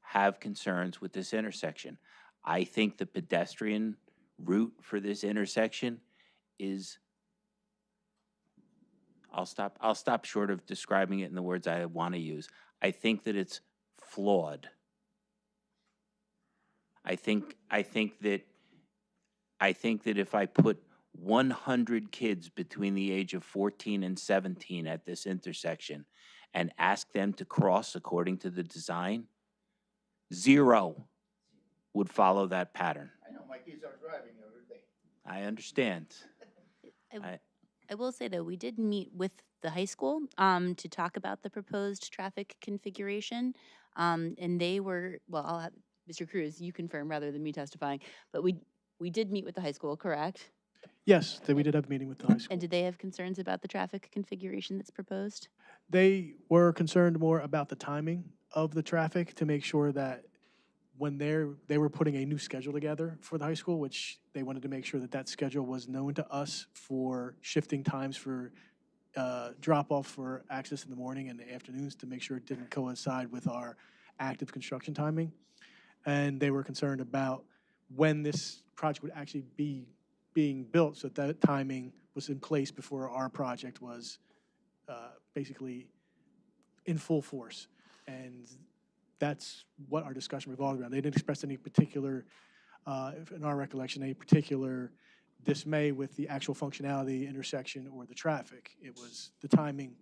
have concerns with this intersection. I think the pedestrian route for this intersection is, I'll stop short of describing it in the words I want to use. I think that it's flawed. I think that if I put 100 kids between the age of 14 and 17 at this intersection and ask them to cross according to the design, 0 would follow that pattern. I know my kids are driving every day. I understand. I will say, though, we did meet with the high school to talk about the proposed traffic configuration. And they were, well, I'll have Mr. Cruz, you confirm rather than me testifying, but we did meet with the high school, correct? Yes, we did have a meeting with the high school. And did they have concerns about the traffic configuration that's proposed? They were concerned more about the timing of the traffic to make sure that when they were putting a new schedule together for the high school, which they wanted to make sure that that schedule was known to us for shifting times for drop-off for access in the morning and the afternoons to make sure it didn't coincide with our active construction timing. And they were concerned about when this project would actually be being built, so that timing was in place before our project was basically in full force. And that's what our discussion revolved around. They didn't express any particular, in our recollection, any particular dismay with the actual functionality, intersection, or the traffic. It was the timing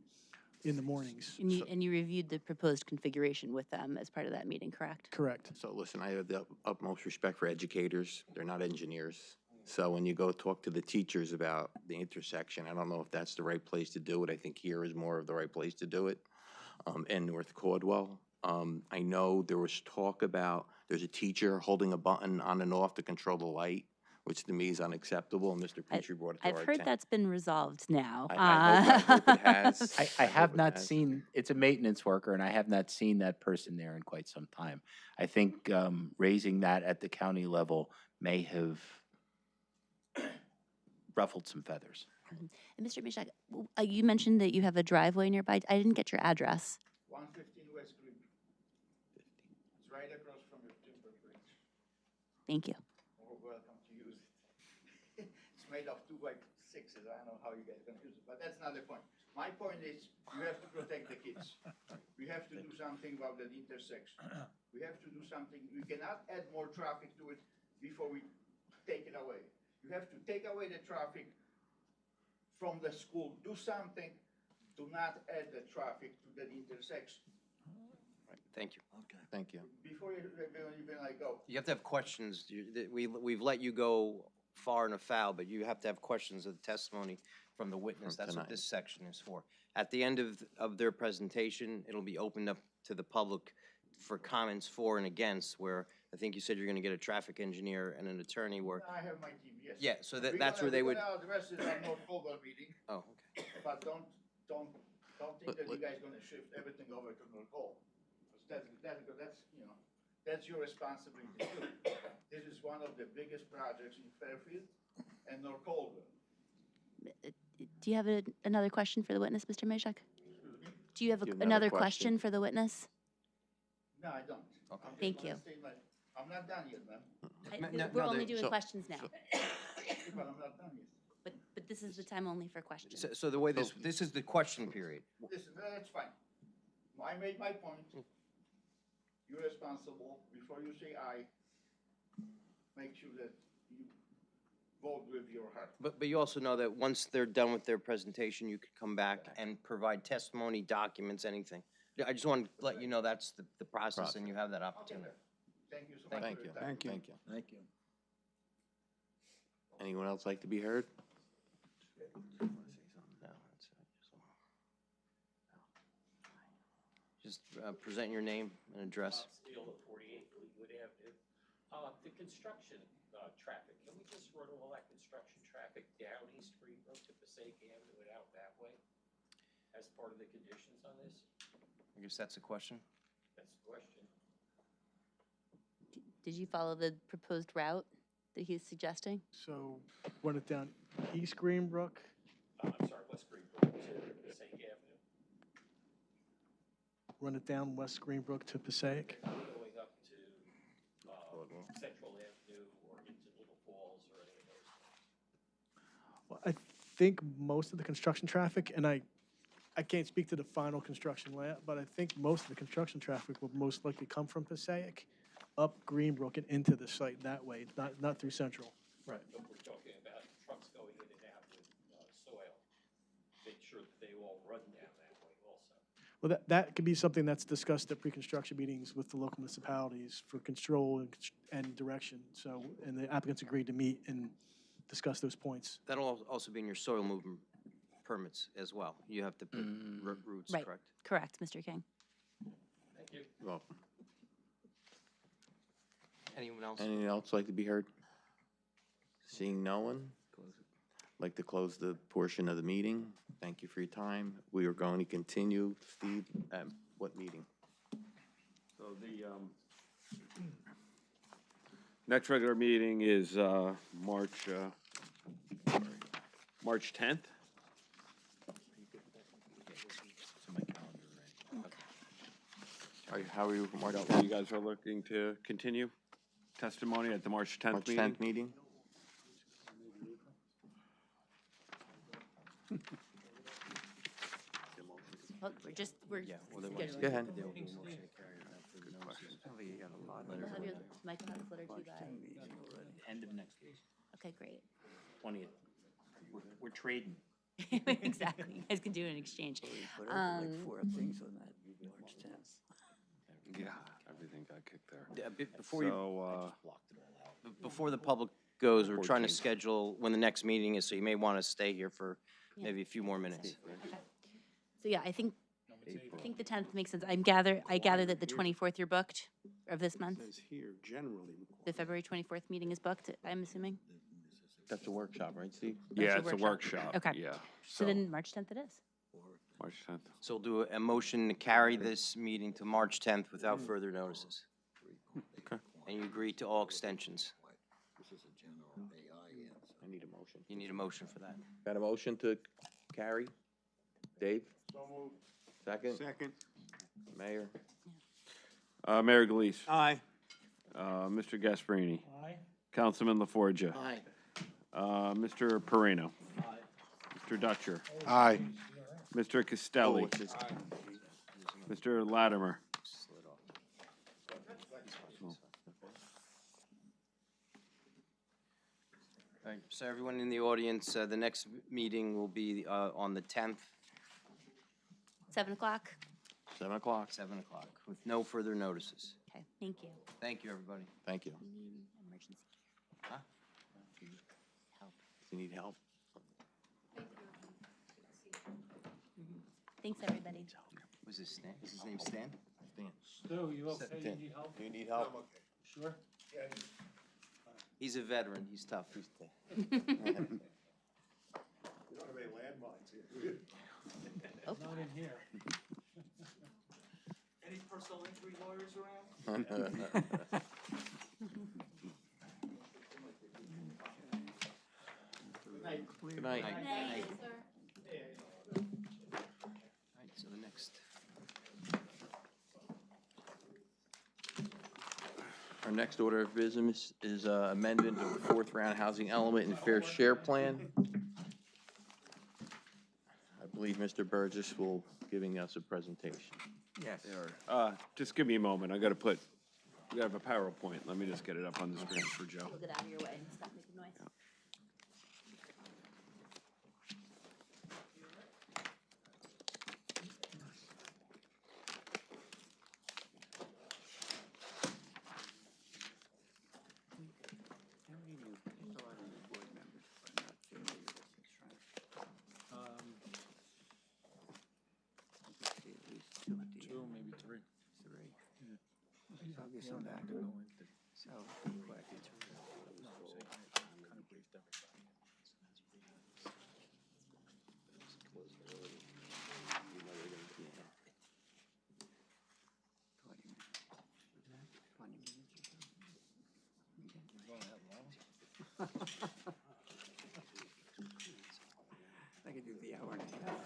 in the mornings. And you reviewed the proposed configuration with them as part of that meeting, correct? Correct. So listen, I have the utmost respect for educators. They're not engineers. So when you go talk to the teachers about the intersection, I don't know if that's the right place to do it. I think here is more of the right place to do it, in North Caldwell. I know there was talk about, there's a teacher holding a button on and off to control the light, which to me is unacceptable, and Mr. Petrie brought it to our I've attention. heard that's been resolved now. I hope it has. I have hope it not has. seen, it's a maintenance worker, and I have not seen that person there in quite some time. I think raising that at the county level may have ruffled some feathers. And Mr. Mishak, you mentioned that you have a driveway nearby. I didn't get your address. 115 West Green. It's right across from your timber bridge. Thank you. You're welcome to use it. It's made of 2x6s. I don't know how you guys can use it, but that's not the point. My point is, you have to protect the kids. We have to do something about that intersection. We have to do something. We cannot add more traffic to it before we take it away. You have to take away the traffic from the school. Do something. Do not add the traffic to that intersection. Thank you. Okay. Thank you. Before you even like go. You have to have questions. We've let you go far and afoul, but you have to have questions of the testimony from the witness. From That's what tonight. this section is for. At the end of their presentation, it'll be opened up to the public for comments for and against, where I think you said you're gonna get a traffic engineer and an attorney where, I have my team, yes. yeah, so that's where they would, We're gonna address it on North Caldwell meeting, oh, okay. but don't think that you guys gonna shift everything over to North Caldwell. That's, you know, that's your responsibility too. This is one of the biggest projects in Fairfield and North Caldwell. Do you have another question for the witness, Mr. Mishak? Do you have Do you have another another question for the witness? No, I don't. Thank you. I'm not done yet, ma'am. We're only doing questions now, But I'm not done yet. but this is the time only for questions. So the way this is the question period. Listen, that's fine. I made my point. You're responsible. Before you say aye, make sure that you vote with your heart. But you also know that once they're done with their presentation, you could come back and provide testimony, documents, anything. Yeah, I just wanted to let you know that's the process, and you have that opportunity. Thank you so much. Thank for you. your time. Thank you. Thank you. Thank you. Anyone else like to be heard? No, that's it. Just present your name and address. Steele at 48 Fleetwood Avenue. The construction traffic, can we just run all that construction traffic down East Greenbrook to Passaic Avenue and out that way as part of the conditions on this? I guess that's a question. That's the question. Did you follow the proposed route that he's suggesting? So run it down East Greenbrook. I'm sorry, West Greenbrook to Passaic Avenue, Run it down West Greenbrook to Passaic. going up to Central Avenue or into Little Falls or any of those things. Well, I think most of the construction traffic, and I can't speak to the final construction layout, but I think most of the construction traffic will most likely come from Passaic, up Greenbrook and into the site that way, not through Central. Right. But we're talking about trucks going in and out with soil. Make sure that they all run down that way also. Well, that could be something that's discussed at pre-construction meetings with the local municipalities for control and direction. So, and the applicants agreed to meet and discuss those points. That'll also be in your soil movement permits as well. You have to put roots, Right. correct? Correct, Mr. King. Thank you. You're welcome. Anyone else? Anyone else like to be heard? Seeing no one, like to close the portion of the meeting. Thank you for your time. We are going to continue. Steve, what meeting? So the next regular meeting is March 10th. How are you for March You 10th? guys are looking to continue testimony at the March 10th March meeting? 10th meeting? Well, we're scheduling. Go ahead. We'll have your, Mike will have his letter to you by. End of next week, Okay, great. 20th. We're trading. Exactly. You guys can do an exchange. Put up like 4 things on that March 10th. Yeah, everything got kicked there. Yeah, before you, So, before the public goes, we're trying to 14th. schedule when the next meeting is, so you may want to stay here for maybe a few more minutes. Okay. So yeah, I think the 10th makes sense. I gather that the 24th you're booked of this month? Says here, generally. The February 24th meeting is booked, I'm assuming? That's a workshop, right, Steve? yeah, That's it's a workshop. Okay. Yeah. So then March 10th it is. March 10th. So we'll do a motion to carry this meeting to March 10th without further notices. Okay. And you agree to all extensions. I need a motion. You need a motion for that. Got a motion to carry? Dave? Second? Second. Mayor? Mayor Galise. Aye. Mr. Gasparini. Aye. Councilman LaForgia. Aye. Mr. Perino. Mr. Dutcher. Aye. Mr. Castelli. Mr. Latimer. All right, so everyone in the audience, the next meeting will be on the 10th, 7 o'clock? 7 o'clock. 7 o'clock, with no further notices. Okay, thank you. Thank you, everybody. Thank you. We need emergency Huh? help. Do you need help? Thanks, everybody. Was his Stan? Is his name Stan? Stu, you okay? You Tim, need help? Do you need help? Sure? He's a veteran, he's tough. You don't have any landmines here. Not in here. Any personal injury lawyers around? Good night. All right, so the next. Our next order of business is amendment of the fourth round housing element and fair share plan. I believe Mr. Burgess will giving us a presentation. Yes. Just give me a moment. We gotta have a PowerPoint. Let me just get it up on the screen for Joe. We'll get out of your way and stop making noise. this one back. I could do the hour and a half.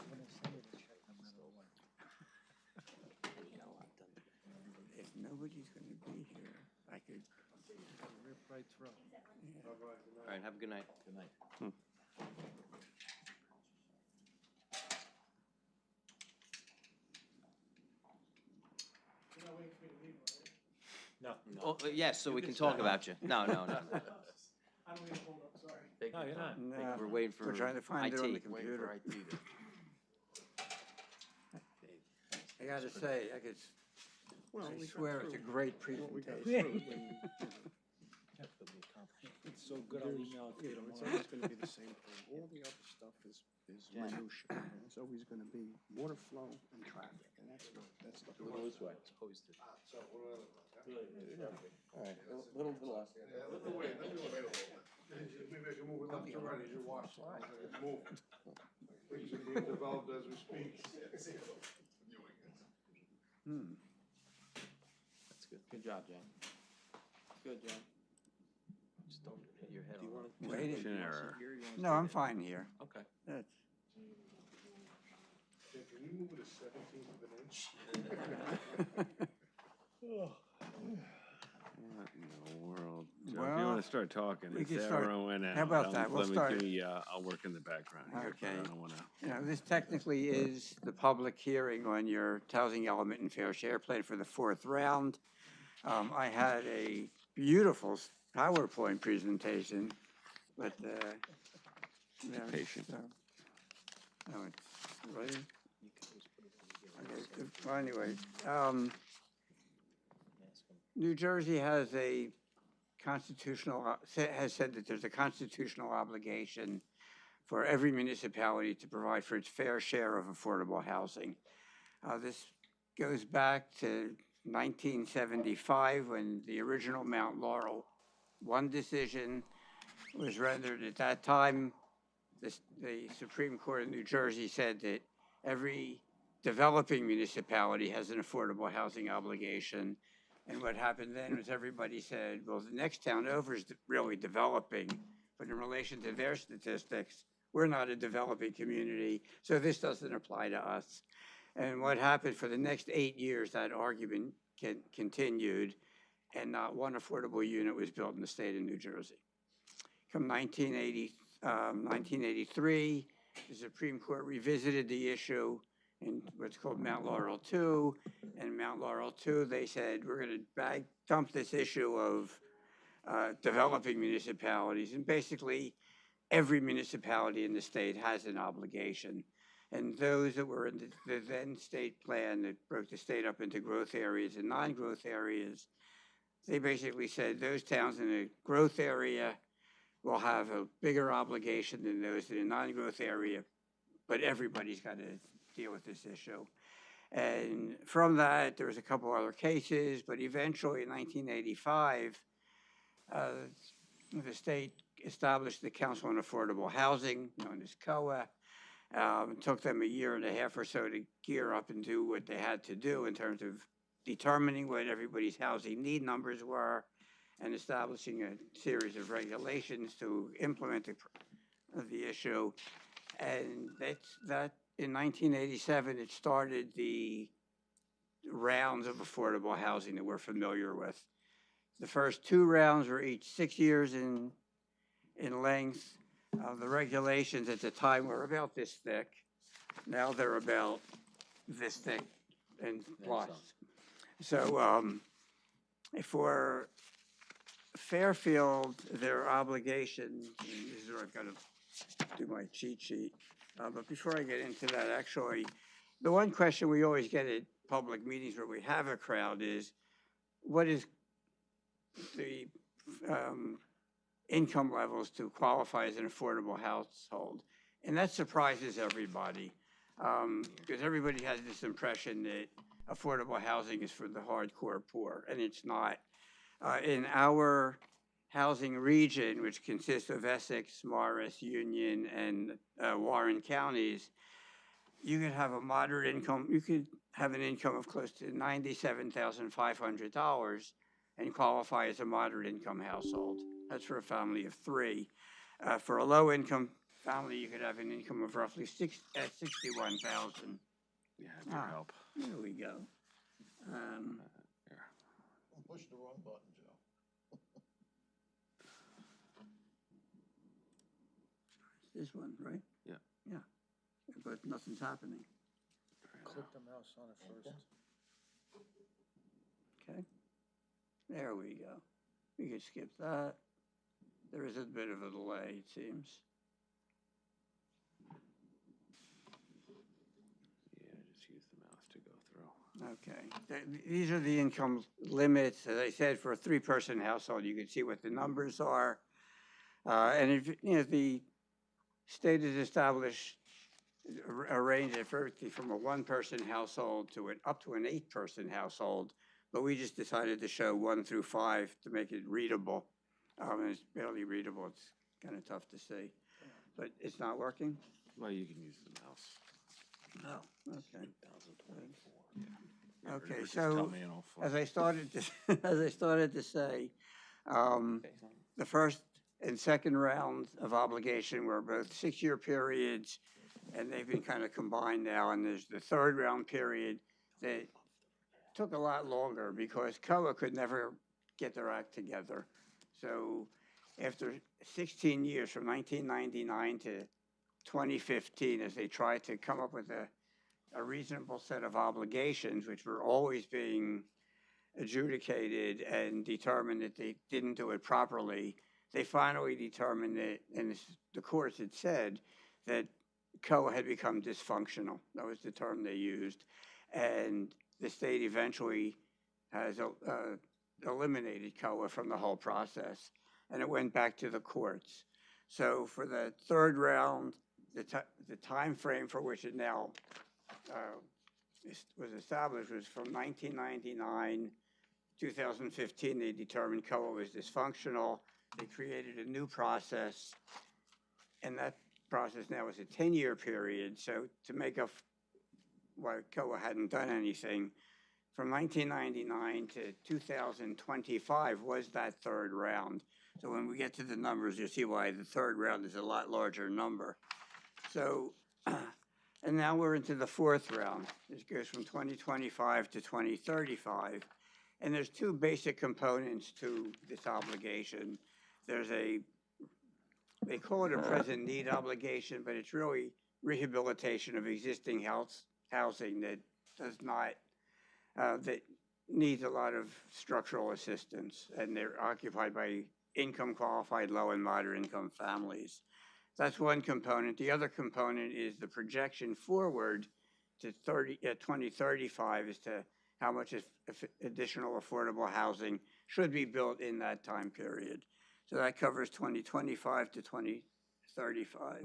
If nobody's gonna be here, I could. Rip right through. All right, have a good night. Good night. No. Oh, yes, so we can talk about you. No, no, no. I don't need to hold up, sorry. No, you're not. No, We're waiting for we're trying to find it on the IT. computer. I gotta say, I swear it's a great presentation. It's so good, I'll email it to you It's tomorrow. always gonna be the same thing. All the other stuff is minutia. It's always gonna be water flow and traffic, and that's the. This way. All right, little less. Yeah, let me wait a little bit. Maybe I can move it left or right as you watch. Move. Things are being developed as we speak. That's good. Good job, John. Good, John. Just don't hit your head on it. Waiting. Connection error. No, I'm fine here. Okay. That's, Can you move it a 17th of an inch? What in the world? Joe, if you Well, want to start talking, we it's can that start- row in out. how about that? We'll Let me start- give me, I'll work in the background here, but Okay. I don't want to. you know, this technically is the public hearing on your housing element and fair share plan for the fourth round. I had a beautiful PowerPoint presentation, but, you know, Patient. Oh, it's ready? Okay, well, anyway, New Jersey has a constitutional, has said that there's a constitutional obligation for every municipality to provide for its fair share of affordable housing. This goes back to 1975, when the original Mount Laurel one decision was rendered. At that time, the Supreme Court of New Jersey said that every developing municipality has an affordable housing obligation. And what happened then was everybody said, well, the next town over is really developing, but in relation to their statistics, we're not a developing community, so this doesn't apply to us. And what happened for the next 8 years, that argument continued, and not one affordable unit was built in the state of New Jersey. Come 1983, the Supreme Court revisited the issue in what's called Mount Laurel II. And Mount Laurel II, they said, we're going to dump this issue of developing municipalities. And basically, every municipality in the state has an obligation. And those that were in the then state plan that broke the state up into growth areas and non-growth areas, they basically said those towns in a growth area will have a bigger obligation than those in a non-growth area, but everybody's got to deal with this issue. And from that, there was a couple other cases, but eventually in 1985, the state established the Council on Affordable Housing, known as COA. It took them 1.5 years or so to gear up and do what they had to do in terms of determining what everybody's housing need numbers were and establishing a series of regulations to implement the issue. And that in 1987, it started the rounds of affordable housing that we're familiar with. The first 2 rounds were each 6 years in length. The regulations at the time were about this thick. Now they're about this thick and plus. So for Fairfield, their obligation, this is where I've got to do my cheat sheet. But before I get into that, actually, the one question we always get at public meetings where we have a crowd is, what is the income levels to qualify as an affordable household? And that surprises everybody, because everybody has this impression that affordable housing is for the hardcore poor, and it's not. In our housing region, which consists of Essex, Morris, Union, and Warren counties, you could have a moderate income, you could have an income of close to $97,500 and qualify as a moderate income household. That's for a family of three. For a low income family, you could have an income of roughly 61,000. Yeah, your help. There we go. Push the wrong button, Joe. This one, right? Yeah. Yeah, but nothing's happening. Click the mouse on it first. Okay, there we go. We could skip that. There is a bit of a delay, it seems. Yeah, just use the mouse to go through. Okay, these are the income limits. As I said, for a three-person household, you can see what the numbers are. And if, you know, the state has established a range of everything from a one-person household to up to an eight-person household, but we just decided to show 1 through 5 to make it readable. And it's barely readable. It's kind of tough to see, but it's not working. Well, you can use the mouse. Oh, okay. 2024. Yeah. Okay, Or just tell so me and I'll as find I started to, as I started to say, the first and second rounds of obligation were both 6-year periods, and they've been kind of combined now. And there's the third round period that took a lot longer because COA could never get their act together. So after 16 years, from 1999 to 2015, as they tried to come up with a reasonable set of obligations, which were always being adjudicated and determined that they didn't do it properly, they finally determined that, and the courts had said, that COA had become dysfunctional. That was the term they used. And the state eventually has eliminated COA from the whole process, and it went back to the courts. So for the third round, the time frame for which it now was established was from 1999, 2015. They determined COA was dysfunctional. They created a new process, and that process now is a 10-year period. So to make up why COA hadn't done anything, from 1999 to 2025 was that third round. So when we get to the numbers, you'll see why the third round is a lot larger number. So, and now we're into the fourth round. This goes from 2025 to 2035. And there's two basic components to this obligation. There's they call it a present need obligation, but it's really rehabilitation of existing housing that does not, that needs a lot of structural assistance, and they're occupied by income qualified low and moderate income families. That's one component. The other component is the projection forward to 2035 as to how much additional affordable housing should be built in that time period. So that covers 2025 to 2035.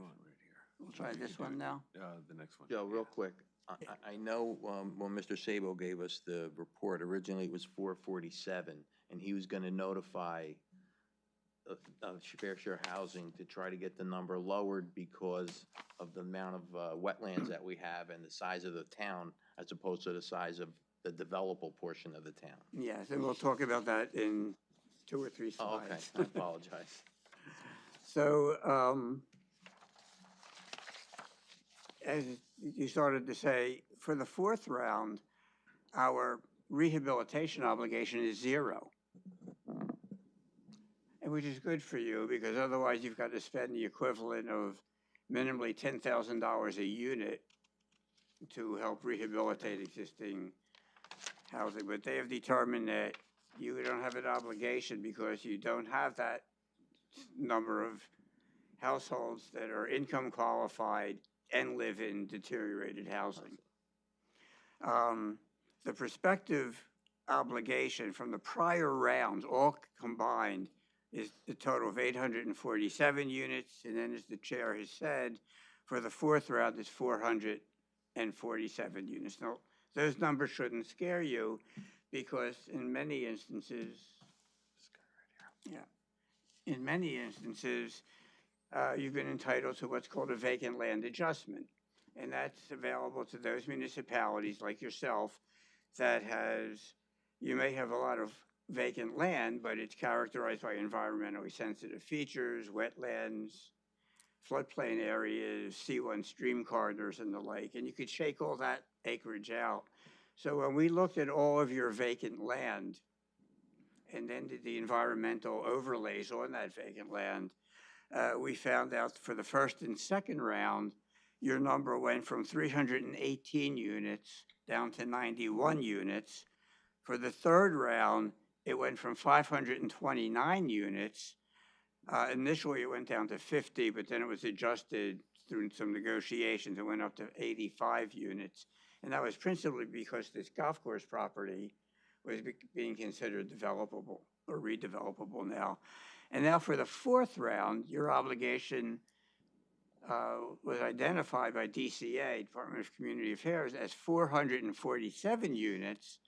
We'll try this one now. The next one. Joe, real quick, I know when Mr. Sabo gave us the report, originally it was 447, and he was gonna notify Fair Share Housing to try to get the number lowered because of the amount of wetlands that we have and the size of the town as opposed to the size of the developable portion of the town. Yes, and we'll talk about that in 2 or 3 Oh, okay, slides. I apologize. So, as you started to say, for the fourth round, our rehabilitation obligation is 0. And which is good for you, because otherwise you've got to spend the equivalent of minimally $10,000 a unit to help rehabilitate existing housing. But they have determined that you don't have an obligation because you don't have that number of households that are income qualified and live in deteriorated housing. The prospective obligation from the prior rounds, all combined, is the total of 847 units, and then as the chair has said, for the fourth round, it's 447 units. Now, those numbers shouldn't scare you, because in many instances, in many instances, you've been entitled to what's called a vacant land adjustment. And that's available to those municipalities like yourself that you may have a lot of vacant land, but it's characterized by environmentally sensitive features, wetlands, floodplain areas, C1 stream corridors and the like, and you could shake all that acreage out. So when we looked at all of your vacant land and then did the environmental overlays on that vacant land, we found out for the first and second round, your number went from 318 units down to 91 units. For the third round, it went from 529 units. Initially, it went down to 50, but then it was adjusted through some negotiations. It went up to 85 units. And that was principally because this golf course property was being considered developable or redevelopable now. And now for the fourth round, your obligation was identified by DCA, Department of Community Affairs, as 447 units.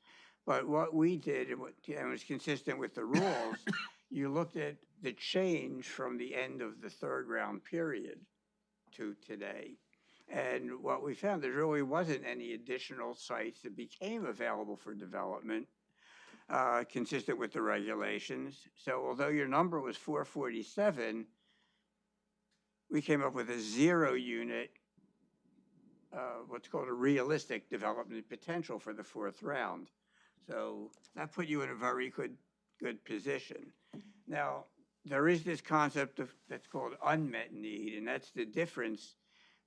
But what we did, and was consistent with the rules, you looked at the change from the end of the third round period to today. And what we found, there really wasn't any additional sites that became available for development consistent with the regulations. So although your number was 447, we came up with a 0 unit, what's called a realistic development potential for the fourth round. So that put you in a very good position. Now, there is this concept that's called unmet need, and that's the difference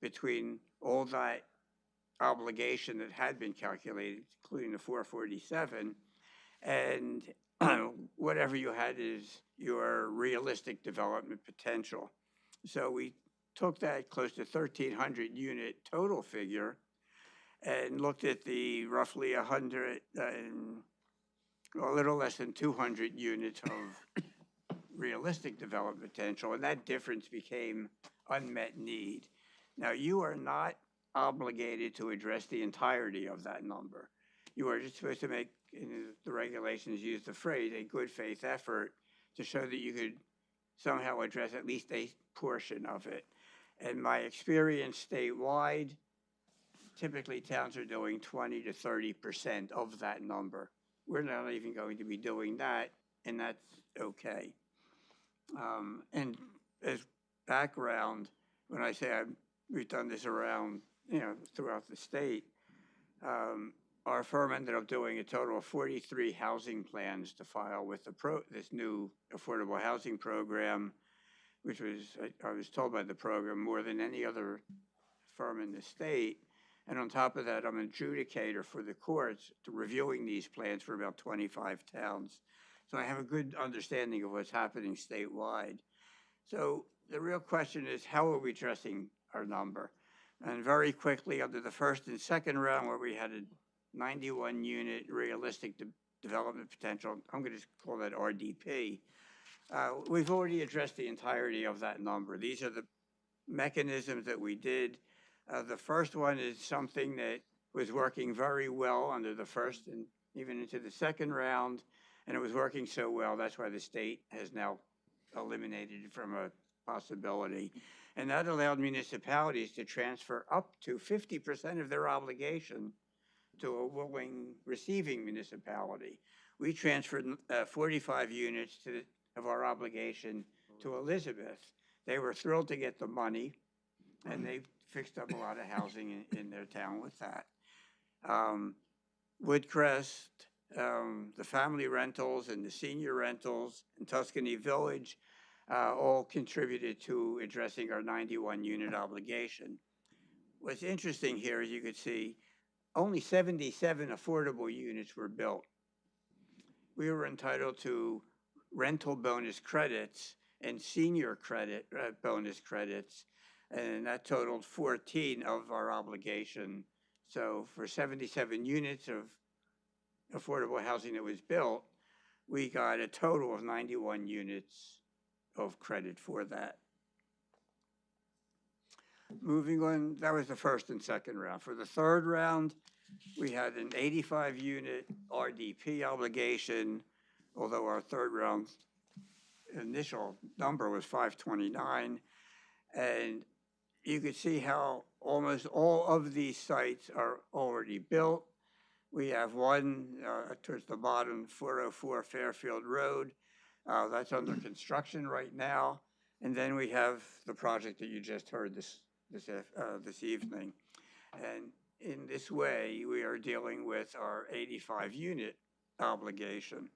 between all that obligation that had been calculated, including the 447, and whatever you had is your realistic development potential. So we took that close to 1,300 unit total figure and looked at the roughly 100, a little less than 200 units of realistic development potential, and that difference became unmet need. Now, you are not obligated to address the entirety of that number. You are just supposed to make, the regulations use the phrase, a good faith effort to show that you could somehow address at least a portion of it. And my experience statewide, typically towns are doing 20 to 30% of that number. We're not even going to be doing that, and that's okay. And as background, when I say we've done this around, throughout the state, our firm ended up doing a total of 43 housing plans to file with this new affordable housing program, which was, I was told by the program, more than any other firm in the state. And on top of that, I'm an adjudicator for the courts to reviewing these plans for about 25 towns. So I have a good understanding of what's happening statewide. So the real question is, how are we addressing our number? And very quickly, under the first and second round, where we had a 91 unit realistic development potential, I'm going to call that RDP, we've already addressed the entirety of that number. These are the mechanisms that we did. The first one is something that was working very well under the first and even into the second round, and it was working so well, that's why the state has now eliminated it from a possibility. And that allowed municipalities to transfer up to 50% of their obligation to a willing receiving municipality. We transferred 45 units of our obligation to Elizabeth. They were thrilled to get the money, and they fixed up a lot of housing in their town with that. Woodcrest, the family rentals and the senior rentals in Tuscany Village all contributed to addressing our 91 unit obligation. What's interesting here, as you could see, only 77 affordable units were built. We were entitled to rental bonus credits and senior credit bonus credits, and that totaled 14 of our obligation. So for 77 units of affordable housing that was built, we got a total of 91 units of credit for that. Moving on, that was the first and second round. For the third round, we had an 85-unit RDP obligation, although our third round initial number was 529. And you could see how almost all of these sites are already built. We have one towards the bottom, 404 Fairfield Road. That's under construction right now. And then we have the project that you just heard this evening. And in this way, we are dealing with our 85-unit obligation.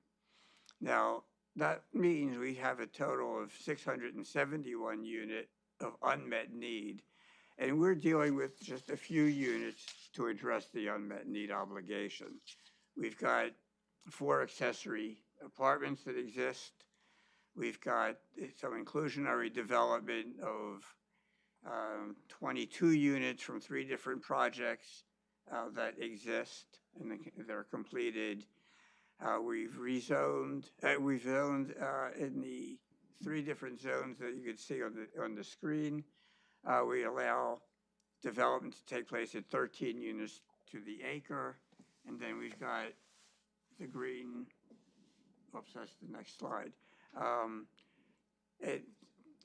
Now, that means we have a total of 671 unit of unmet need. And we're dealing with just a few units to address the unmet need obligation. We've got 4 accessory apartments that exist. We've got some inclusionary development of 22 units from 3 different projects that exist and they're completed. We've rezoned, we've zoned in the 3 different zones that you can see on the screen. We allow development to take place at 13 units to the acre. And then we've got the green, oops, that's the next slide.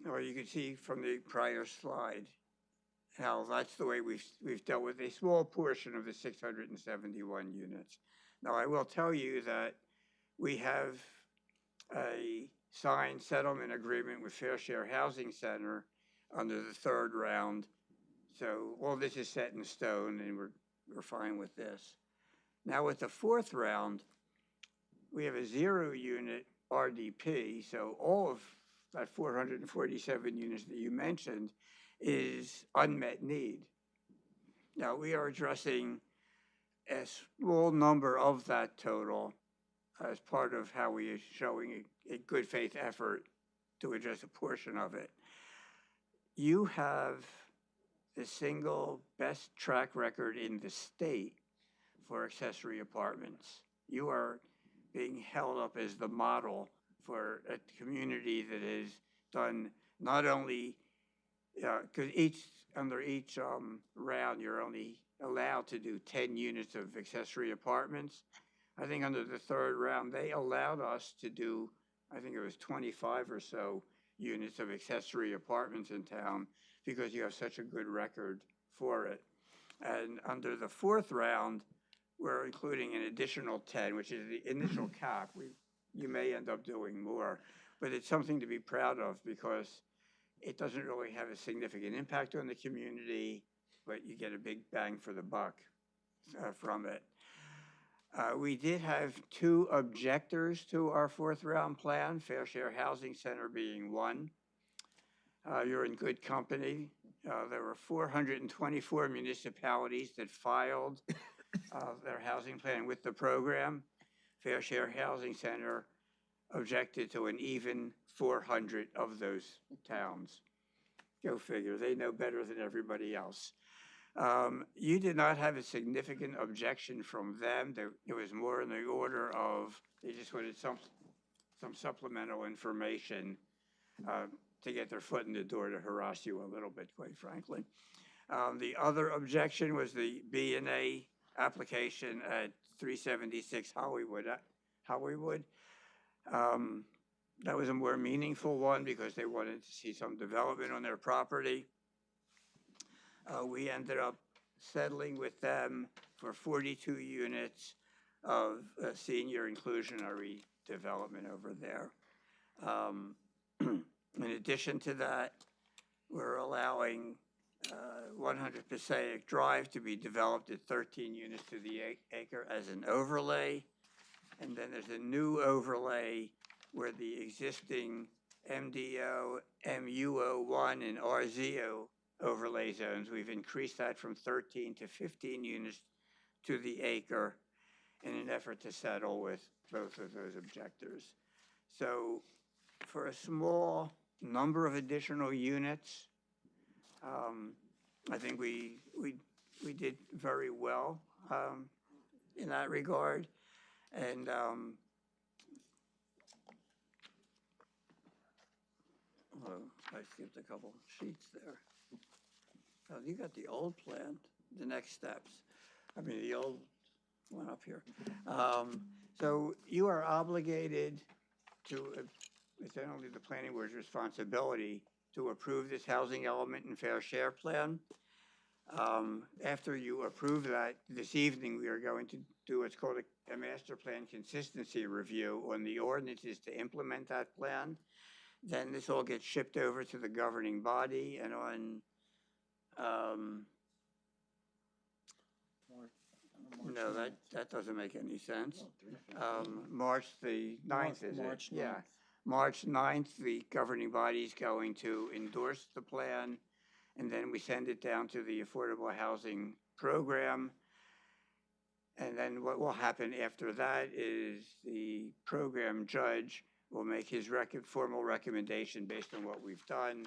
Or you can see from the prior slide how that's the way we've dealt with a small portion of the 671 units. Now, I will tell you that we have a signed settlement agreement with Fair Share Housing Center under the 3rd round. So all this is set in stone and we're fine with this. Now with the 4th round, we have a 0-unit RDP. So all of that 447 units that you mentioned is unmet need. Now we are addressing a small number of that total as part of how we are showing a good faith effort to address a portion of it. You have the single best track record in the state for accessory apartments. You are being held up as the model for a community that has done not only, because under each round, you're only allowed to do 10 units of accessory apartments. I think under the 3rd round, they allowed us to do, I think it was 25 or so units of accessory apartments in town because you have such a good record for it. And under the 4th round, we're including an additional 10, which is the initial cap. You may end up doing more, but it's something to be proud of because it doesn't really have a significant impact on the community, but you get a big bang for the buck from it. We did have 2 objectors to our 4th round plan, Fair Share Housing Center being one. You're in good company. There were 424 municipalities that filed their housing plan with the program. Fair Share Housing Center objected to an even 400 of those towns. Go figure, they know better than everybody else. You did not have a significant objection from them. It was more in the order of, they just wanted some supplemental information to get their foot in the door to harass you a little bit, quite frankly. The other objection was the B&A application at 376 Hollywood. That was a more meaningful one because they wanted to see some development on their property. We ended up settling with them for 42 units of senior inclusionary development over there. In addition to that, we're allowing 100 Passaic Drive to be developed at 13 units to the acre as an overlay. And then there's a new overlay where the existing MDO, MUO1, and RZO overlay zones, we've increased that from 13 to 15 units to the acre in an effort to settle with both of those objectors. So for a small number of additional units, I think we did very well in that regard. And I skipped a couple sheets there. You got the old plan, the next steps. I mean, the old one up here. So you are obligated to, it's not only the planning board's responsibility to approve this housing element and fair share plan. After you approve that, this evening, we are going to do what's called a master plan consistency review on the ordinances to implement that plan. Then this all gets shipped over to the governing body, and on, no, that doesn't make any sense. March the 9th, is it? March Yeah. 9th. March 9th, the governing body is going to endorse the plan, and then we send it down to the Affordable Housing Program. And then what will happen after that is the program judge will make his formal recommendation based on what we've done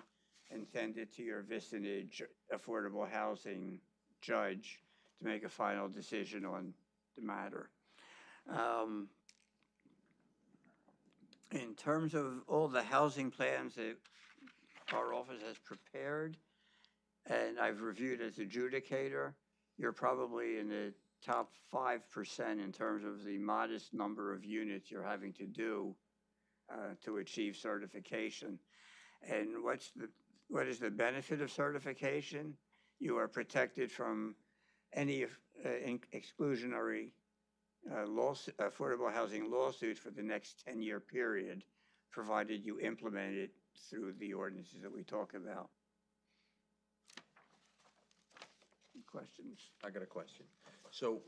and send it to your vicinage affordable housing judge to make a final decision on the matter. In terms of all the housing plans that our office has prepared, and I've reviewed as adjudicator, you're probably in the top 5% in terms of the modest number of units you're having to do to achieve certification. And what is the benefit of certification? You are protected from any exclusionary affordable housing lawsuits for the next 10-year period, provided you implement it through the ordinances that we talk about. Questions? I got a question. So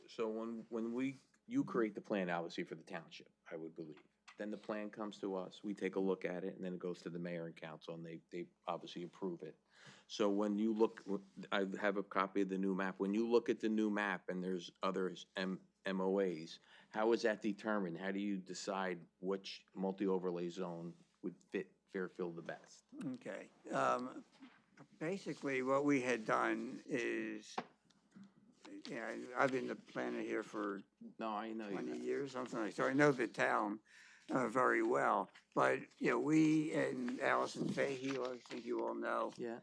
when you create the plan, obviously, for the township, I would believe. Then the plan comes to us, we take a look at it, and then it goes to the mayor and council, and they obviously approve it. So when you look, I have a copy of the new map. When you look at the new map and there's others, MOAs, how is that determined? How do you decide which multi-overlay zone would fit Fairfield the best? Okay. Basically, what we had done is, I've been the planner here for No, I know 20 years, something like that. So I know the town very well. But, we and Allison Fahey, who I think you all know. Yeah.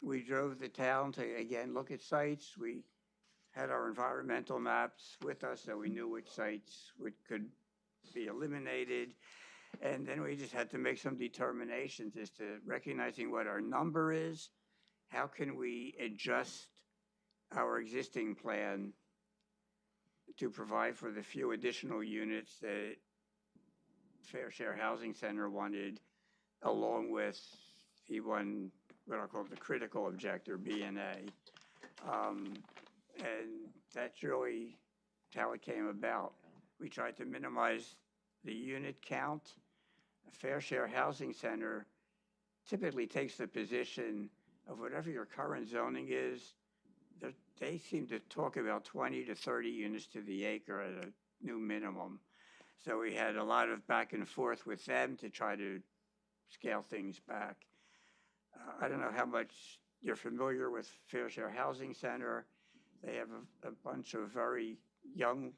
We drove the town to, again, look at sites. We had our environmental maps with us, so we knew which sites could be eliminated. And then we just had to make some determinations as to recognizing what our number is. How can we adjust our existing plan to provide for the few additional units that Fair Share Housing Center wanted, along with the one, what I call the critical objector, B&A. And that's really how it came about. We tried to minimize the unit count. Fair Share Housing Center typically takes the position of whatever your current zoning is. They seem to talk about 20 to 30 units to the acre at a new minimum. So we had a lot of back and forth with them to try to scale things back. I don't know how much you're familiar with Fair Share Housing Center. They have a bunch of very young,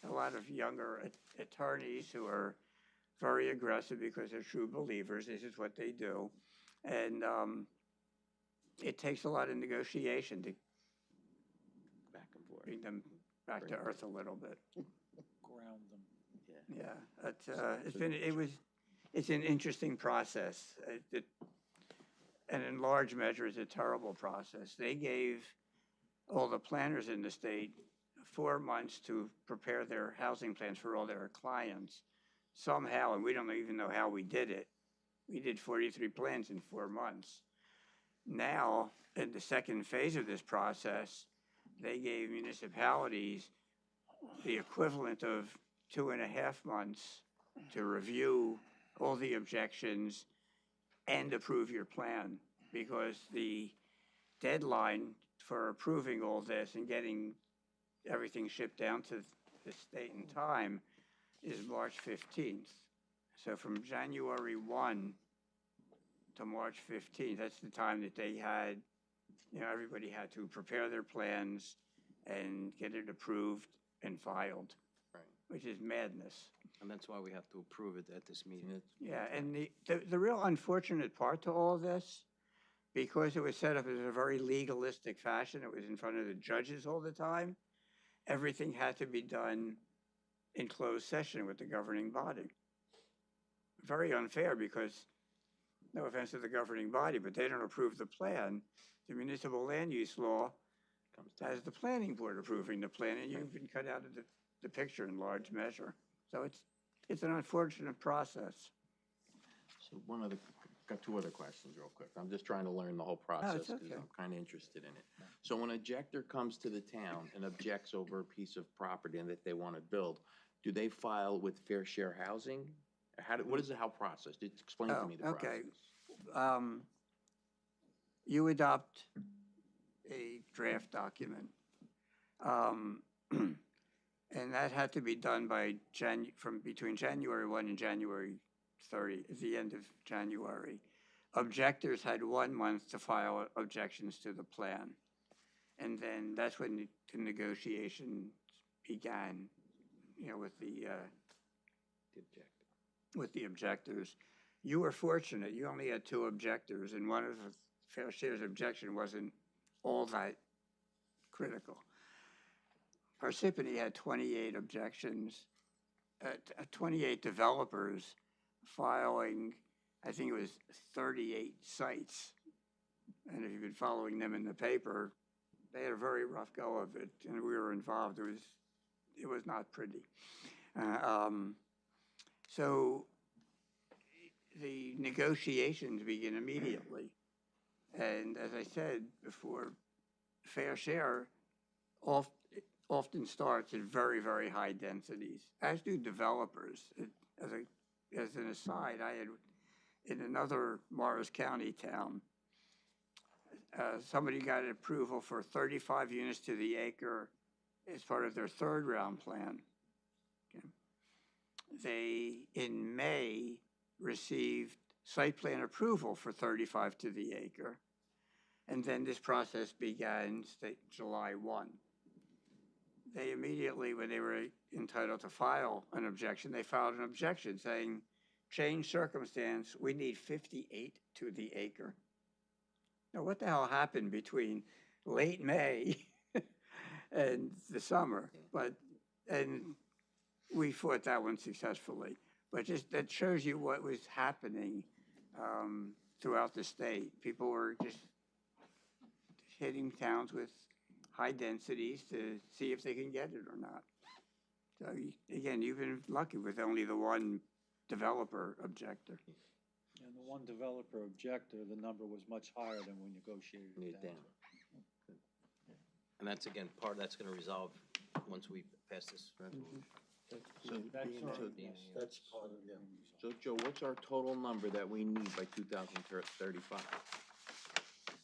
a lot of younger attorneys who are very aggressive because they're true believers. This is what they do. And it takes a lot of negotiation to Back and forth. bring them back to earth a little bit. Ground them. Yeah, it's an interesting process. And in large measure, it's a terrible process. They gave all the planners in the state 4 months to prepare their housing plans for all their clients. Somehow, and we don't even know how we did it, we did 43 plans in 4 months. Now, in the second phase of this process, they gave municipalities the equivalent of 2.5 months to review all the objections and approve your plan, because the deadline for approving all this and getting everything shipped down to the state in time is March 15th. So from January 1 to March 15th, that's the time that they had, everybody had to prepare their plans and get it approved and filed, Right. which is madness. And that's why we have to approve it at this meeting. Yeah, and the real unfortunate part to all of this because it was set up in a very legalistic fashion, it was in front of the judges all the time, everything had to be done in closed session with the governing body. Very unfair because, no offense to the governing body, but they don't approve the plan. The municipal land use law has the planning board approving the plan, and you've been cut out of the picture in large measure. So it's an unfortunate process. So got two other questions real quick. I'm just trying to learn the whole process because okay. I'm kind of interested in it. So when an objector comes to the town and objects over a piece of property and that they want to build, do they file with Fair Share Housing? What is the how process? Explain to me the Okay. process. You adopt a draft document. And that had to be done by between January 1 and January 30, at the end of January. Objectors had 1 month to file objections to the plan. And then that's when the negotiations began, with the objectors. You were fortunate, you only had 2 objectors, and one of the Fair Share's objection wasn't all that critical. Parsippany had 28 objections, 28 developers filing, I think it was 38 sites. And if you've been following them in the paper, they had a very rough go of it, and we were involved. It was not pretty. So the negotiations begin immediately. And as I said before, Fair Share often starts at very, very high densities, as do developers. As an aside, I had, in another Morris County town, somebody got approval for 35 units to the acre as part of their 3rd round plan. Okay. They, in May, received site plan approval for 35 to the acre. And then this process began July 1. They immediately, when they were entitled to file an objection, they filed an objection saying, change circumstance, we need 58 to the acre. Now, what the hell happened between late May and the summer? And we fought that one successfully. But just that shows you what was happening throughout the state. People were just hitting towns with high densities to see if they can get it or not. So again, you've been lucky with only the 1 developer objector. And the 1 developer objector, the number was much higher than we negotiated it down. And that's, again, part that's going to resolve once we pass this resolution. So That's part of, yeah. So Joe, what's our total number that we need by 2035?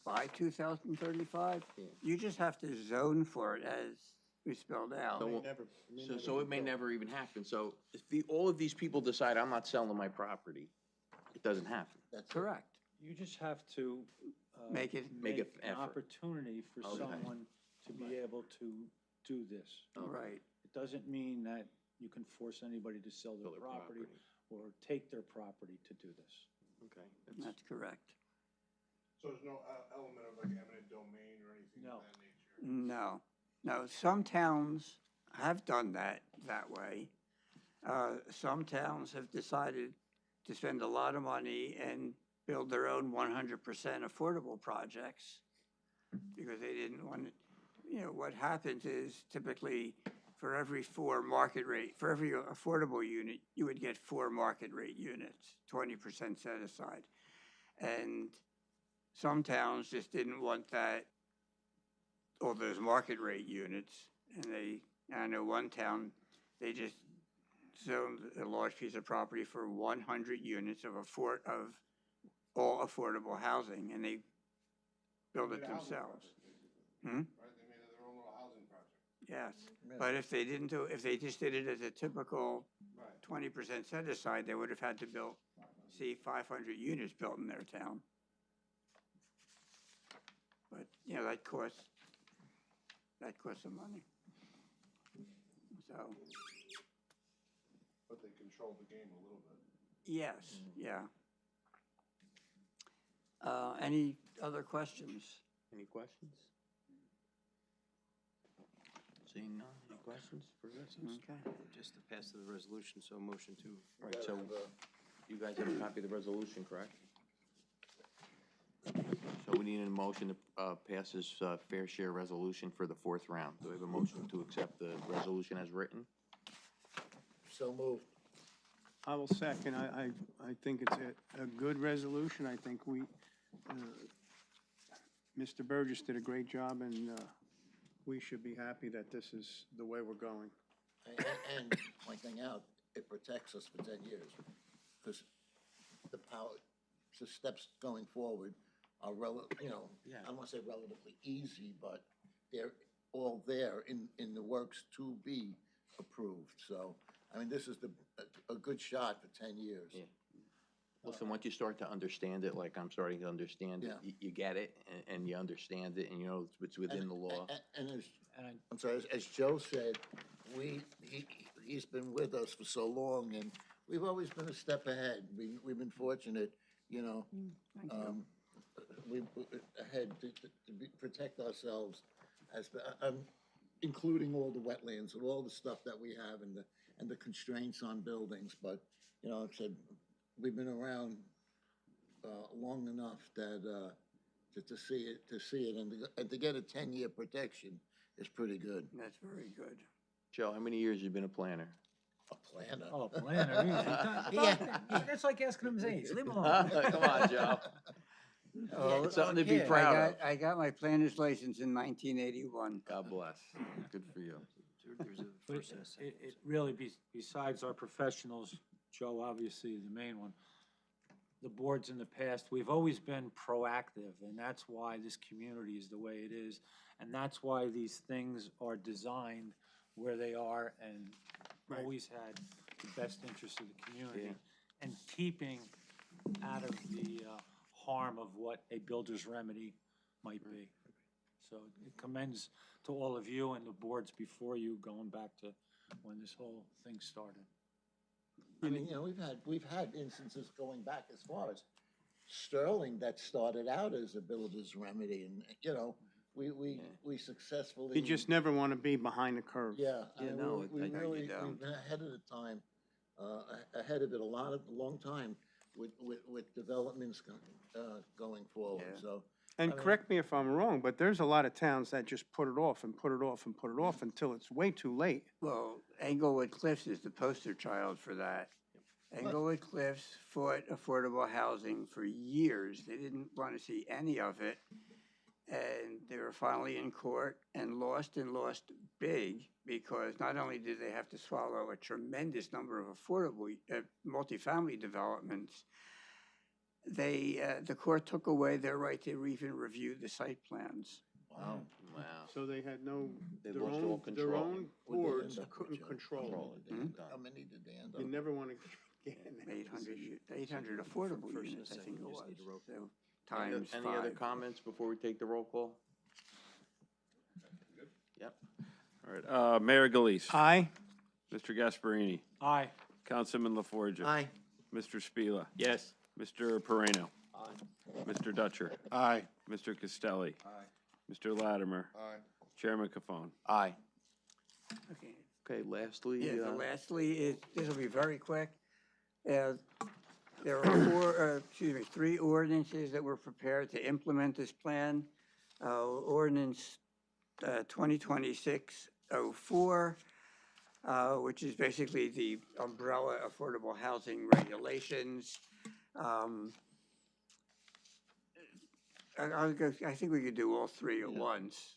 By 2035, you just have to zone for it as we spelled out. So it may never even happen. So if all of these people decide, I'm not selling my property, it doesn't happen. That's Correct. You just have to Make it- Make an an effort. opportunity for Okay. someone to be able to do this. Right. It doesn't mean that you can force anybody to sell their property or take their property to do this. Okay. That's correct. So there's no element of like eminent domain or anything No. of that nature? No, some towns have done that way. Some towns have decided to spend a lot of money and build their own 100% affordable projects because they didn't want it. What happens is typically for every 4 market rate, for every affordable unit, you would get 4 market rate units, 20% set aside. And some towns just didn't want that, all those market rate units. And I know one town, they just zoned a large piece of property for 100 units of all affordable housing, and they built it themselves. Right, they made it their own little housing project. Yes, but if they just did it as a typical 20% set aside, they would have had to see 500 units built in their town. But, that costs some money. So, But they controlled the game a little bit. yes, yeah. Any other questions? Any questions? Seeing none, any questions for business? Okay. Just to pass the resolution, so motion to. All right, so you guys have a copy of the resolution, correct? So we need a motion to pass this fair share resolution for the fourth round. Do we have a motion to accept the resolution as written? So moved. I will second. I think it's a good resolution. I think Mr. Burgess did a great job, and we should be happy that this is the way we're going. And pointing out, it protects us for 10 years, because the power, the steps going forward are I don't want to say relatively easy, but they're all there in the works to be approved. So, I mean, this is a good shot for 10 years. Yeah. Listen, once you start to understand it, like I'm starting to understand it, you get it, and you understand it, and you know it's within the law. And I'm sorry, as Joe said, he's been with us for so long, and we've always been a step ahead. We've been fortunate, you know. We ahead to protect ourselves, including all the wetlands and all the stuff that we have and the constraints on buildings. But you know, like I said, we've been around long enough that to see it and to get a 10-year protection is pretty good. That's very good. Joe, how many years you been a planner? A planner. Oh, planner, that's like asking him his age, leave him alone. Come on, Joe. Something to be proud of. I got my planner's license in 1981. God bless. Good for you. But it really, besides our professionals, Joe obviously the main one, the boards in the past, we've always been proactive, and that's why this community is the way it is, and that's why these things are designed where they are, and always had the best interest of the community, and keeping out of the harm of what a builder's remedy might be. So it commends to all of you and the boards before you, going back to when this whole thing started. I mean, you know, we've had instances going back as far as Sterling that started out as a builder's remedy, and you know, we successfully. You just never want to be behind the curve. Yeah, I mean, we've been ahead of the time, ahead of it a long time with developments going forward. So. And correct me if I'm wrong, but there's a lot of towns that just put it off and put it off and put it off until it's way too late. Well, Englewood Cliffs is the poster child for that. Englewood Cliffs fought affordable housing for years. They didn't want to see any of it. And they were finally in court and lost big, because not only did they have to swallow a tremendous number of affordable multifamily developments, the court took away their right to even review the site plans. Wow. Wow. So they had They their lost all own control. boards couldn't control it. How many did they end up? You never want to get in that 800 affordable units, I think it was. So times Any 5. other comments before we take the roll call? Yep. All right, Mayor Galise. Aye. Mr. Gasparini. Aye. Councilman LaForgia. Aye. Mr. Spila. Yes. Mr. Moreno. Mr. Dutcher. Aye. Mr. Castelli. Mr. Latimer. Chairman Cafone. Aye. Okay. Okay, lastly. Yeah, the lastly is, this will be very quick. There are 3 ordinances that were prepared to implement this plan. Ordinance 2026-04, which is basically the umbrella affordable housing regulations. I think we could do all 3 at once.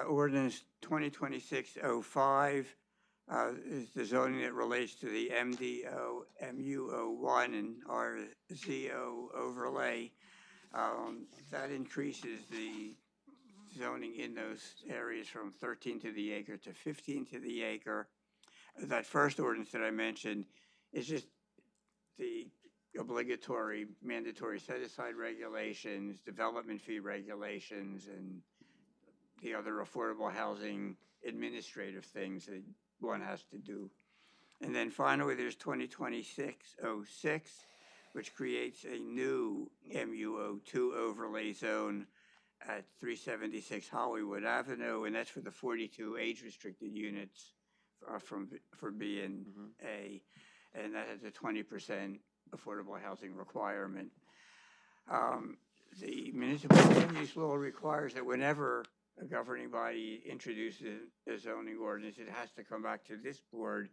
Ordinance 2026-05 is the zoning that relates to the MDO, MU01, and RZO overlay. That increases the zoning in those areas from 13 to the acre to 15 to the acre. That first ordinance that I mentioned is just the obligatory, mandatory set-aside regulations, development fee regulations, and the other affordable housing administrative things that one has to do. And then finally, there's 2026-06, which creates a new MUO2 overlay zone at 376 Hollywood Avenue, and that's for the 42 age-restricted units for B and A, and that has a 20% affordable housing requirement. The municipal land use law requires that whenever a governing body introduces a zoning ordinance, it has to come back to this board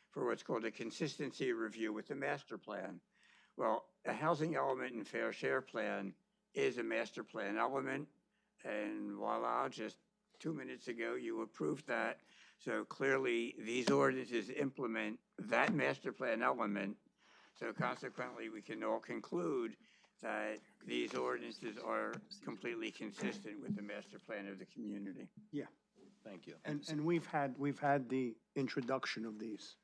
for what's called a consistency review with the master plan. Well, a housing element and fair share plan is a master plan element, and voila, just 2 minutes ago, you approved that. So clearly, these ordinances implement that master plan element. So consequently, we can all conclude that these ordinances are completely consistent with the master plan of the community. Yeah, Thank you. and we've had the introduction of these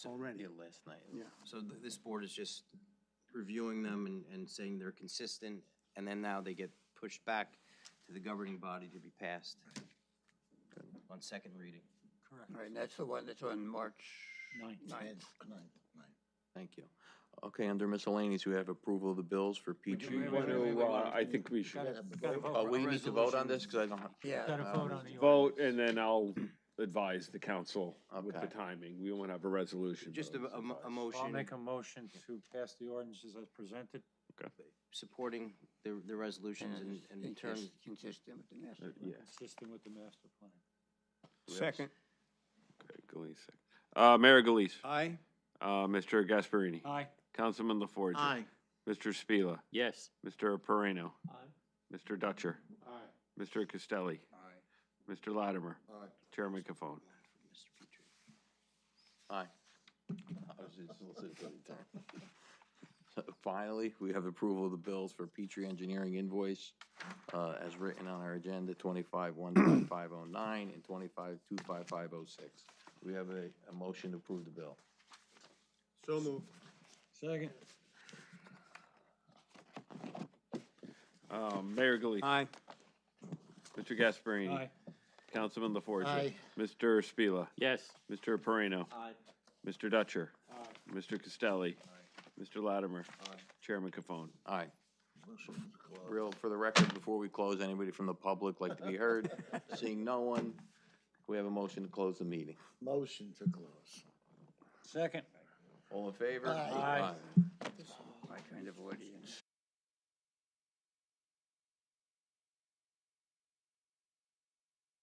already. Last night. Yeah. So this board is just reviewing them and saying they're consistent, and then now they get pushed back to the governing body to be passed on second reading. Correct. Right, and that's the one that's on March 9th. 9th. Thank you. Okay, under miscellaneous, we have approval of the bills for Petrie. I think we should Oh, we need to vote on this, because I don't have. Yeah. Gotta vote on the vote, and then I'll advise the council with the Okay. timing. We won't have a resolution. Just vote. a I'll motion make a motion to pass the ordinances as presented. supporting the resolutions and in turn. Consistent with the master plan. Yeah. Consistent with the master plan. Second. Okay, Galise. Mayor Galise. Aye. Mr. Gasparini. Aye. Councilman LaForge. Aye. Mr. Spila. Yes. Mr. Pareno. Aye. Mr. Dutcher. Aye. Mr. Castelli. Aye. Mr. Latimer. Aye. Chairman Cafone. Aye. I was just listening to the time. Finally, we have approval of the bills for Petrie Engineering invoice, as written on our agenda, 25-15509 and 25-25506. We have a motion to approve the bill. So moved. Second. Mayor Galise. Aye. Mr. Gasparini. Aye. Councilman LaForge. Aye. Mr. Spila. Yes. Mr. Pareno. Aye. Mr. Dutcher. Mr. Castelli. Mr. Latimer. Chairman Cafone. Aye. Real, for the record, before we close, anybody from the public like to be heard? Seeing no one, we have a motion to close the meeting. Motion to close. Second. All in favor? Aye. Aye.